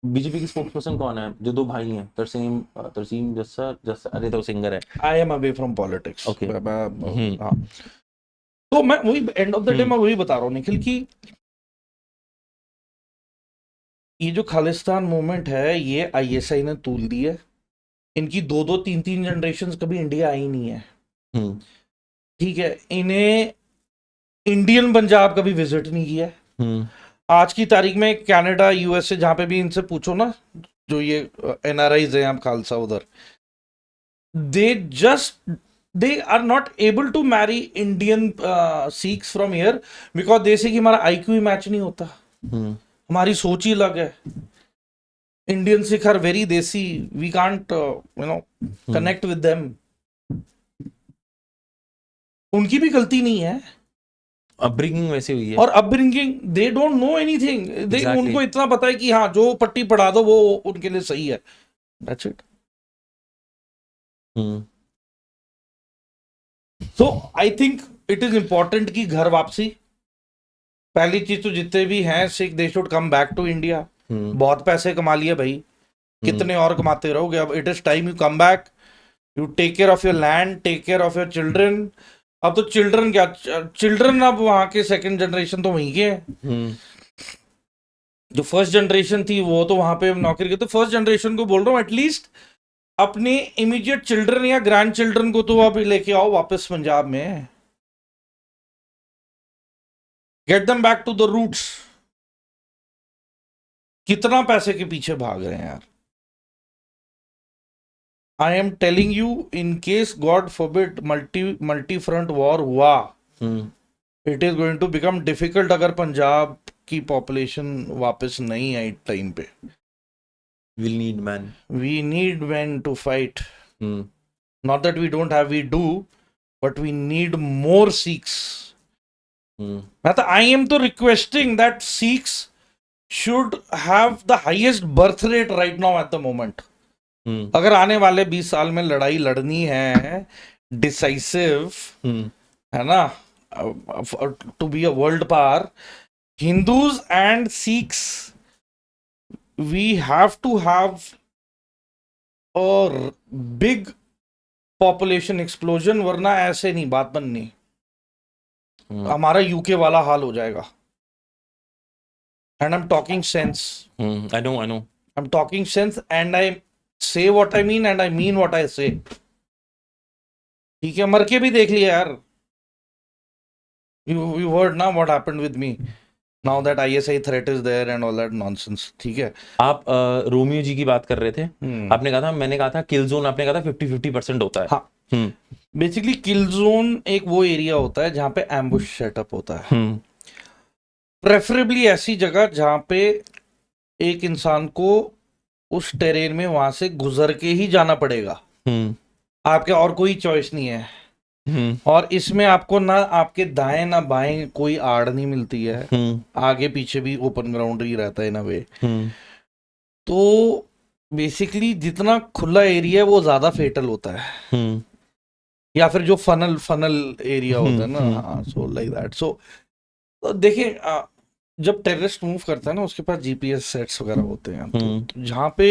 BJP की स्पोक्सपर्सन कौन है? जो दो भाई हैं, तरसीम जस्सा, अरे तो सिंगर है. I am away from politics. Okay. तो मैं वही एंड ऑफ द डे मैं वही बता रहा हूँ निखिल की ये जो खालिस्तान मूवमेंट है ये आईएसआई ने तूल दी है। इनकी 2-2 3-3 जनरेशन कभी इंडिया आई नहीं है। ठीक है, इन्हें इंडियन पंजाब कभी विजिट नहीं किया है। आज की तारीख में कनाडा यूएसए जहां पे भी इनसे पूछो ना, जो ये एनआरआईज है आप खालसा उधर, they just they are not able to marry Indian Sikhs from here because they say कि हमारा आईक्यू ही मैच नहीं होता, हमारी सोच ही अलग है। Indian Sikh are very desi, we can't connect with them. उनकी भी गलती नहीं है, अपब्रिंगिंग वैसे हुई है। और upbringing they don't know anything, they Exactly. उनको इतना पता है कि हाँ जो पट्टी पढ़ा दो वो उनके लिए सही है, that's it. So I think it is important कि घर वापसी पहली चीज तो जितने भी हैं Sikh they should come back to India. बहुत पैसे कमा लिए भाई, कितने और कमाते रहोगे, अब it is time you come back, you take care of your land, take care of your children. अब तो चिल्ड्रन क्या, चिल्ड्रन अब वहां के सेकंड जनरेशन तो वहीं के हैं। जो फर्स्ट जनरेशन थी वो तो वहां पे नौकरी करते, फर्स्ट जनरेशन को बोल रहा हूँ एटलीस्ट अपने इमीडिएट चिल्ड्रन या ग्रैंड चिल्ड्रन को तो आप लेके आओ वापस पंजाब में, get them back to the roots. कितना पैसे के पीछे भाग रहे हैं यार। I am telling you, in case God forbid multi front war हुआ, it is going to become difficult अगर पंजाब की पॉपुलेशन वापस नहीं आई टाइम पे। We'll need men. We need men to fight. Not that we don't have, we do, but we need more Sikhs. I am to requesting that Sikhs should have the highest birth rate right now at the moment. अगर आने वाले 20 साल में लड़ाई लड़नी है डिसाइसिव, है ना, to be a world power, Hindus and Sikhs we have to have a big population explosion, वरना ऐसे नहीं बात बननी। हमारा यूके वाला हाल हो जाएगा। and I'm talking sense. I know. I'm talking sense and I say what I mean and I mean what I say. ठीक है, मर के भी देख लिया यार। You heard ना what happened with me now that ISI threat is there and all that nonsense. ठीक है, आप रोमियो जी की बात कर रहे थे, आपने कहा था, मैंने कहा था किल जोन, आपने कहा था 50-50% होता है। हाँ, बेसिकली किल जोन एक वो एरिया होता है जहां पे एम्बुश सेटअप होता है, प्रेफरेबली ऐसी जगह जहां पे एक इंसान को उस टेरेन में वहां से गुजर के ही जाना पड़ेगा, आपके और कोई चॉइस नहीं है। और इसमें आपको ना आपके दाएं ना बाएं कोई आड़ नहीं मिलती है, आगे पीछे भी ओपन ग्राउंड ही रहता है ना वे। तो बेसिकली जितना खुला एरिया है वो ज्यादा फेटल होता है, या फिर जो फनल एरिया होता है ना, सो लाइक दैट। सो देखिए, जब टेररिस्ट मूव करता है ना उसके पास जीपीएस सेट्स वगैरह होते हैं, तो जहाँ पे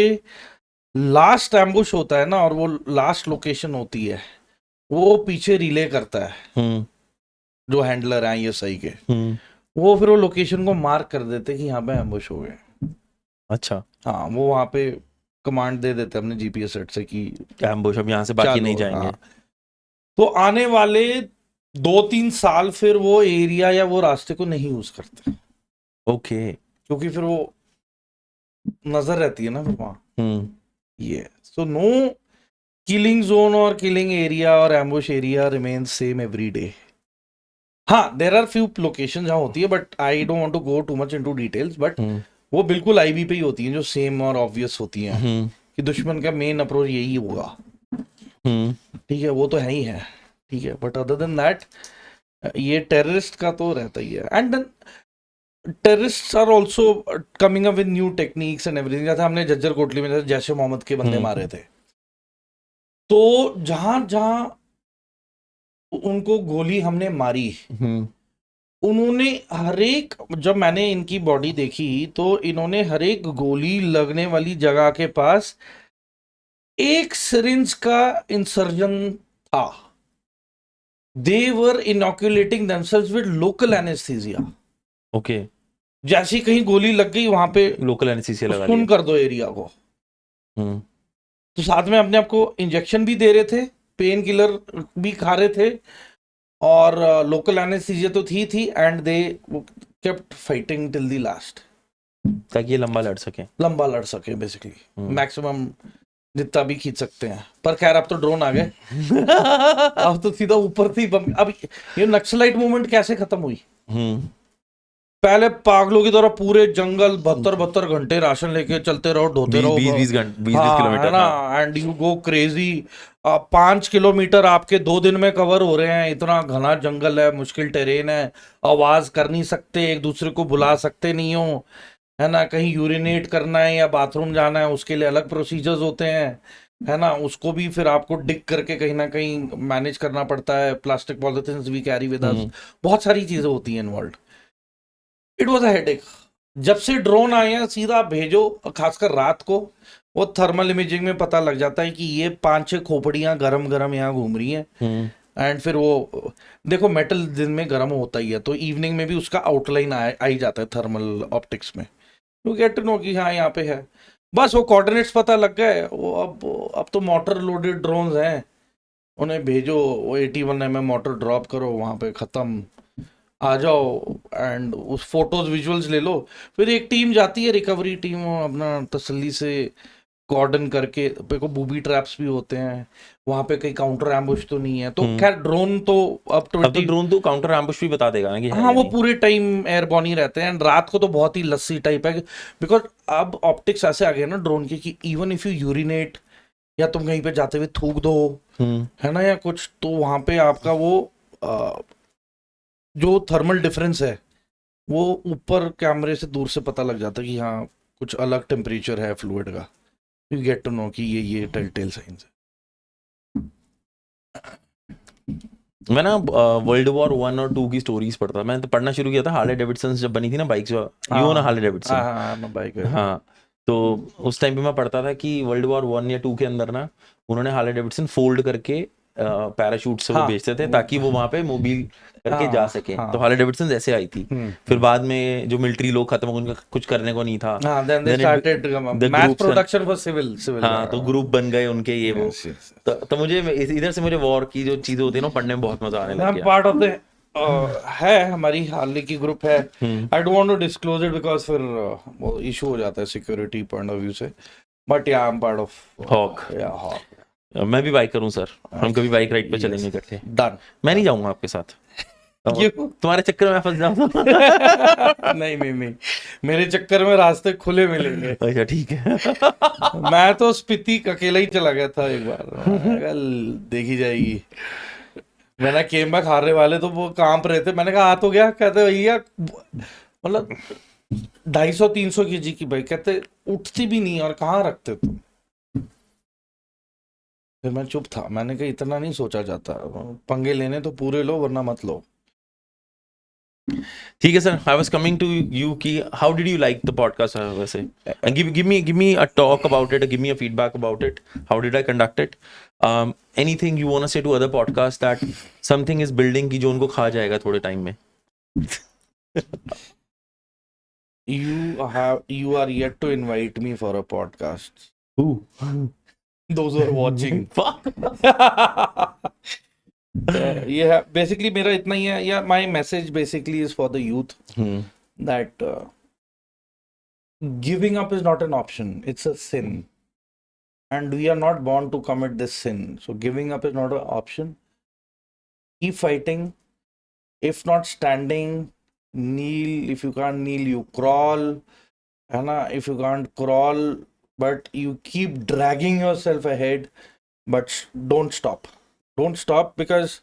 लास्ट एम्बुश होता है ना और वो लास्ट लोकेशन होती है वो पीछे रिले करता है, जो हैंडलर है आईएसआई के, वो फिर वो लोकेशन को मार्क कर देते कि यहाँ पे एम्बुश हो गए। अच्छा, हाँ, वो वहाँ पे कमांड दे देते अपने जीपीएस सेट से कि एम्बुश, अब यहाँ से बाकी नहीं जाएंगे। हाँ। तो आने वाले 2-3 साल फिर वो एरिया या वो रास्ते को नहीं यूज करते। ओके, क्योंकि फिर वो नजर रहती है ना फिर वहाँ। ये सो नो किलिंग जोन और किलिंग एरिया और ambush area remains same every day. हाँ, देयर आर फ्यू लोकेशन जहाँ होती है, but I don't want to go too much into details, but वो बिल्कुल आईबी पे ही होती हैं जो सेम और ऑब्वियस होती हैं कि दुश्मन का मेन अप्रोच यही होगा। ठीक है, वो तो है ही है। ठीक है, बट अदर देन दैट ये टेररिस्ट का तो रहता ही है। And then terrorists are also coming up with new techniques and everything. जैसे हमने झज्जर कोटली में जैश ए मोहम्मद के बंदे मारे थे, तो जहां जहां उनको गोली हमने मारी, उन्होंने हर एक, जब मैंने इनकी बॉडी देखी तो इन्होंने हर एक गोली लगने वाली जगह के पास एक सिरिंज का इंसर्जन था। they were inoculating themselves with local anesthesia. Okay, जैसी कहीं गोली लग गई वहां पे लोकल एनेस्थीसिया लगा सुन लिया। कर दो एरिया को। हम्म, तो साथ में अपने आप को इंजेक्शन भी दे रहे थे, पेन किलर भी खा रहे थे, और लोकल एनेस्थीसिया तो थी and they kept fighting till the last, ताकि ये लंबा लड़ सके। लंबा लड़ सके बेसिकली, मैक्सिमम जितना भी खींच सकते हैं। पर खैर अब तो ड्रोन आ गए, अब तो सीधा ऊपर थी बम। अब ये नक्सलाइट मूवमेंट कैसे खत्म हुई? पहले पागलों की तरह पूरे जंगल 72 घंटे राशन लेके चलते रहो, ढोते रहो, 20 घंटे, 20 हाँ, किलोमीटर है ना, and you go crazy. 5 kilometre आपके 2 दिन में कवर हो रहे हैं। इतना घना जंगल है, मुश्किल टेरेन है, आवाज कर नहीं सकते, एक दूसरे को बुला सकते नहीं हो, है ना। कहीं यूरिनेट करना है या बाथरूम जाना है, उसके लिए अलग प्रोसीजर्स होते हैं, है ना। उसको भी फिर आपको डिग करके कहीं ना कहीं मैनेज करना पड़ता है। Plastic polythenes we carry with us, बहुत सारी चीजें होती हैं involve. It was a headache. जब से ड्रोन आए हैं सीधा भेजो, खासकर रात को, वो थर्मल इमेजिंग में पता लग जाता है कि ये 5-6 खोपड़ियां गरम गरम यहाँ घूम रही हैं। एंड फिर वो देखो, मेटल दिन में गर्म होता ही है, तो इवनिंग में भी उसका आउटलाइन आ ही जाता है थर्मल ऑप्टिक्स में। यू गेट टू नो कि हाँ यहाँ पे है। बस वो कोऑर्डिनेट्स पता लग गए। वो अब तो मोटर लोडेड ड्रोन्स हैं, उन्हें भेजो, वो 81 mm मोटर ड्रॉप करो वहाँ पे, खत्म, आ जाओ, एंड उस फोटोज विजुअल्स ले लो। फिर एक टीम जाती है, रिकवरी टीम, अपना तसल्ली से कॉर्डन करके, देखो बूबी ट्रैप्स भी होते हैं वहां पे, कहीं काउंटर एम्बुश तो नहीं है। तो खैर ड्रोन तो अब तो ड्रोन तो काउंटर एम्बुश भी बता देगा ना कि हाँ, वो पूरे टाइम एयरबॉर्न ही रहते हैं। रात को तो बहुत ही लस्सी टाइप है, बिकॉज अब ऑप्टिक्स ऐसे आ गए ना ड्रोन के कि इवन इफ यू यूरिनेट या तुम कहीं पे जाते हुए थूक दो, है ना, या कुछ, तो वहां पे आपका वो जो थर्मल डिफरेंस है वो ऊपर कैमरे से दूर से पता लग जाता है कि हाँ कुछ अलग टेम्परेचर है फ्लूइड का। यू गेट टू नो कि ये टेल साइंस है। मैं ना वर्ल्ड वॉर 1 और 2 की स्टोरीज पढ़ता था। मैंने तो पढ़ना शुरू किया था हार्ले डेविडसन जब बनी थी ना बाइक्स, यू ना हार्ले डेविडसन। हाँ, बाइक है। हाँ, तो उस टाइम पे मैं पढ़ता था कि वर्ल्ड वॉर 1 या 2 के अंदर ना उन्होंने हार्ले डेविडसन फोल्ड करके पैराशूट से वो भेजते थे ताकि वो वहां पे मोबाइल करके जा सके। तो हार्ले डेविडसन ऐसे आई थी। फिर बाद में जो मिलिट्री लोग खत्म हो गए, उनका कुछ करने को नहीं था, then they started mass production for civil हाँ, तो ग्रुप बन गए उनके ये वो। तो मुझे इधर से मुझे वॉर की जो चीजें होती है ना पढ़ने में बहुत मजा आने लग गया। पार्ट ऑफ द है हमारी हार्ले की ग्रुप है। I don't want to disclose it because फिर वो इशू हो जाता है सिक्योरिटी पॉइंट ऑफ व्यू से, but ya I am part of Hawk. Ya Hawk. मैं भी बाइक करूं सर, हम कभी बाइक राइड पे चलेंगे इकट्ठे। डन। मैं नहीं जाऊंगा आपके साथ, तुम्हारे चक्कर में फंस जाऊंगा। नहीं, मेरे चक्कर में रास्ते खुले मिलेंगे। अच्छा ठीक है। मैं तो स्पीति अकेला ही चला गया था एक बार, देखी जाएगी। मैंने केम बैक हारने वाले तो वो कांप रहे थे, मैंने कहा आ तो गया, कहते भैया मतलब 250-300 kg की बाइक, कहते उठती भी नहीं और कहाँ रखते तुम। फिर मैं चुप था, मैंने कहा इतना नहीं सोचा जाता, पंगे लेने तो पूरे लो वरना मत लो। ठीक है sir, I was coming to you कि how did you like the podcast वैसे, and give me a talk about it, give me a feedback about it, how did I conduct it, anything you want to say to other podcast that something is building की जो उनको खा जाएगा थोड़े टाइम में। You are yet to invite me for a podcast. Who? Those who are watching. Yeah, basically मेरा इतना ही है, या my message basically is for the youth that giving up is not an option, it's a sin, and we are not born to commit this sin. So giving up is not an option. Keep fighting. If not standing, kneel. If you can't kneel, you crawl. If you can't crawl, but you keep dragging yourself ahead, but don't stop. Don't stop, because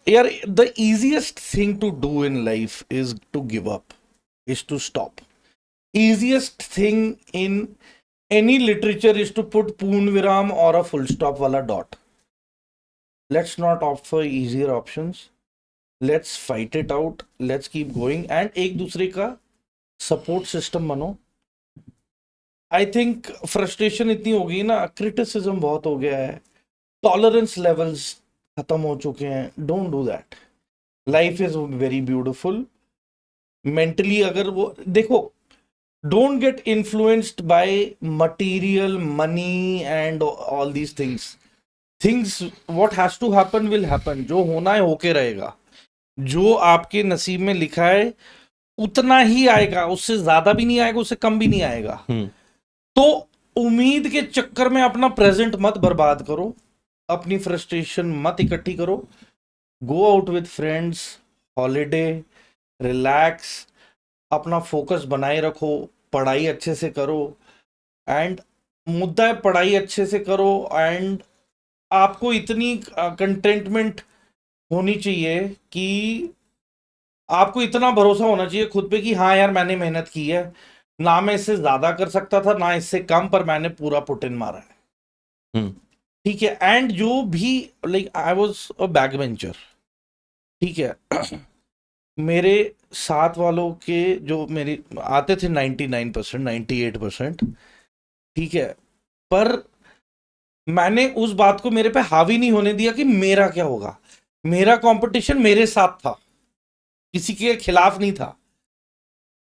the easiest thing to do in life is to give up, is to stop. Easiest thing in any literature is to put poon viram or a full stop wala dot. Let's not opt for easier options. Let's fight it out. Let's keep going, and एक दूसरे का support system बनो। I think frustration इतनी हो गई ना, criticism बहुत हो गया है, टॉलरेंस लेवल्स खत्म हो चुके हैं, don't do that. Life is very beautiful. Mentally अगर वो देखो, don't get influenced by material, money and all these things what has to happen will happen। जो होना है होके रहेगा। जो आपके नसीब में लिखा है उतना ही आएगा, उससे ज्यादा भी नहीं आएगा, उससे कम भी नहीं आएगा। तो उम्मीद के चक्कर में अपना प्रेजेंट मत बर्बाद करो, अपनी फ्रस्ट्रेशन मत इकट्ठी करो। Go out with friends, holiday, relax, अपना फोकस बनाए रखो, पढ़ाई अच्छे से करो। एंड मुद्दा है पढ़ाई अच्छे से करो, एंड आपको इतनी कंटेंटमेंट होनी चाहिए कि आपको इतना भरोसा होना चाहिए खुद पे कि हाँ यार मैंने मेहनत की है, ना मैं इससे ज्यादा कर सकता था ना इससे कम, पर मैंने पूरा पुट इन मारा है। ठीक है। एंड जो भी like I was a back bencher, ठीक है। मेरे साथ वालों के जो मेरे आते थे 99%, 98%, ठीक है, पर मैंने उस बात को मेरे पे हावी नहीं होने दिया कि मेरा क्या होगा। मेरा कंपटीशन मेरे साथ था, किसी के खिलाफ नहीं था।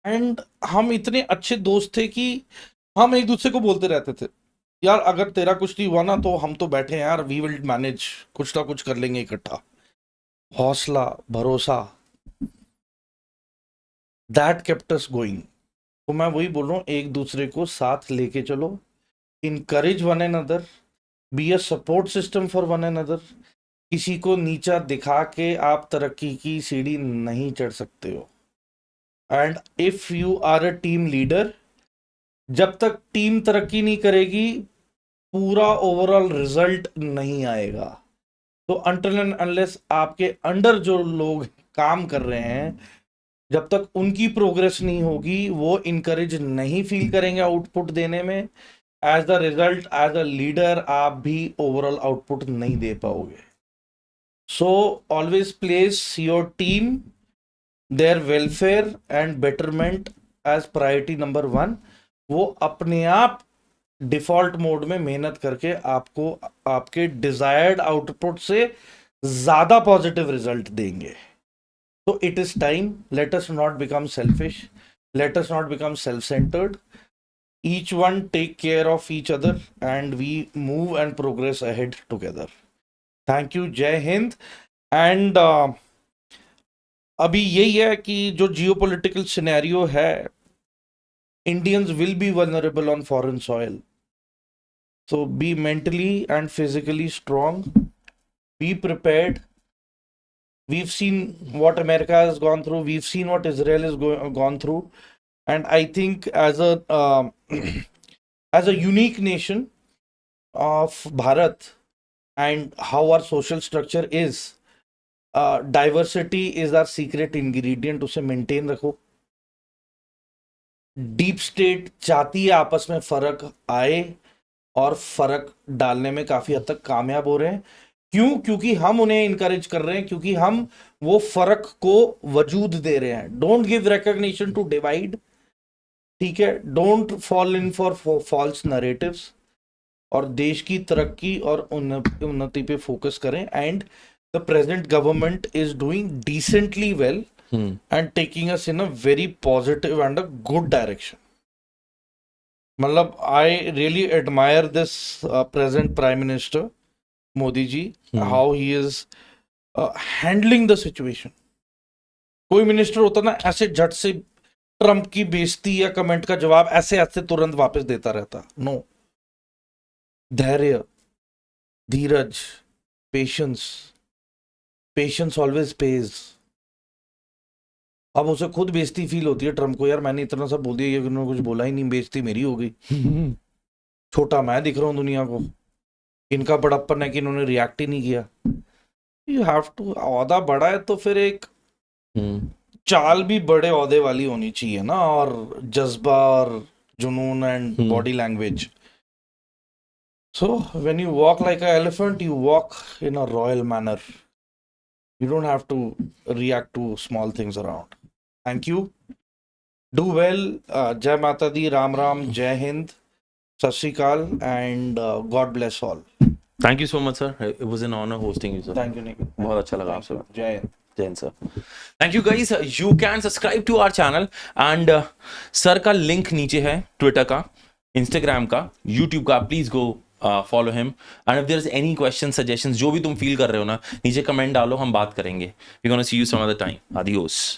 एंड हम इतने अच्छे दोस्त थे कि हम एक दूसरे को बोलते रहते थे, यार अगर तेरा कुछ नहीं हुआ ना तो हम तो बैठे हैं यार, वी विल मैनेज, कुछ ना कुछ कर लेंगे इकट्ठा। हौसला, भरोसा, दैट केप्ट अस गोइंग। तो मैं वही बोल रहा हूँ, एक दूसरे को साथ लेके चलो, encourage one another, be a support system for one another. किसी को नीचा दिखा के आप तरक्की की सीढ़ी नहीं चढ़ सकते हो। And if you are a team leader, जब तक टीम तरक्की नहीं करेगी पूरा ओवरऑल रिजल्ट नहीं आएगा। तो अनटिल एंड अनलेस आपके अंडर जो लोग काम कर रहे हैं, जब तक उनकी प्रोग्रेस नहीं होगी, वो इनकरेज नहीं फील करेंगे आउटपुट देने में। As the result, as a leader आप भी ओवरऑल आउटपुट नहीं दे पाओगे। So always place your team, their welfare and betterment as priority number 1। वो अपने आप डिफॉल्ट मोड में मेहनत करके आपको आपके डिजायर्ड आउटपुट से ज्यादा पॉजिटिव रिजल्ट देंगे। So it is time. Let us not become selfish. Let us not become self-centered. Each one take care of each other, and we move and progress ahead together. Thank you. Jai Hind. And अभी यही है कि जो जियोपॉलिटिकल सिनेरियो है, Indians will be vulnerable on foreign soil. So be mentally and physically strong. Be prepared. We've seen what America has gone through. We've seen what Israel has gone through. And I think as a as a unique nation of Bharat, and how our social structure is, diversity is our secret ingredient। उसे मेंटेन रखो। डीप स्टेट चाहती है आपस में फर्क आए, और फर्क डालने में काफी हद तक कामयाब हो रहे हैं। क्यों? क्योंकि हम उन्हें इनकरेज कर रहे हैं, क्योंकि हम वो फर्क को वजूद दे रहे हैं। Don't give recognition to divide, ठीक है। Don't fall in for false narratives, और देश की तरक्की और उन्नति पे फोकस करें। And the present government is doing decently well and taking us in a very positive and a good direction. मतलब I really admire this present prime minister Modi ji, how he is handling the situation. कोई मिनिस्टर होता ना ऐसे झट से ट्रंप की बेइज्जती या कमेंट का जवाब ऐसे ऐसे तुरंत वापस देता रहता। नो, धैर्य, धीरज, पेशेंस। Patience always page. अब उसे खुद बेइज्जती फील होती है ट्रम्प को, यार मैंने इतना सब बोल दिया, ये उन्होंने कुछ बोला ही नहीं, बेइज्जती मेरी हो गई। छोटा मैं दिख रहा हूँ दुनिया को, इनका बड़प्पन है कि इन्होंने रिएक्ट ही नहीं किया। यू हैव टू, औहदा बड़ा है तो फिर एक चाल भी बड़े औहदे वाली होनी चाहिए ना, और जज्बा और जुनून and body language. So when you walk like an elephant, you walk in a royal manner. You don't have to react to small things around. Thank you. Do well. Jai Mata Di, Ram Ram, Jai Hind, Sat Sri Akal, and God bless all. Thank you so much sir, it was an honour hosting you sir. Thank you Nikhil, बहुत अच्छा लगा आपसे। Jai Hind. Jain sir, thank you guys. You can subscribe to our channel and sir का लिंक नीचे है, ट्विटर का, इंस्टाग्राम का, यूट्यूब का, please go follow him and if there is any question suggestions जो भी तुम फील कर रहे हो ना, नीचे कमेंट डालो, हम बात करेंगे। We gonna see you some other time. Adios.